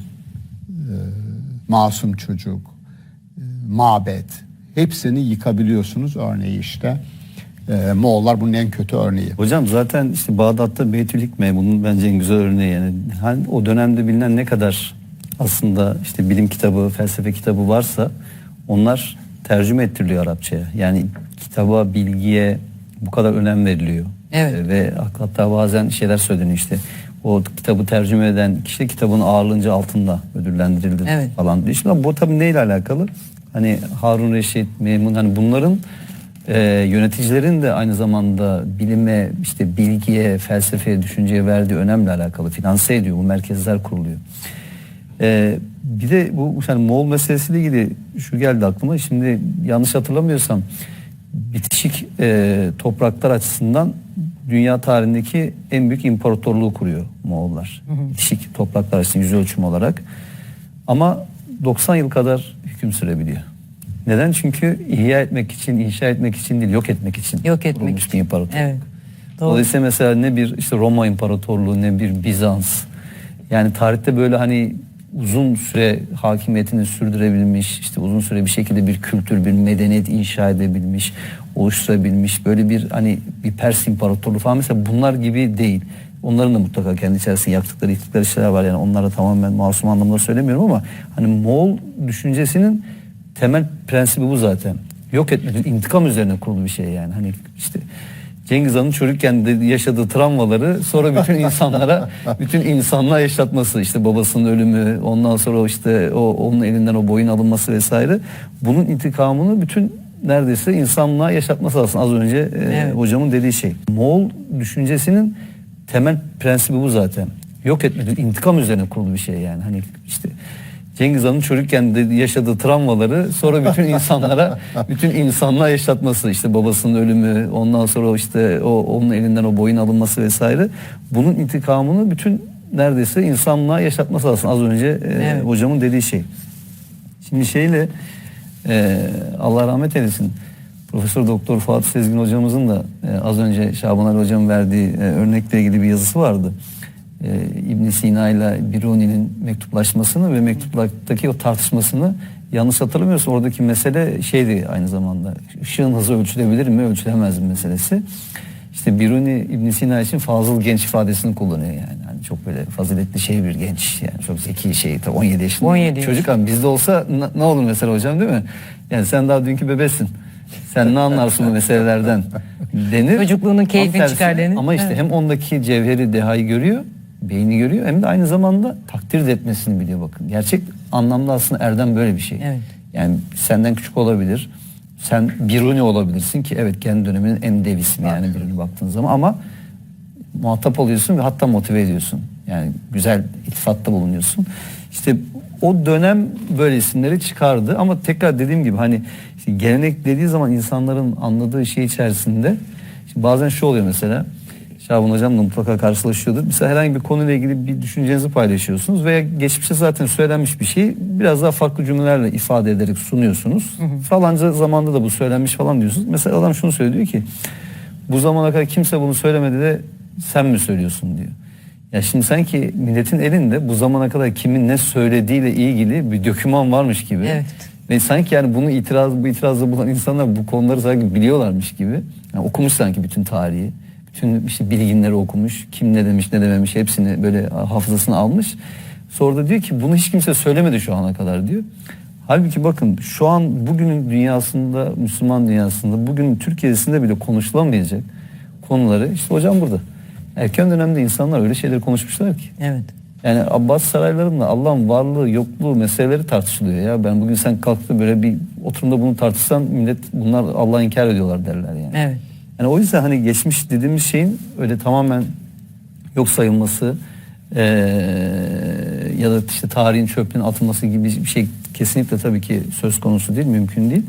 masum çocuk, mabet hepsini yıkabiliyorsunuz. Örneği işte Moğollar bunun en kötü örneği. Hocam zaten işte Bağdat'ta Beytül Hikme bunun bence en güzel örneği. Yani hani o dönemde bilinen ne kadar aslında işte bilim kitabı, felsefe kitabı varsa onlar tercüme ettiriliyor Arapçaya. Yani kitaba, bilgiye bu kadar önem veriliyor. Evet. Ve hatta bazen şeyler söyleniyor işte. O kitabı tercüme eden kişi kitabın ağırlığınca altında ödüllendirildi Evet. falan diyor. Şimdi bu tabii neyle alakalı? Hani Harun Reşit, Memun, hani bunların yöneticilerin de aynı zamanda bilime, işte bilgiye, felsefeye, düşünceye verdiği önemle alakalı, finanse ediyor, bu merkezler kuruluyor. Bir de bu yani Moğol meselesiyle ilgili şu geldi aklıma, şimdi yanlış hatırlamıyorsam bitişik topraklar açısından dünya tarihindeki en büyük imparatorluğu kuruyor Moğollar. Bitişik topraklar açısından yüz ölçümü olarak. Ama 90 yıl kadar hüküm sürebiliyor. Neden? Çünkü ihya etmek için, inşa etmek için değil, yok etmek için. Yok etmek kurulmuş için. bir imparatorluk. Evet. Doğru. Dolayısıyla mesela ne bir işte Roma İmparatorluğu, ne bir Bizans. Yani tarihte böyle hani uzun süre hakimiyetini sürdürebilmiş, işte uzun süre bir şekilde bir kültür, bir medeniyet inşa edebilmiş, oluşturabilmiş, böyle bir hani bir Pers İmparatorluğu falan mesela bunlar gibi değil. Onların da mutlaka kendi içerisinde yaptıkları, yıktıkları şeyler var. Yani onlara tamamen masum anlamda söylemiyorum ama hani Moğol düşüncesinin temel prensibi bu zaten. Yok etmek, intikam üzerine kurulu bir şey yani. Hani işte Cengiz Han'ın çocukken de yaşadığı travmaları sonra bütün insanlığa yaşatması, işte babasının ölümü, ondan sonra işte onun elinden o boyun alınması vesaire. Bunun intikamını bütün neredeyse insanlığa yaşatması aslında az önce hocamın dediği şey. Moğol düşüncesinin temel prensibi bu zaten. Yok etmek, intikam üzerine kurulu bir şey yani. Hani işte Cengiz Han'ın çocukken de yaşadığı travmaları sonra bütün insanlığa yaşatması, işte babasının ölümü, ondan sonra işte onun elinden o boyun alınması vesaire. Bunun intikamını bütün neredeyse insanlığa yaşatması aslında az önce hocamın dediği şey. Şimdi Allah rahmet eylesin, Profesör Doktor Fuat Sezgin hocamızın da az önce Şaban Ali hocam verdiği örnekle ilgili bir yazısı vardı. İbn Sina ile Biruni'nin mektuplaşmasını ve mektuplaktaki o tartışmasını yanlış hatırlamıyorsam oradaki mesele şeydi aynı zamanda. Işığın hızı ölçülebilir mi, ölçülemez mi meselesi. İşte Biruni İbn Sina için fazıl genç ifadesini kullanıyor yani. Hani çok böyle faziletli bir genç yani çok zeki 17 yaşında. 17 çocuk ama bizde olsa ne olur mesela hocam, değil mi? Yani sen daha dünkü bebesin. Sen ne anlarsın bu meselelerden denir. Çocukluğunun keyfini çıkar denir. Ama işte hem ondaki cevheri, dehayı görüyor, beyni görüyor, hem de aynı zamanda takdir de etmesini biliyor bakın. Gerçek anlamda aslında erdem böyle bir şey. Evet. Yani senden küçük olabilir. Sen Biruni olabilirsin ki evet kendi döneminin en dev ismi yani Biruni baktığın zaman, ama muhatap oluyorsun ve hatta motive ediyorsun. Yani güzel iltifatta bulunuyorsun. İşte o dönem böyle isimleri çıkardı ama tekrar dediğim gibi hani işte gelenek dediği zaman insanların anladığı şey içerisinde bazen şu oluyor mesela. Şaban hocamla mutlaka karşılaşıyordur. Mesela herhangi bir konuyla ilgili bir düşüncenizi paylaşıyorsunuz veya geçmişte zaten söylenmiş bir şeyi biraz daha farklı cümlelerle ifade ederek sunuyorsunuz. Falanca zamanda da bu söylenmiş falan diyorsunuz. Mesela adam şunu söylüyor ki bu zamana kadar kimse bunu söylemedi de sen mi söylüyorsun diyor. Ya şimdi sanki milletin elinde bu zamana kadar kimin ne söylediğiyle ilgili bir doküman varmış gibi. Evet. Ve sanki yani bu itirazda bulunan insanlar bu konuları sanki biliyorlarmış gibi. Yani okumuş sanki bütün tarihi. Bütün işte bilginleri okumuş. Kim ne demiş ne dememiş hepsini böyle hafızasına almış. Sonra da diyor ki bunu hiç kimse söylemedi şu ana kadar diyor. Halbuki bakın şu an bugünün dünyasında, Müslüman dünyasında, bugünün Türkiye'sinde bile konuşulamayacak konuları işte hocam burada. Erken dönemde insanlar öyle şeyleri konuşmuşlar ki. Evet. Yani Abbas saraylarında Allah'ın varlığı, yokluğu meseleleri tartışılıyor ya. Ben bugün sen kalkıp böyle bir oturumda bunu tartışsan millet bunlar Allah'ı inkar ediyorlar derler yani. Evet. Yani o yüzden hani geçmiş dediğimiz şeyin öyle tamamen yok sayılması ya da işte tarihin çöplüğün atılması gibi bir şey kesinlikle tabii ki söz konusu değil, mümkün değil.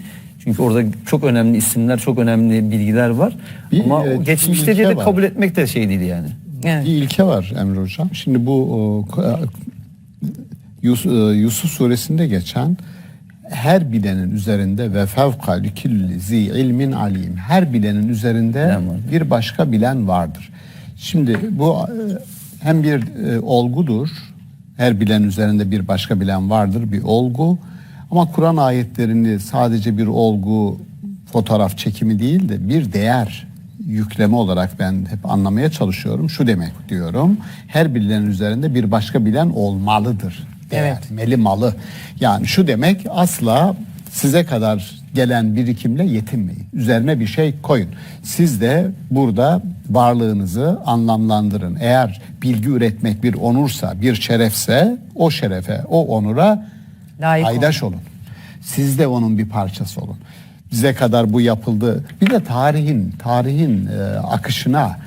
Çünkü orada çok önemli isimler, çok önemli bilgiler var. Ama o geçmişte diye de var. kabul etmek de şey değil yani. Evet. Bir ilke var Emre Hocam. Şimdi bu Yusuf suresinde geçen her bilenin üzerinde ve fevkalü külli zi ilmin alim. Her bilenin üzerinde Bilen var. bir başka bilen vardır. Şimdi bu hem bir olgudur. Her bilenin üzerinde bir başka bilen vardır, bir olgu. Ama Kur'an ayetlerini sadece bir olgu, fotoğraf çekimi değil de bir değer yükleme olarak ben hep anlamaya çalışıyorum. Şu demek diyorum. Her bilenin üzerinde bir başka bilen olmalıdır. Evet. Malı. Yani şu demek, asla size kadar gelen birikimle yetinmeyin. Üzerine bir şey koyun. Siz de burada varlığınızı anlamlandırın. Eğer bilgi üretmek bir onursa, bir şerefse o şerefe, o onura Layık paydaş olun. Siz de onun bir parçası olun. Bize kadar bu yapıldı. Bir de tarihin akışına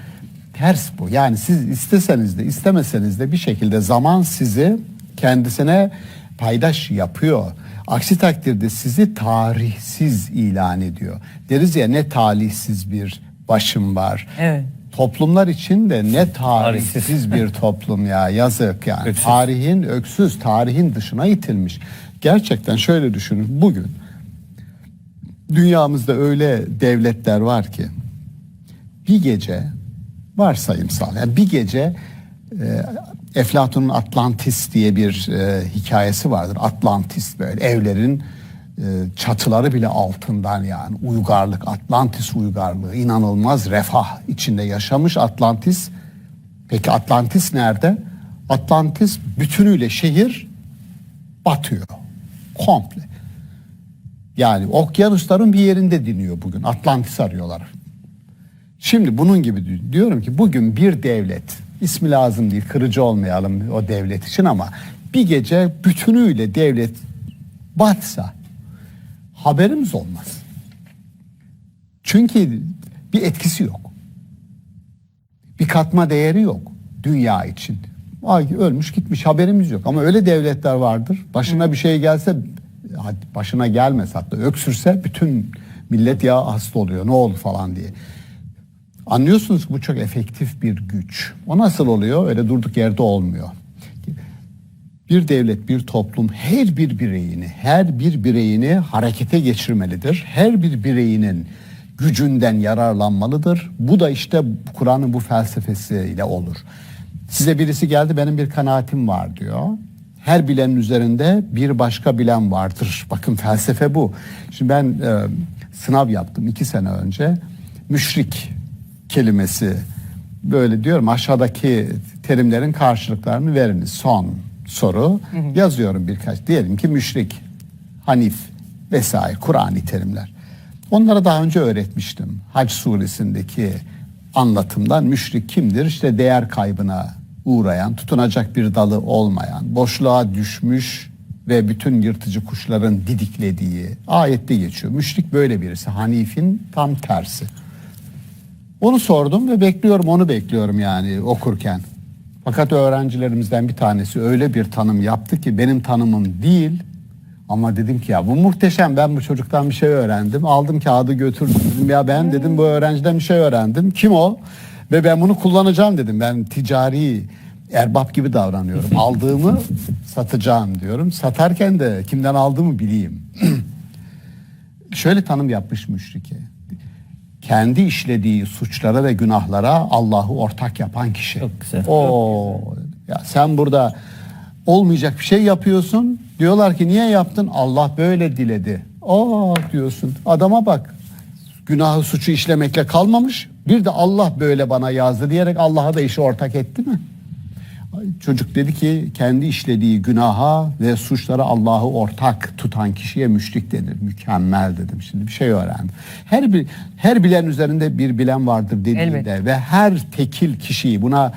ters bu. Yani siz isteseniz de istemeseniz de bir şekilde zaman sizi kendisine paydaş yapıyor. Aksi takdirde sizi tarihsiz ilan ediyor. Deriz ya, ne talihsiz bir başım var. Evet. Toplumlar için de ne tarihsiz bir toplum ya, yazık yani. Öksüz. Tarihin dışına itilmiş. Gerçekten şöyle düşünün, bugün dünyamızda öyle devletler var ki bir gece, varsayımsal yani bir gece Eflatun'un Atlantis diye bir hikayesi vardır. Atlantis, böyle evlerin çatıları bile altından, yani uygarlık, Atlantis uygarlığı, inanılmaz refah içinde yaşamış Atlantis. Peki Atlantis nerede? Atlantis bütünüyle şehir batıyor. Komple. Yani okyanusların bir yerinde diniyor bugün. Atlantis arıyorlar. Şimdi bunun gibi diyorum ki bugün bir devlet, ismi lazım değil, kırıcı olmayalım o devlet için, ama bir gece bütünüyle devlet batsa haberimiz olmaz. Çünkü bir etkisi yok. Bir katma değeri yok dünya için. Ay, ölmüş gitmiş, haberimiz yok. Ama öyle devletler vardır. Başına bir şey gelse, başına gelmez hatta, öksürse bütün millet ya hasta oluyor, ne oldu falan diye. Anlıyorsunuz ki bu çok efektif bir güç. O nasıl oluyor? Öyle durduk yerde olmuyor. Bir devlet, bir toplum her bir bireyini harekete geçirmelidir. Her bir bireyinin gücünden yararlanmalıdır. Bu da işte Kur'an'ın bu felsefesiyle olur. Size birisi geldi, benim bir kanaatim var diyor. Her bilenin üzerinde bir başka bilen vardır. Bakın felsefe bu. Şimdi ben sınav yaptım 2 sene önce. Müşrik kelimesi, böyle diyorum, aşağıdaki terimlerin karşılıklarını veriniz. Son soru. Yazıyorum birkaç. Diyelim ki müşrik, hanif vesaire Kur'ani terimler. Onlara daha önce öğretmiştim. Hac suresindeki anlatımdan müşrik kimdir? İşte değer kaybına uğrayan, tutunacak bir dalı olmayan, boşluğa düşmüş ve bütün yırtıcı kuşların didiklediği ayette geçiyor. Müşrik böyle birisi. Hanif'in tam tersi. Onu sordum ve onu bekliyorum yani okurken. Fakat öğrencilerimizden bir tanesi öyle bir tanım yaptı ki benim tanımım değil. Ama dedim ki ya bu muhteşem, ben bu çocuktan bir şey öğrendim. Aldım kağıdı götürdüm, dedim ya ben dedim bu öğrenciden bir şey öğrendim. Kim o? Ve ben bunu kullanacağım dedim. Ben ticari erbap gibi davranıyorum. Aldığımı satacağım diyorum. Satarken de kimden aldığımı bileyim. Şöyle tanım yapmış müşrike. Kendi işlediği suçlara ve günahlara Allah'ı ortak yapan kişi. Çok güzel. Ya sen burada olmayacak bir şey yapıyorsun. Diyorlar ki niye yaptın? Allah böyle diledi. Diyorsun. Adama bak. Günahı suçu işlemekle kalmamış. Bir de Allah böyle bana yazdı diyerek Allah'a da işi ortak etti mi? Çocuk dedi ki kendi işlediği günaha ve suçlara Allah'ı ortak tutan kişiye müşrik denir. Mükemmel dedim. Şimdi bir şey öğrendim. Her bilen üzerinde bir bilen vardır dediğinde Elbette. ve her tekil kişiyi, buna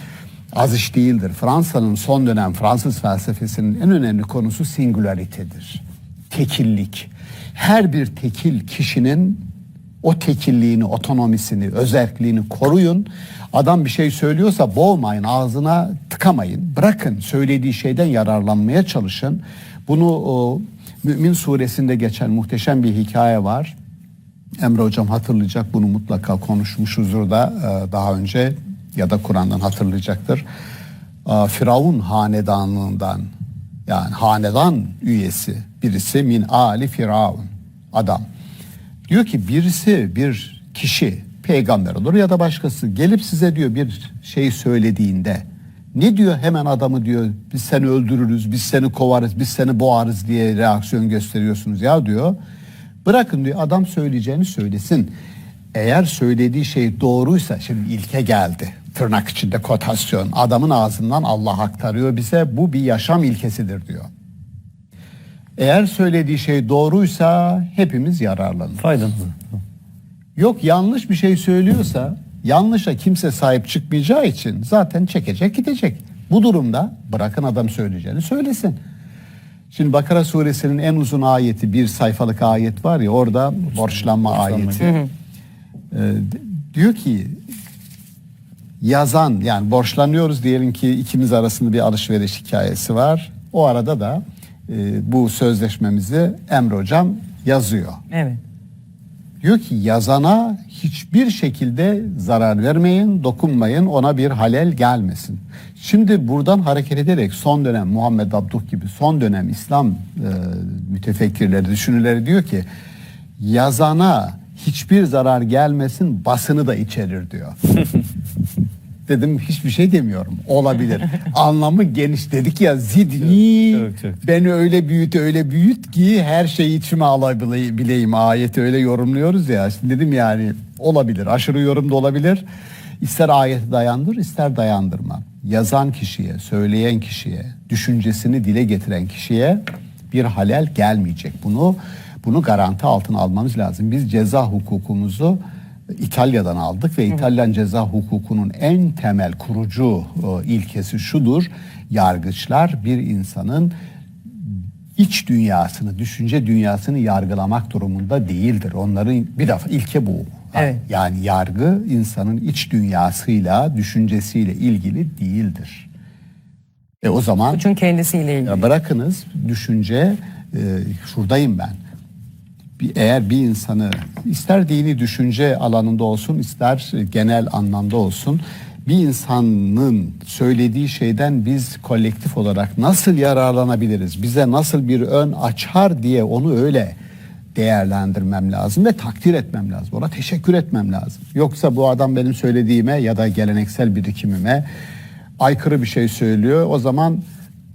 az iş değildir. Fransa'nın son dönem Fransız felsefesinin en önemli konusu singularity'dir. Tekillik. Her bir tekil kişinin o tekilliğini, otonomisini, özerkliğini koruyun. Adam bir şey söylüyorsa boğmayın, ağzına tıkamayın. Bırakın, söylediği şeyden yararlanmaya çalışın. Bunu Mümin suresinde geçen muhteşem bir hikaye var. Emre hocam hatırlayacak, bunu mutlaka konuşmuşuzdur da daha önce ya da Kur'an'dan hatırlayacaktır. Firavun hanedanlığından, yani hanedan üyesi birisi, min ali Firavun, adam. Diyor ki birisi, bir kişi, peygamber olur ya da başkası, gelip size diyor bir şey söylediğinde ne diyor, hemen adamı diyor biz seni öldürürüz, biz seni kovarız, biz seni boğarız diye reaksiyon gösteriyorsunuz ya diyor. Bırakın diyor adam söyleyeceğini söylesin. Eğer söylediği şey doğruysa, şimdi ilke geldi, tırnak içinde kotasyon, adamın ağzından Allah aktarıyor bize, bu bir yaşam ilkesidir diyor. Eğer söylediği şey doğruysa hepimiz yararlanırız. Faydalı. Yok yanlış bir şey söylüyorsa, yanlışa kimse sahip çıkmayacağı için zaten çekecek gidecek. Bu durumda bırakın adam söyleyeceğini söylesin. Şimdi Bakara suresinin en uzun ayeti, bir sayfalık ayet var ya, orada borçlanma ayeti. Diyor ki yazan, yani borçlanıyoruz diyelim ki ikimiz arasında bir alışveriş hikayesi var. O arada da bu sözleşmemizi Emre hocam yazıyor. Evet. Diyor ki yazana hiçbir şekilde zarar vermeyin, dokunmayın, ona bir halel gelmesin. Şimdi buradan hareket ederek son dönem Muhammed Abduh gibi son dönem İslam mütefekkirleri, düşünürleri diyor ki yazana hiçbir zarar gelmesin, basını da içerir diyor. Dedim hiçbir şey demiyorum. Olabilir. Anlamı geniş, dedik ya zidni, çok. beni öyle büyüt ki her şeyi içime alabileyim. Ayeti öyle yorumluyoruz ya. Şimdi dedim yani olabilir. Aşırı yorum da olabilir. İster ayeti dayandır, ister dayandırma. Yazan kişiye, söyleyen kişiye, düşüncesini dile getiren kişiye bir halel gelmeyecek. Bunu garanti altına almamız lazım. Biz ceza hukukumuzu İtalya'dan aldık ve İtalyan ceza hukukunun en temel kurucu ilkesi şudur: yargıçlar bir insanın iç dünyasını, düşünce dünyasını yargılamak durumunda değildir. Onların bir defa ilke bu. Evet. Yani yargı insanın iç dünyasıyla, düşüncesiyle ilgili değildir. O zaman Suçun kendisiyle ilgili. ya bırakınız düşünce, şuradayım ben. Eğer bir insanı ister dini düşünce alanında olsun, ister genel anlamda olsun, bir insanın söylediği şeyden biz kolektif olarak nasıl yararlanabiliriz, bize nasıl bir ön açar diye onu öyle değerlendirmem lazım ve takdir etmem lazım. Ona teşekkür etmem lazım. Yoksa bu adam benim söylediğime ya da geleneksel birikimime aykırı bir şey söylüyor, o zaman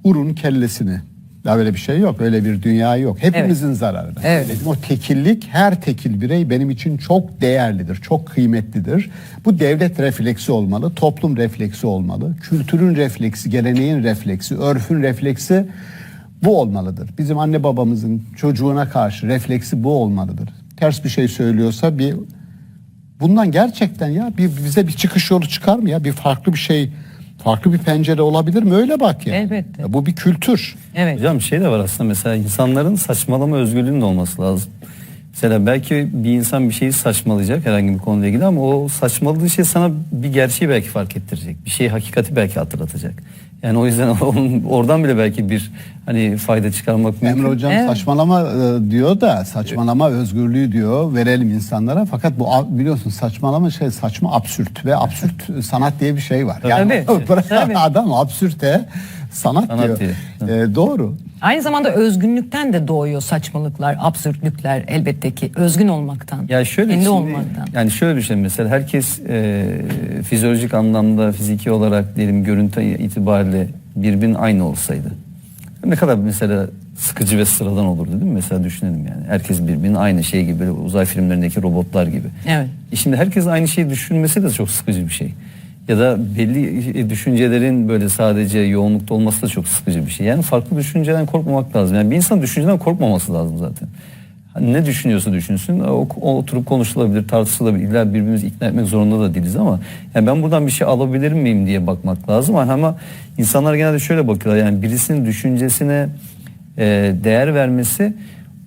urun kellesini. Ya böyle bir şey yok. Öyle bir dünya yok. Hepimizin zararı. Evet. O tekillik, her tekil birey benim için çok değerlidir, çok kıymetlidir. Bu devlet refleksi olmalı, toplum refleksi olmalı, kültürün refleksi, geleneğin refleksi, örfün refleksi bu olmalıdır. Bizim anne babamızın çocuğuna karşı refleksi bu olmalıdır. Ters bir şey söylüyorsa bundan gerçekten ya bize bir çıkış yolu çıkar mı ya? Bir farklı bir şey, farklı bir pencere olabilir mi? Öyle bak ya. Elbette. Ya bu bir kültür. Evet. Hocam şey de var aslında, mesela insanların saçmalama özgürlüğünün de olması lazım. Mesela belki bir insan bir şeyi saçmalayacak herhangi bir konuyla ilgili ama o saçmaladığı şey sana bir gerçeği belki fark ettirecek. Bir şeyi, hakikati belki hatırlatacak. Yani o yüzden oradan bile belki bir hani fayda çıkarmak mümkün. Emre Hocam saçmalama diyor da saçmalama özgürlüğü diyor verelim insanlara, fakat bu biliyorsun saçmalama saçma absürt ve absürt sanat diye bir şey var. Yani Tabii. adam absürte sanat diyor. Doğru. Aynı zamanda özgünlükten de doğuyor saçmalıklar, absürtlükler, elbette ki özgün olmaktan. Ya şöyle kendi şimdi, olmaktan. yani şöyle düşünün, mesela herkes fizyolojik anlamda, fiziki olarak diyelim görüntü itibariyle birbirinin aynı olsaydı ne kadar mesela sıkıcı ve sıradan olurdu değil mi? Mesela düşünelim yani. Herkes birbirinin aynı şey gibi, böyle uzay filmlerindeki robotlar gibi. Evet. Şimdi herkes aynı şeyi düşünmesi de çok sıkıcı bir şey. Ya da belli düşüncelerin böyle sadece yoğunlukta olması da çok sıkıcı bir şey. Yani farklı düşünceden korkmamak lazım. Yani bir insan düşünceden korkmaması lazım zaten. Hani ne düşünüyorsa düşünsün, o oturup konuşulabilir, tartışılabilir. İlla birbirimizi ikna etmek zorunda da değiliz ama yani ben buradan bir şey alabilir miyim diye bakmak lazım. Ama insanlar genelde şöyle bakıyorlar, yani birisinin düşüncesine değer vermesi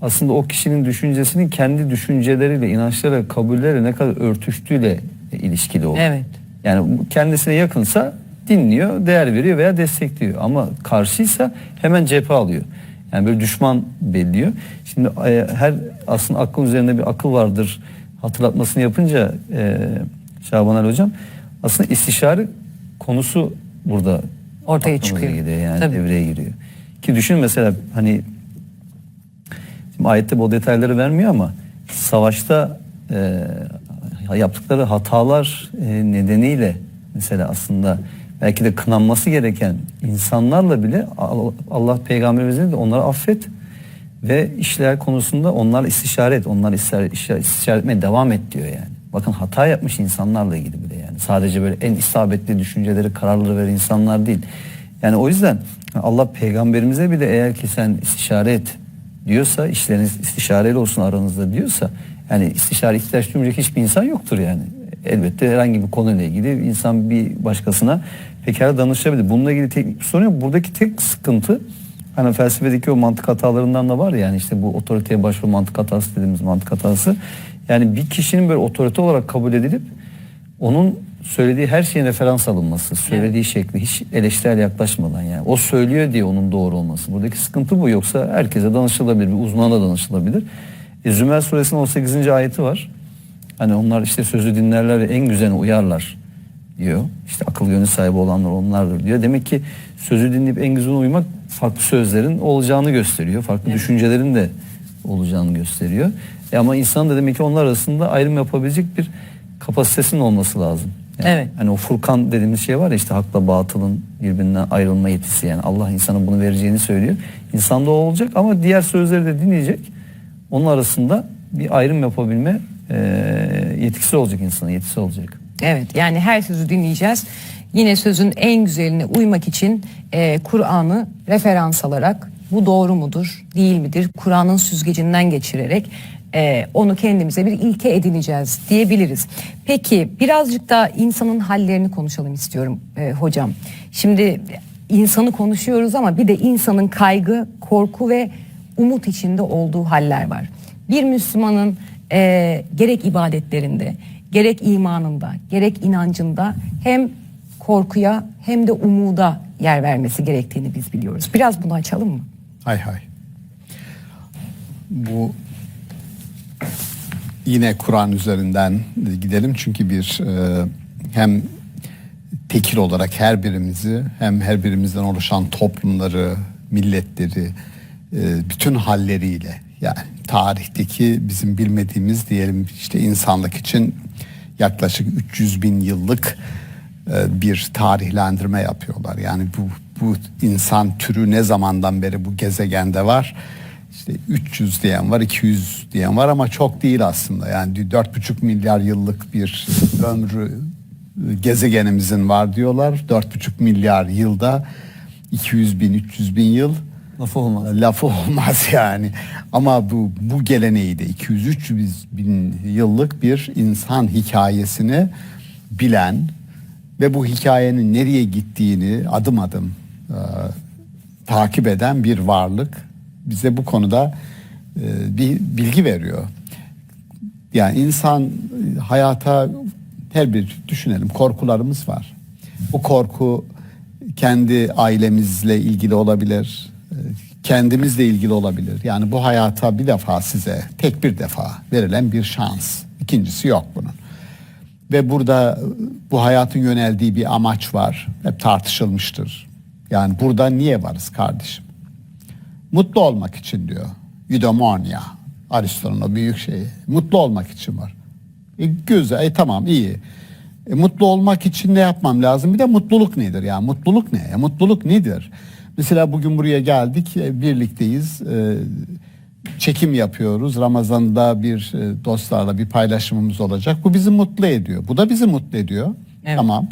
aslında o kişinin düşüncesinin kendi düşünceleriyle, inançlarıyla, kabulleriyle ne kadar örtüştüğüyle ilişkili olur. Evet. Yani kendisine yakınsa dinliyor, değer veriyor veya destekliyor. Ama karşıysa hemen cephe alıyor. Yani böyle düşman belliyor. Şimdi her aslında aklın üzerinde bir akıl vardır hatırlatmasını yapınca Şaban Ali Hocam, aslında istişare konusu burada Ortaya aklımıza çıkıyor. gidiyor, yani Tabii. devreye giriyor. Ki düşün mesela hani şimdi ayette bu detayları vermiyor ama savaşta yaptıkları hatalar nedeniyle mesela aslında belki de kınanması gereken insanlarla bile Allah peygamberimizin de onları affet ve işler konusunda onlarla istişare et. Onlar istişare etmeye devam et diyor yani. Bakın hata yapmış insanlarla ilgili bile yani. Sadece böyle en isabetli düşünceleri, kararları veren insanlar değil. Yani o yüzden Allah peygamberimize bile eğer ki sen istişare et diyorsa, işleriniz istişareyle olsun aranızda diyorsa, yani istişare ihtiyaç duymayacak hiçbir insan yoktur yani. Elbette herhangi bir konuyla ilgili insan bir başkasına pekala danışabilir. Bununla ilgili tek bir sorun yok. Buradaki tek sıkıntı hani felsefedeki o mantık hatalarından da var yani, işte bu otoriteye başvuru mantık hatası dediğimiz mantık hatası. Yani bir kişinin böyle otorite olarak kabul edilip onun söylediği her şeyin referans alınması, söylediği şekli hiç eleştirel yaklaşmadan, yani o söylüyor diye onun doğru olması. Buradaki sıkıntı bu. Yoksa herkese danışılabilir, bir uzmana danışılabilir. Zümer suresinin 18. ayeti var. Hani onlar işte sözü dinlerler ve en güzeline uyarlar diyor. İşte akıl gönül sahibi olanlar onlardır diyor. Demek ki sözü dinleyip en güzeline uymak farklı sözlerin olacağını gösteriyor. Farklı düşüncelerin de olacağını gösteriyor. Ama insan da demek ki onlar arasında ayrım yapabilecek bir kapasitesinin olması lazım. Yani Evet. Hani o Furkan dediğimiz şey var ya, işte hakla batılın birbirinden ayrılma yetisi, yani Allah insana bunu vereceğini söylüyor. İnsanda o olacak ama diğer sözleri de dinleyecek. Onun arasında bir ayrım yapabilme yetkisi olacak, insana yetisi olacak. Evet, yani her sözü dinleyeceğiz. Yine sözün en güzeline uymak için Kur'an'ı referans alarak bu doğru mudur, değil midir? Kur'an'ın süzgecinden geçirerek onu kendimize bir ilke edineceğiz diyebiliriz. Peki birazcık da insanın hallerini konuşalım istiyorum hocam. Şimdi insanı konuşuyoruz ama bir de insanın kaygı, korku ve umut içinde olduğu haller var. Bir Müslümanın gerek ibadetlerinde, gerek imanında, gerek inancında hem korkuya hem de umuda yer vermesi gerektiğini biz biliyoruz. Biraz bunu açalım mı? Hay hay. Bu yine Kur'an üzerinden gidelim çünkü bir hem tekil olarak her birimizi, hem her birimizden oluşan toplumları, milletleri, bütün halleriyle, yani tarihteki bizim bilmediğimiz diyelim işte insanlık için yaklaşık 300 bin yıllık bir tarihlendirme yapıyorlar. Yani bu insan türü ne zamandan beri bu gezegende var? İşte 300 diyen var, 200 diyen var ama çok değil aslında. Yani 4,5 milyar yıllık bir ömrü gezegenimizin var diyorlar. 4,5 milyar yılda 200 bin, 300 bin yıl Lafı olmaz. lafı olmaz yani. Ama bu geleneği de 200-300 bin yıllık bir insan hikayesini bilen ve bu hikayenin nereye gittiğini adım adım takip eden bir varlık bize bu konuda bir bilgi veriyor. Yani insan hayata her bir düşünelim, korkularımız var. Bu korku kendi ailemizle ilgili olabilir, kendimizle ilgili olabilir. Yani bu hayata bir defa size tek bir defa verilen bir şans. İkincisi yok bunun. Ve burada bu hayatın yöneldiği bir amaç var. Hep tartışılmıştır. Yani burada niye varız kardeşim? Mutlu olmak için diyor. Eudaimonia. Aristo'nun o büyük şeyi. Mutlu olmak için var. Güzel, tamam, iyi. Mutlu olmak için ne yapmam lazım? Bir de mutluluk nedir? Yani mutluluk ne? Mutluluk nedir? Mesela bugün buraya geldik, birlikteyiz. Çekim yapıyoruz. Ramazan'da bir dostlarla bir paylaşımımız olacak. Bu bizi mutlu ediyor. Bu da bizi mutlu ediyor. Evet. Tamam.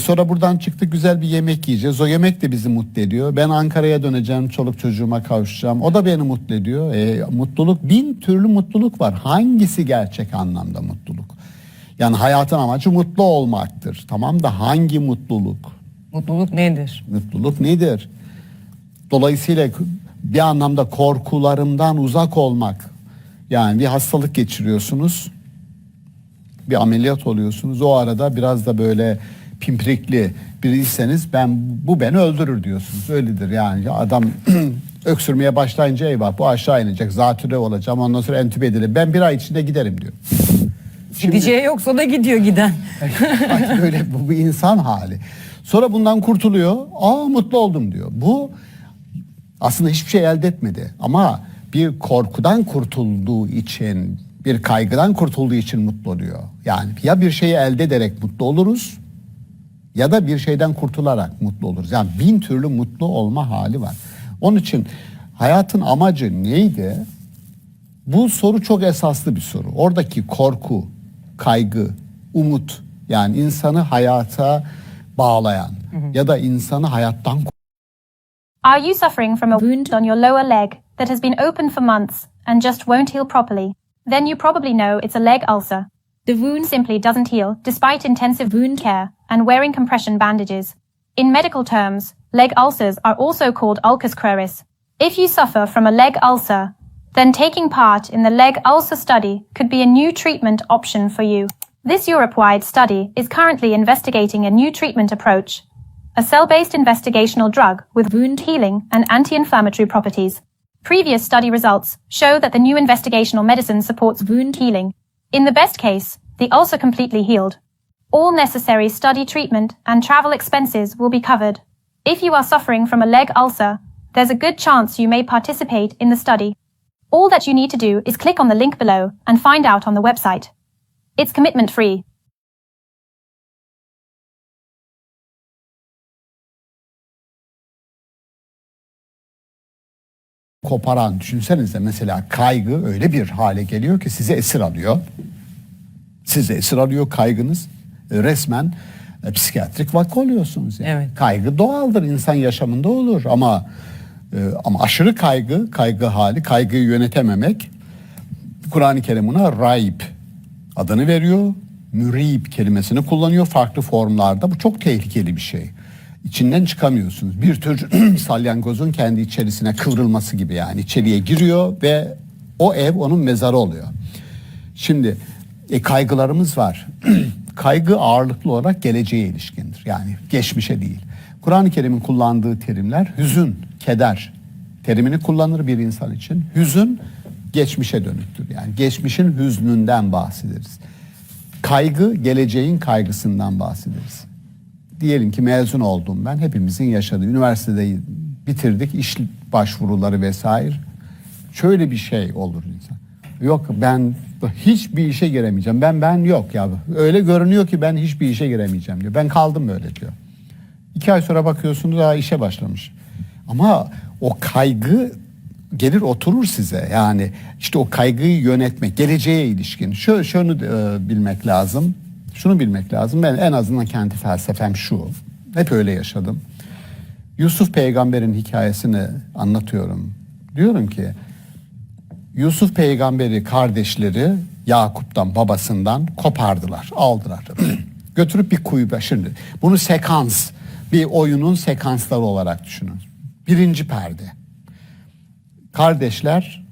Sonra buradan çıktık, güzel bir yemek yiyeceğiz. O yemek de bizi mutlu ediyor. Ben Ankara'ya döneceğim, çoluk çocuğuma kavuşacağım. O da beni mutlu ediyor. Mutluluk, bin türlü mutluluk var. Hangisi gerçek anlamda mutluluk? Yani hayatın amacı mutlu olmaktır. Tamam da hangi mutluluk? Mutluluk nedir? Mutluluk nedir? Dolayısıyla bir anlamda korkularımdan uzak olmak. Yani bir hastalık geçiriyorsunuz. Bir ameliyat oluyorsunuz. O arada biraz da böyle pimpirikli biriyseniz bu beni öldürür diyorsunuz. Öyledir yani. Adam öksürmeye başlayınca eyvah bu aşağı inecek. Zatürre olacağım. Ondan sonra entübe edilir. Ben bir ay içinde giderim diyor. Gideceği yoksa da gidiyor giden. Böyle bu bir insan hali. Sonra bundan kurtuluyor. Mutlu oldum diyor. Bu aslında hiçbir şey elde etmedi. Ama bir korkudan kurtulduğu için, bir kaygıdan kurtulduğu için mutlu oluyor. Yani ya bir şeyi elde ederek mutlu oluruz ya da bir şeyden kurtularak mutlu oluruz. Yani bin türlü mutlu olma hali var. Onun için hayatın amacı neydi? Bu soru çok esaslı bir soru. Oradaki korku, kaygı, umut, yani insanı hayata bağlayan ya da insanı hayattan Are you suffering from a wound on your lower leg that has been open for months and just won't heal properly? Then you probably know it's a leg ulcer. The wound simply doesn't heal despite intensive wound care and wearing compression bandages. In medical terms, leg ulcers are also called ulcus cruris. If you suffer from a leg ulcer, then taking part in the leg ulcer study could be a new treatment option for you. This Europe-wide study is currently investigating a new treatment approach, a cell-based investigational drug with wound healing and anti-inflammatory properties. Previous study results show that the new investigational medicine supports wound healing. In the best case, the ulcer completely healed. All necessary study treatment and travel expenses will be covered. If you are suffering from a leg ulcer, there's a good chance you may participate in the study. All that you need to do is click on the link below and find out on the website. It's commitment free. koparan, düşünsenize mesela kaygı öyle bir hale geliyor ki sizi esir alıyor. Sizi esir alıyor kaygınız. Resmen psikiyatrik vaka oluyorsunuz. Yani. Evet. Kaygı doğaldır, insan yaşamında olur ama aşırı kaygı hali, kaygıyı yönetememek, Kur'an-ı Kerim buna raib adını veriyor. Mürib kelimesini kullanıyor farklı formlarda. Bu çok tehlikeli bir şey. İçinden çıkamıyorsunuz. Bir tür salyangozun kendi içerisine kıvrılması gibi, yani içeriye giriyor ve o ev onun mezarı oluyor. Şimdi kaygılarımız var. Kaygı ağırlıklı olarak geleceğe ilişkindir. Yani geçmişe değil. Kur'an-ı Kerim'in kullandığı terimler hüzün, keder terimini kullanır bir insan için. Hüzün geçmişe dönüktür. Yani geçmişin hüznünden bahsederiz. Kaygı geleceğin kaygısından bahsederiz. Diyelim ki mezun oldum ben. Hepimizin yaşadığı, üniversiteyi bitirdik, iş başvuruları vesaire. Şöyle bir şey olur insan. Yok ben hiçbir işe giremeyeceğim. Ben yok ya. Öyle görünüyor ki ben hiçbir işe giremeyeceğim diyor. Ben kaldım böyle diyor. 2 ay sonra bakıyorsunuz daha işe başlamış. Ama o kaygı gelir oturur size. Yani işte o kaygıyı yönetmek, geleceğe ilişkin. Şunu bilmek lazım. Şunu bilmek lazım. Ben en azından kendi felsefem şu. Hep öyle yaşadım. Yusuf peygamberin hikayesini anlatıyorum. Diyorum ki Yusuf peygamberi kardeşleri Yakup'tan, babasından kopardılar, aldılar. Götürüp bir kuyuya. Şimdi bunu sekans, bir oyunun sekansları olarak düşünün. 1. perde. Kardeşler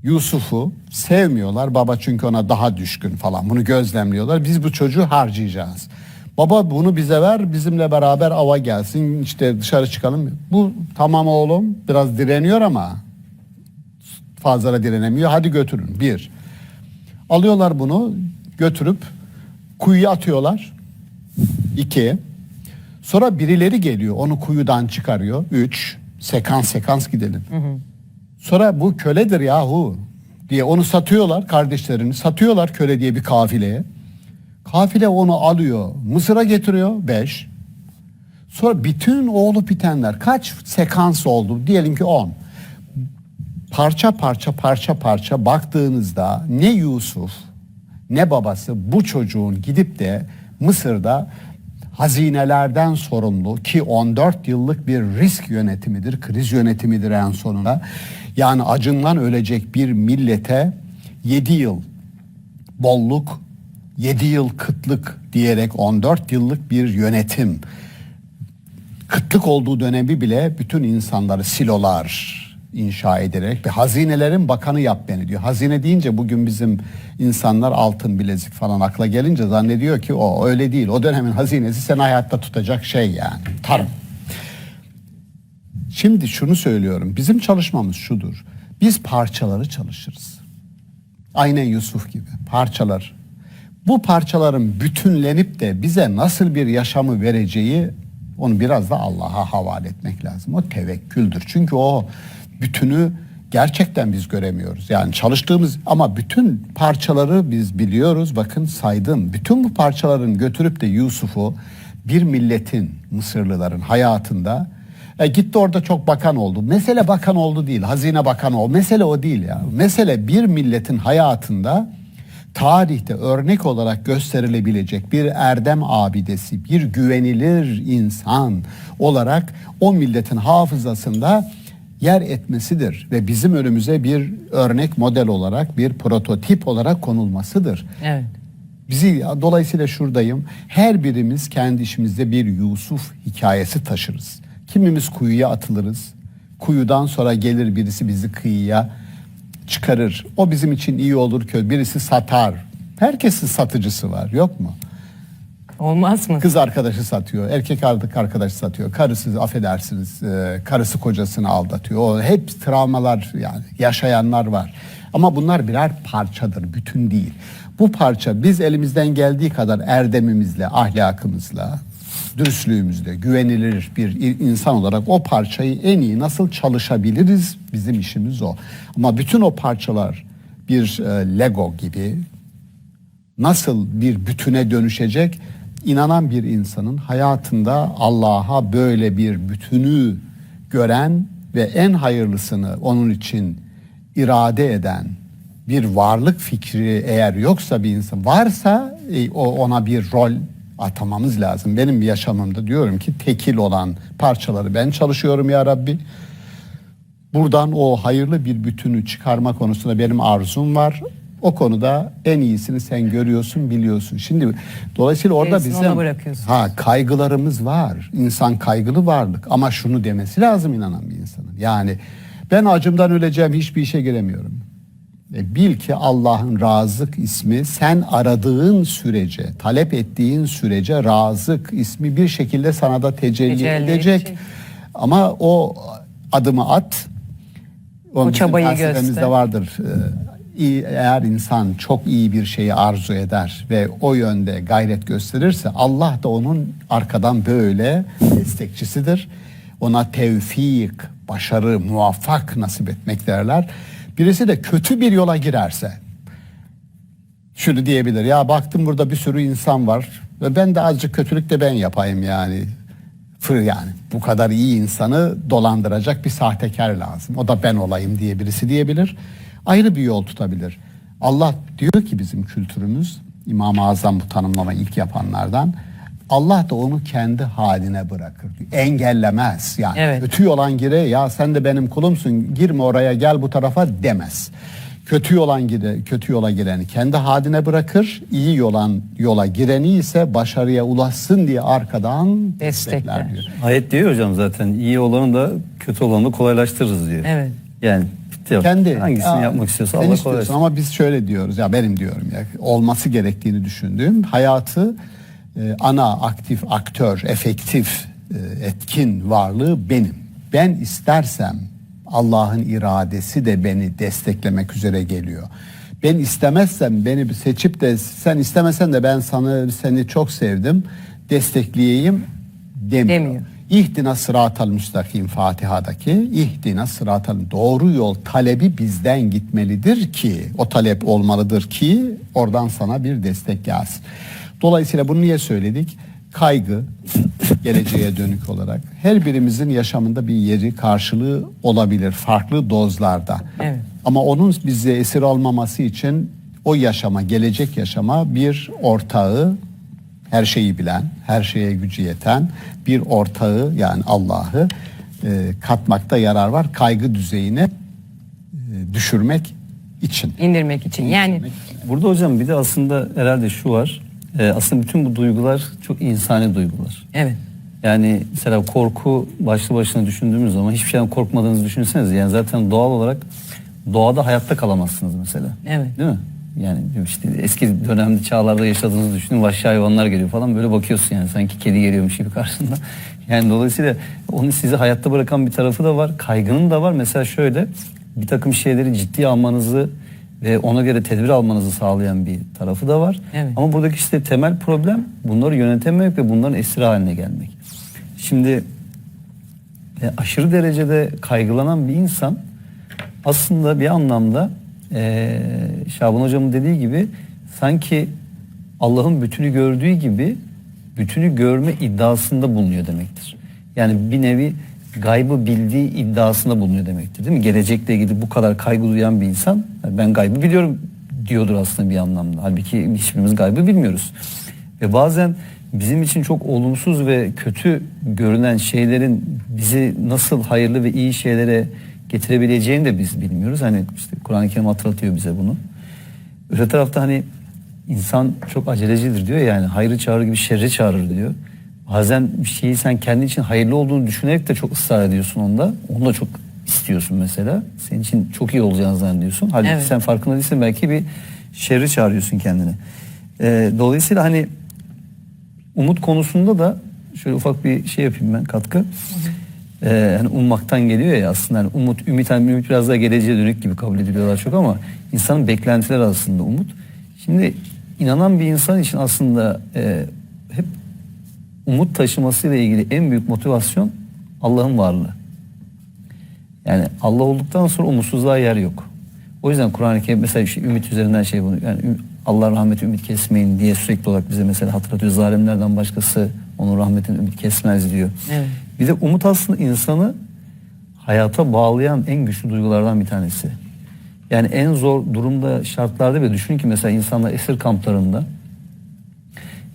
Yusuf'u sevmiyorlar. Baba çünkü ona daha düşkün falan. Bunu gözlemliyorlar. Biz bu çocuğu harcayacağız. Baba bunu bize ver, bizimle beraber ava gelsin, işte dışarı çıkalım. Bu tamam oğlum, biraz direniyor ama fazla da direnemiyor. Hadi götürün. Bir. Alıyorlar bunu, götürüp kuyuya atıyorlar. 2. Sonra birileri geliyor, onu kuyudan çıkarıyor. 3. Sekans gidelim. Sonra bu köledir yahu diye onu satıyorlar, kardeşlerini satıyorlar köle diye bir kafileye. Kafile onu alıyor, Mısır'a getiriyor. 5. Sonra bütün olup bitenler kaç sekans oldu? Diyelim ki 10. Parça parça baktığınızda ne Yusuf ne babası bu çocuğun gidip de Mısır'da hazinelerden sorumlu, ki 14 yıllık bir risk yönetimidir, kriz yönetimidir en sonunda. Yani acından ölecek bir millete 7 yıl bolluk, 7 yıl kıtlık diyerek 14 yıllık bir yönetim. Kıtlık olduğu dönemi bile bütün insanları silolar inşa ederek ve hazinelerin bakanı yap beni diyor. Hazine deyince bugün bizim insanlar altın bilezik falan akla gelince zannediyor ki o öyle değil. O dönemin hazinesi seni hayatta tutacak şey yani. Tarım. Şimdi şunu söylüyorum. Bizim çalışmamız şudur. Biz parçaları çalışırız. Aynen Yusuf gibi parçalar. Bu parçaların bütünlenip de bize nasıl bir yaşamı vereceği, onu biraz da Allah'a havale etmek lazım. O tevekküldür. Çünkü o bütünü gerçekten biz göremiyoruz. Yani çalıştığımız ama bütün parçaları biz biliyoruz. Bakın saydım. Bütün bu parçaların götürüp de Yusuf'u bir milletin, Mısırlıların hayatında gitti orada çok bakan oldu. Mesele bakan oldu değil. Hazine bakanı oldu. Mesele o değil ya. Mesele bir milletin hayatında tarihte örnek olarak gösterilebilecek bir erdem abidesi, bir güvenilir insan olarak o milletin hafızasında yer etmesidir ve bizim önümüze bir örnek model olarak, bir prototip olarak konulmasıdır. Evet. Dolayısıyla şuradayım. Her birimiz kendi işimizde bir Yusuf hikayesi taşırız. Kimimiz kuyuya atılırız. Kuyudan sonra gelir birisi bizi kıyıya çıkarır. O bizim için iyi olur ki birisi satar. Herkesin satıcısı var, yok mu? Olmaz mı? Kız arkadaşı satıyor, erkek arkadaşı satıyor, karısı affedersiniz, karısı kocasını aldatıyor. O hep travmalar, yani yaşayanlar var. Ama bunlar birer parçadır, bütün değil. Bu parça biz elimizden geldiği kadar erdemimizle, ahlakımızla, dürüstlüğümüzle güvenilir bir insan olarak o parçayı en iyi nasıl çalışabiliriz, bizim işimiz o. Ama bütün o parçalar bir Lego gibi nasıl bir bütüne dönüşecek? İnanan bir insanın hayatında Allah'a böyle bir bütünü gören ve en hayırlısını onun için irade eden bir varlık fikri eğer yoksa bir insan varsa ona bir rol atamamız lazım. Benim yaşamımda diyorum ki tekil olan parçaları ben çalışıyorum ya Rabbi. Buradan o hayırlı bir bütünü çıkarma konusunda benim arzum var. O konuda en iyisini sen görüyorsun, biliyorsun. Şimdi dolayısıyla orada Gerisini bizim ona bırakıyorsun. kaygılarımız var. İnsan kaygılı varlık ama şunu demesi lazım inanan bir insanın. Yani ben acımdan öleceğim, hiçbir işe giremiyorum. Bil ki Allah'ın Razık ismi sen aradığın sürece, talep ettiğin sürece Razık ismi bir şekilde sana da tecelli edecek. Ama o adımı at. O çabayı felsefemizde göster. vardır. Eğer insan çok iyi bir şeyi arzu eder ve o yönde gayret gösterirse Allah da onun arkadan böyle destekçisidir. Ona tevfik, başarı, muvaffak nasip etmek derler. Birisi de kötü bir yola girerse şunu diyebilir: ya baktım burada bir sürü insan var ve ben de azıcık kötülük de ben yapayım yani. Yani bu kadar iyi insanı dolandıracak bir sahtekar lazım. O da ben olayım diye birisi diyebilir. Ayrı bir yol tutabilir. Allah diyor ki bizim kültürümüz, İmam-ı Azam bu tanımlamayı ilk yapanlardan, Allah da onu kendi haline bırakır diyor. Engellemez yani. Evet. Kötü yola gire, ya sen de benim kulumsun, girme oraya, gel bu tarafa demez. Kötü yola gireni kendi haline bırakır. İyi yola gireni ise başarıya ulaşsın diye arkadan destekler diyor. Ayet diyor hocam zaten iyi olanı da kötü olanı da kolaylaştırırız diyor. Evet. Yani bitti yok. Hangisini yapmak istiyorsa sen Allah istiyorsun kolaylaştırsın. ama biz şöyle diyoruz, ya benim diyorum ya, olması gerektiğini düşündüğüm hayatı ana aktif aktör, efektif, etkin varlığı benim. Ben istersem Allah'ın iradesi de beni desteklemek üzere geliyor. Ben istemezsem, beni seçip de sen istemesen de ben seni çok sevdim, destekleyeyim demiyor. İhdina sıratal müstakim Fatiha'daki ihdina sıratal doğru yol talebi bizden gitmelidir ki o talep olmalıdır ki oradan sana bir destek gelsin. Dolayısıyla bunu niye söyledik? Kaygı geleceğe dönük olarak her birimizin yaşamında bir yeri karşılığı olabilir farklı dozlarda. Evet. Ama onun bize esir olmaması için o yaşama, gelecek yaşama bir ortağı, her şeyi bilen, her şeye gücü yeten bir ortağı yani Allah'ı katmakta yarar var. Kaygı düzeyine düşürmek için. İndirmek için. Yani Burada hocam bir de aslında herhalde şu var. Aslında bütün bu duygular çok insani duygular. evet. Yani mesela korku başlı başına düşündüğümüz zaman hiçbir şeyden korkmadığınızı düşünseniz yani zaten doğal olarak doğada hayatta kalamazsınız mesela. Evet. Değil mi? Yani işte eski dönemde çağlarda yaşadığınızı düşünün, vahşi hayvanlar geliyor falan böyle bakıyorsun yani sanki kedi geliyormuş gibi karşısında. Yani dolayısıyla onun sizi hayatta bırakan bir tarafı da var, kaygının da var. Mesela şöyle bir takım şeyleri ciddiye almanızı ve ona göre tedbir almanızı sağlayan bir tarafı da var. Evet. Ama buradaki işte temel problem bunları yönetememek ve bunların esiri haline gelmek. Şimdi aşırı derecede kaygılanan bir insan aslında bir anlamda Şaban hocamın dediği gibi sanki Allah'ın bütünü gördüğü gibi bütünü görme iddiasında bulunuyor demektir. Yani bir nevi gaybı bildiği iddiasında bulunuyor demektir değil mi? Gelecekle ilgili bu kadar kaygı duyan bir insan ben gaybı biliyorum diyordur aslında bir anlamda. Halbuki hiçbirimiz gaybı bilmiyoruz. Ve bazen bizim için çok olumsuz ve kötü görünen şeylerin bizi nasıl hayırlı ve iyi şeylere getirebileceğini de biz bilmiyoruz. Hani işte Kur'an-ı Kerim hatırlatıyor bize bunu. Öte tarafta hani insan çok acelecidir diyor yani hayrı çağırır gibi şerri çağırır diyor. Bazen bir şeyi sen kendi için hayırlı olduğunu düşünerek de çok ısrar ediyorsun onda. Onu da çok istiyorsun mesela. Senin için çok iyi olacağını zannediyorsun. Halbuki Evet. sen farkında değilsin belki bir şerri çağırıyorsun kendine. Dolayısıyla hani umut konusunda da şöyle ufak bir şey yapayım ben katkı. Hani ummaktan geliyor ya aslında hani umut, ümit biraz daha geleceğe dönük gibi kabul ediliyorlar çok ama insanın beklentileri aslında umut. Şimdi inanan bir insan için aslında hep umut taşımasıyla ilgili en büyük motivasyon Allah'ın varlığı. Yani Allah olduktan sonra umutsuzluğa yer yok. O yüzden Kur'an-ı Kerim mesela işte ümit üzerinden şey bunu yani Allah'ın rahmeti ümit kesmeyin diye sürekli olarak bize mesela hatırlatıyor. Zalimlerden başkası onun rahmetini ümit kesmez diyor. Evet. Bir de umut aslında insanı hayata bağlayan en güçlü duygulardan bir tanesi. Yani en zor durumda şartlarda bile düşünün ki mesela insanlar esir kamplarında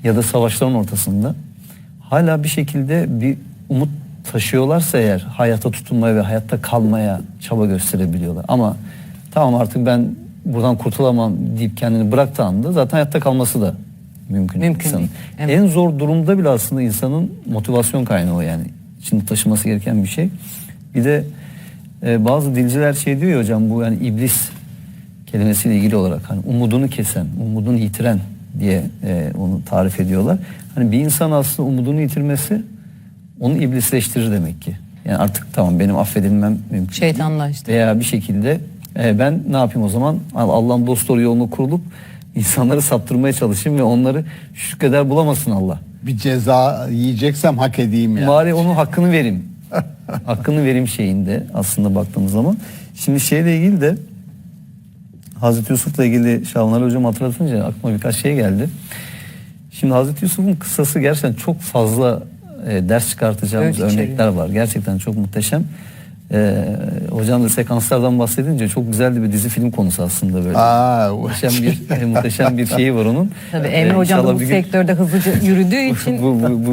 ya da savaşların ortasında hala bir şekilde bir umut taşıyorlarsa eğer hayata tutunmaya ve hayatta kalmaya çaba gösterebiliyorlar. Ama tamam artık ben buradan kurtulamam deyip kendini bıraktığı anda zaten hayatta kalması da mümkün insanın. değil. Evet. En zor durumda bile aslında insanın motivasyon kaynağı o yani. İçinde taşıması gereken bir şey. Bir de bazı dilciler şey diyor ya hocam bu yani iblis kelimesiyle ilgili olarak hani umudunu kesen, umudunu yitiren diye onu tarif ediyorlar. Hani bir insan aslında umudunu yitirmesi onu iblisleştirir demek ki. Yani artık tamam benim affedilmem mümkün. Şeytanlaştı. Veya bir şekilde ben ne yapayım o zaman Allah'ın dost doğru yolunu kurulup insanları saptırmaya çalışayım ve onları şu kadar bulamasın Allah. Bir ceza yiyeceksem hak edeyim yani. Bari onun hakkını vereyim. Hakkını vereyim şeyinde aslında baktığımız zaman. Şimdi şeyle ilgili de Hazreti Yusuf'la ilgili Şaban hocam hatırlatınca aklıma birkaç şey geldi. Şimdi Hazreti Yusuf'un kıssası gerçekten çok fazla ders çıkartacağımız Evet, örnekler var. Gerçekten çok muhteşem. Hocam da sekanslardan bahsedince çok güzel bir dizi film konusu aslında böyle. Muhteşem bir şeyi var onun. Tabii Emre hocam da bu sektörde hızlıca yürüdüğü için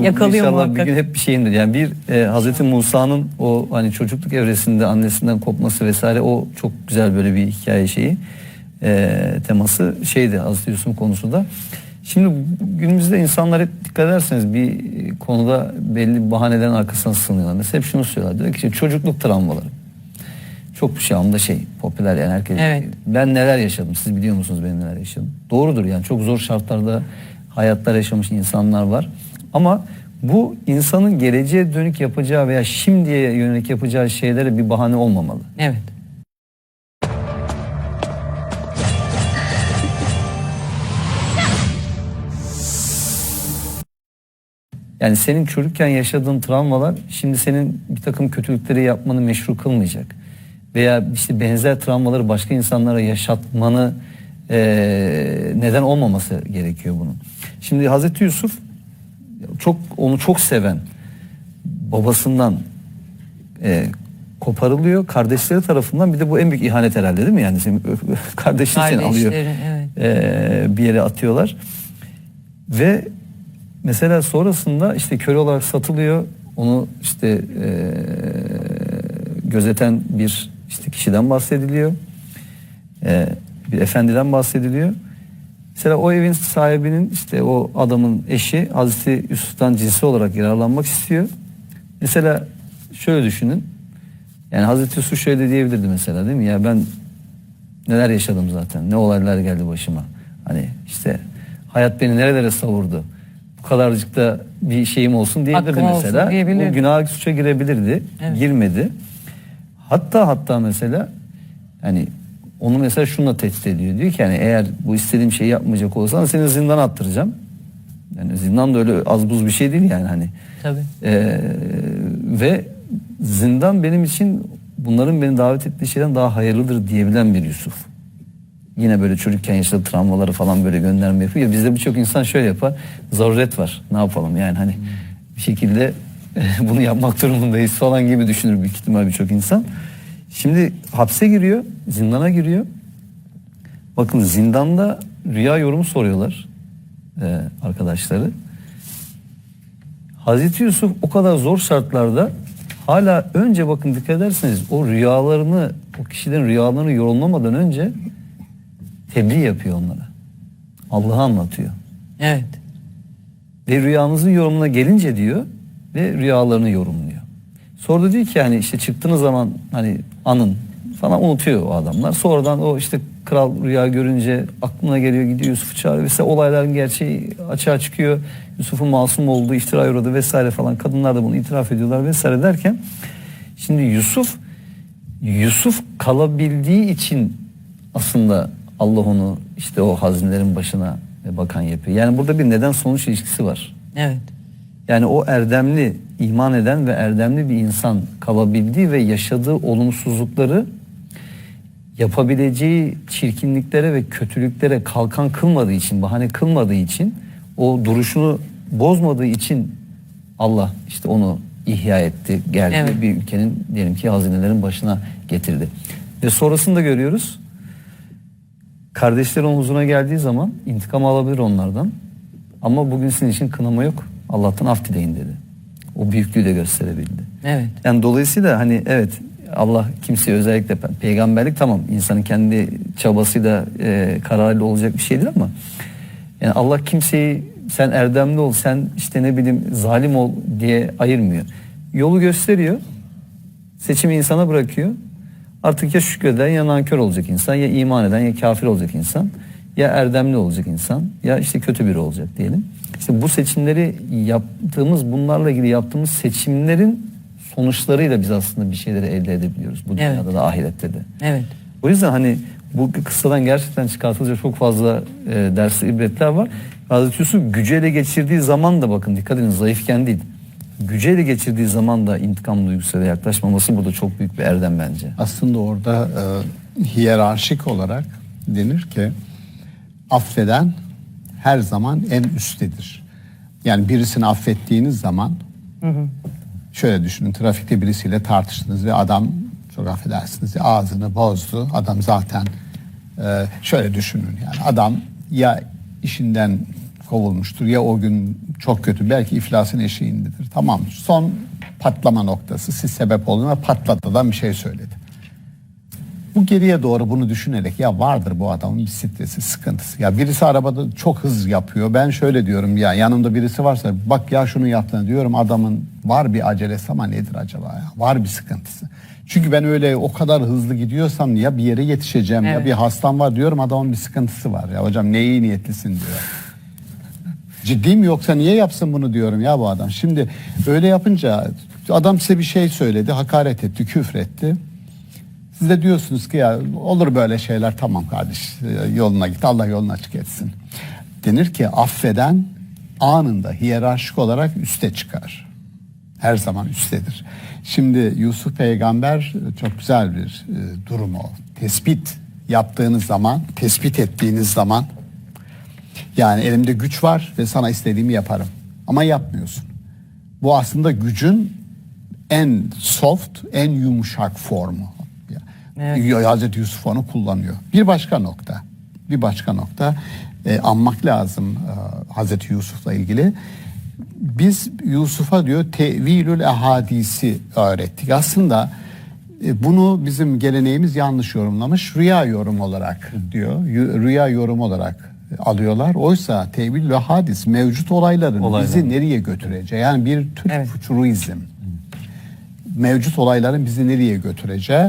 yakalıyor İnşallah muhakkak. bir gün hep bir şeyindir. Yani bir Hazreti Musa'nın o hani çocukluk evresinde annesinden kopması vesaire o çok güzel böyle bir hikaye şeyi. Teması şeydi Hazreti Yusuf konusu da. Şimdi günümüzde insanlar hep dikkat ederseniz bir konuda belli bahanelerin arkasına sığınıyorlar. Mesela hep şunu söylüyorlar. Diyor ki işte çocukluk travmaları. Çok bir şey anda popüler yani herkes. Evet. Ben neler yaşadım siz biliyor musunuz benim neler yaşadım. Doğrudur yani çok zor şartlarda hayatlar yaşamış insanlar var. Ama bu insanın geleceğe dönük yapacağı veya şimdiye yönelik yapacağı şeylere bir bahane olmamalı. Evet. Yani senin çocukken yaşadığın travmalar şimdi senin bir takım kötülükleri yapmanı meşru kılmayacak. Veya işte benzer travmaları başka insanlara yaşatmanı neden olmaması gerekiyor bunun. Şimdi Hazreti Yusuf onu çok seven babasından koparılıyor kardeşleri tarafından. Bir de bu en büyük ihanet herhalde, değil mi? Yani kardeşin seni alıyor, evet. bir yere atıyorlar ve mesela sonrasında işte köle olarak satılıyor. Onu işte gözeten bir işte kişiden bahsediliyor. Bir efendiden bahsediliyor. Mesela o evin sahibinin işte o adamın eşi Hazreti Yusuf'tan cinsi olarak yararlanmak istiyor. Mesela şöyle düşünün. Yani Hazreti Yusuf şöyle diyebilirdi mesela, değil mi? Ya ben neler yaşadım zaten. Ne olaylar geldi başıma. Hani işte hayat beni nerelere savurdu. Bu kadarcık da bir şeyim olsun diyebilirdi Hakkım olsun mesela. diyebilirdi. Bu günah suça girebilirdi. Evet. Girmedi. Hatta mesela hani onu mesela şununla tehdit ediyor. Diyor ki yani eğer bu istediğim şeyi yapmayacak olursan seni zindana attıracağım. Yani zindan da öyle az buz bir şey değil yani hani. Tabii. Ve zindan benim için bunların beni davet ettiği şeyden daha hayırlıdır diyebilen bir Yusuf. Yine böyle çocukken yaşadığı travmaları falan böyle gönderme yapıyor. Ya bizde birçok insan şöyle yapar. Zaruret var. Ne yapalım yani hani bir şekilde bunu yapmak durumundayız falan gibi düşünür büyük ihtimal birçok insan. Şimdi hapse giriyor, zindana giriyor. Bakın zindanda rüya yorumu soruyorlar arkadaşları. Hazreti Yusuf o kadar zor şartlarda hala önce bakın dikkat ederseniz o rüyalarını, o kişilerin rüyalarını yorumlamadan önce tebliğ yapıyor onlara. Allah'ı anlatıyor. Evet. Ve rüyanızın yorumuna gelince diyor ve rüyalarını yorumluyor. Sonra da diyor ki hani işte çıktığınız zaman hani anın falan unutuyor o adamlar. Sonradan o işte kral rüya görünce aklına geliyor, gidiyor Yusuf'u çağırıyor vesaire, olayların gerçeği açığa çıkıyor. Yusuf'un masum olduğu, iftira uğradı vesaire falan, kadınlar da bunu itiraf ediyorlar vesaire derken şimdi Yusuf kalabildiği için aslında Allah onu işte o hazinelerin başına bakan yapıyor. Yani burada bir neden sonuç ilişkisi var. Evet. Yani o erdemli, iman eden ve erdemli bir insan kalabildiği ve yaşadığı olumsuzlukları yapabileceği çirkinliklere ve kötülüklere kalkan kılmadığı için, bahane kılmadığı için, o duruşunu bozmadığı için Allah işte onu ihya etti, geldi, Evet. bir ülkenin diyelim ki hazinelerin başına getirdi. Ve sonrasında görüyoruz, kardeşler onun huzuruna geldiği zaman intikam alabilir onlardan. Ama bugün sizin için kınama yok. Allah'tan af dileyin dedi. O büyüklüğü de gösterebildi. Evet. Yani dolayısıyla hani evet, Allah kimseye özellikle peygamberlik tamam insanın kendi çabasıyla kararıyla olacak bir şeydir ama yani Allah kimseyi sen erdemli ol, sen işte ne bileyim zalim ol diye ayırmıyor. Yolu gösteriyor. Seçimi insana bırakıyor. Artık ya şükreden ya nankör olacak insan, ya iman eden ya kafir olacak insan, ya erdemli olacak insan, ya işte kötü biri olacak diyelim. İşte bu seçimleri bunlarla ilgili yaptığımız seçimlerin sonuçlarıyla biz aslında bir şeyleri elde edebiliyoruz. Bu dünyada Evet. da ahirette de. Evet. O yüzden hani bu kıssadan gerçekten çıkartılacak çok fazla dersli ibretler var. Hazreti Yusuf gücü ele geçirdiği zaman da bakın dikkat edin zayıfken değil. Gücü ele geçirdiği zaman da intikam duygusuyla yaklaşmaması burada çok büyük bir erdem bence. Aslında orada hiyerarşik olarak denir ki affeden her zaman en üsttedir. Yani birisini affettiğiniz zaman şöyle düşünün, trafikte birisiyle tartıştınız ve adam çok affedersiniz ağzını bozdu. Adam zaten şöyle düşünün yani adam ya işinden kovulmuştur ya o gün çok kötü belki iflasın eşiğindedir. Tamam, son patlama noktası, siz sebep oldun ve patlatıdan bir şey söyledi. Bu geriye doğru bunu düşünerek ya vardır bu adamın bir stresi, sıkıntısı. Ya birisi arabada çok hız yapıyor. Ben şöyle diyorum ya yanımda birisi varsa bak ya şunu yaptığını diyorum, adamın var bir acelesi ama nedir acaba ya? Var bir sıkıntısı. Çünkü ben öyle o kadar hızlı gidiyorsam ya bir yere yetişeceğim ya bir hastam var diyorum, adamın bir sıkıntısı var. Ya hocam ne iyi niyetlisin diyor. Ciddi mi yoksa niye yapsın bunu diyorum ya bu adam. Şimdi öyle yapınca adam size bir şey söyledi, hakaret etti, küfretti. Siz de diyorsunuz ki ya olur böyle şeyler, tamam kardeş yoluna git, Allah yolunu açık etsin. Denir ki affeden anında hiyerarşik olarak üste çıkar. Her zaman üsttedir. Şimdi Yusuf peygamber çok güzel bir durum o. Tespit yaptığınız zaman, tespit ettiğiniz zaman, yani elimde güç var ve sana istediğimi yaparım. Ama yapmıyorsun. Bu aslında gücün en soft, en yumuşak formu. Evet. Hazreti Yusuf onu kullanıyor. Bir başka nokta anmak lazım Hazreti Yusuf'la ilgili. Biz Yusuf'a diyor tevilül ehadisi öğrettik. Aslında bunu bizim geleneğimiz yanlış yorumlamış. Rüya yorum olarak diyor. Rüya yorum olarak alıyorlar. Oysa tevilül ehadis mevcut olayların bizi nereye götüreceği. Yani bir tür futurizm. Mevcut olayların bizi nereye götüreceği.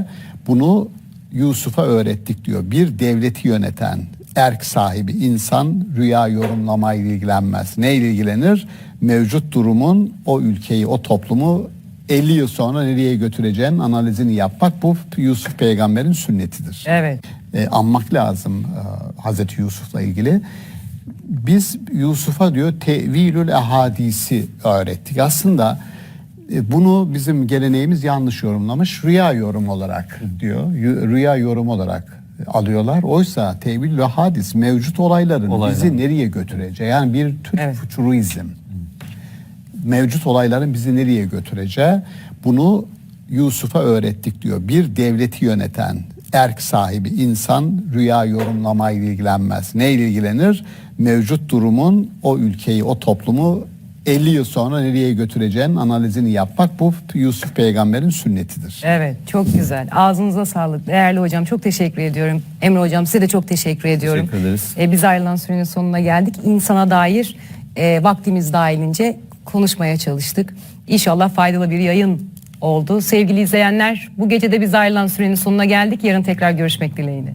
Bunu Yusuf'a öğrettik diyor. Bir devleti yöneten erk sahibi insan rüya yorumlamayla ilgilenmez. Neyle ilgilenir? Mevcut durumun o ülkeyi, o toplumu 50 yıl sonra nereye götüreceğinin analizini yapmak, bu Yusuf peygamberin sünnetidir. Evet. Anmak lazım Hazreti Yusuf'la ilgili. Biz Yusuf'a diyor tevilül ehadisi öğrettik. Aslında bunu bizim geleneğimiz yanlış yorumlamış. Rüya yorum olarak diyor. Rüya yorum olarak alıyorlar. Oysa tevil ve hadis mevcut olayların bizi nereye götüreceği. Yani bir tür futurizm. Mevcut olayların bizi nereye götüreceği. Bunu Yusuf'a öğrettik diyor. Bir devleti yöneten erk sahibi insan rüya yorumlamayla ilgilenmez. Neyle ilgilenir? Mevcut durumun o ülkeyi, o toplumu 50 yıl sonra nereye götüreceğinin analizini yapmak, bu Yusuf peygamberin sünnetidir. Evet, çok güzel. Ağzınıza sağlık. Değerli hocam, çok teşekkür ediyorum. Emre hocam, size de çok teşekkür ediyorum. Teşekkür ederiz. Biz ayrılan sürenin sonuna geldik. İnsana dair vaktimiz dahilince konuşmaya çalıştık. İnşallah faydalı bir yayın oldu. Sevgili izleyenler, bu gece de biz ayrılan sürenin sonuna geldik. Yarın tekrar görüşmek dileğiyle.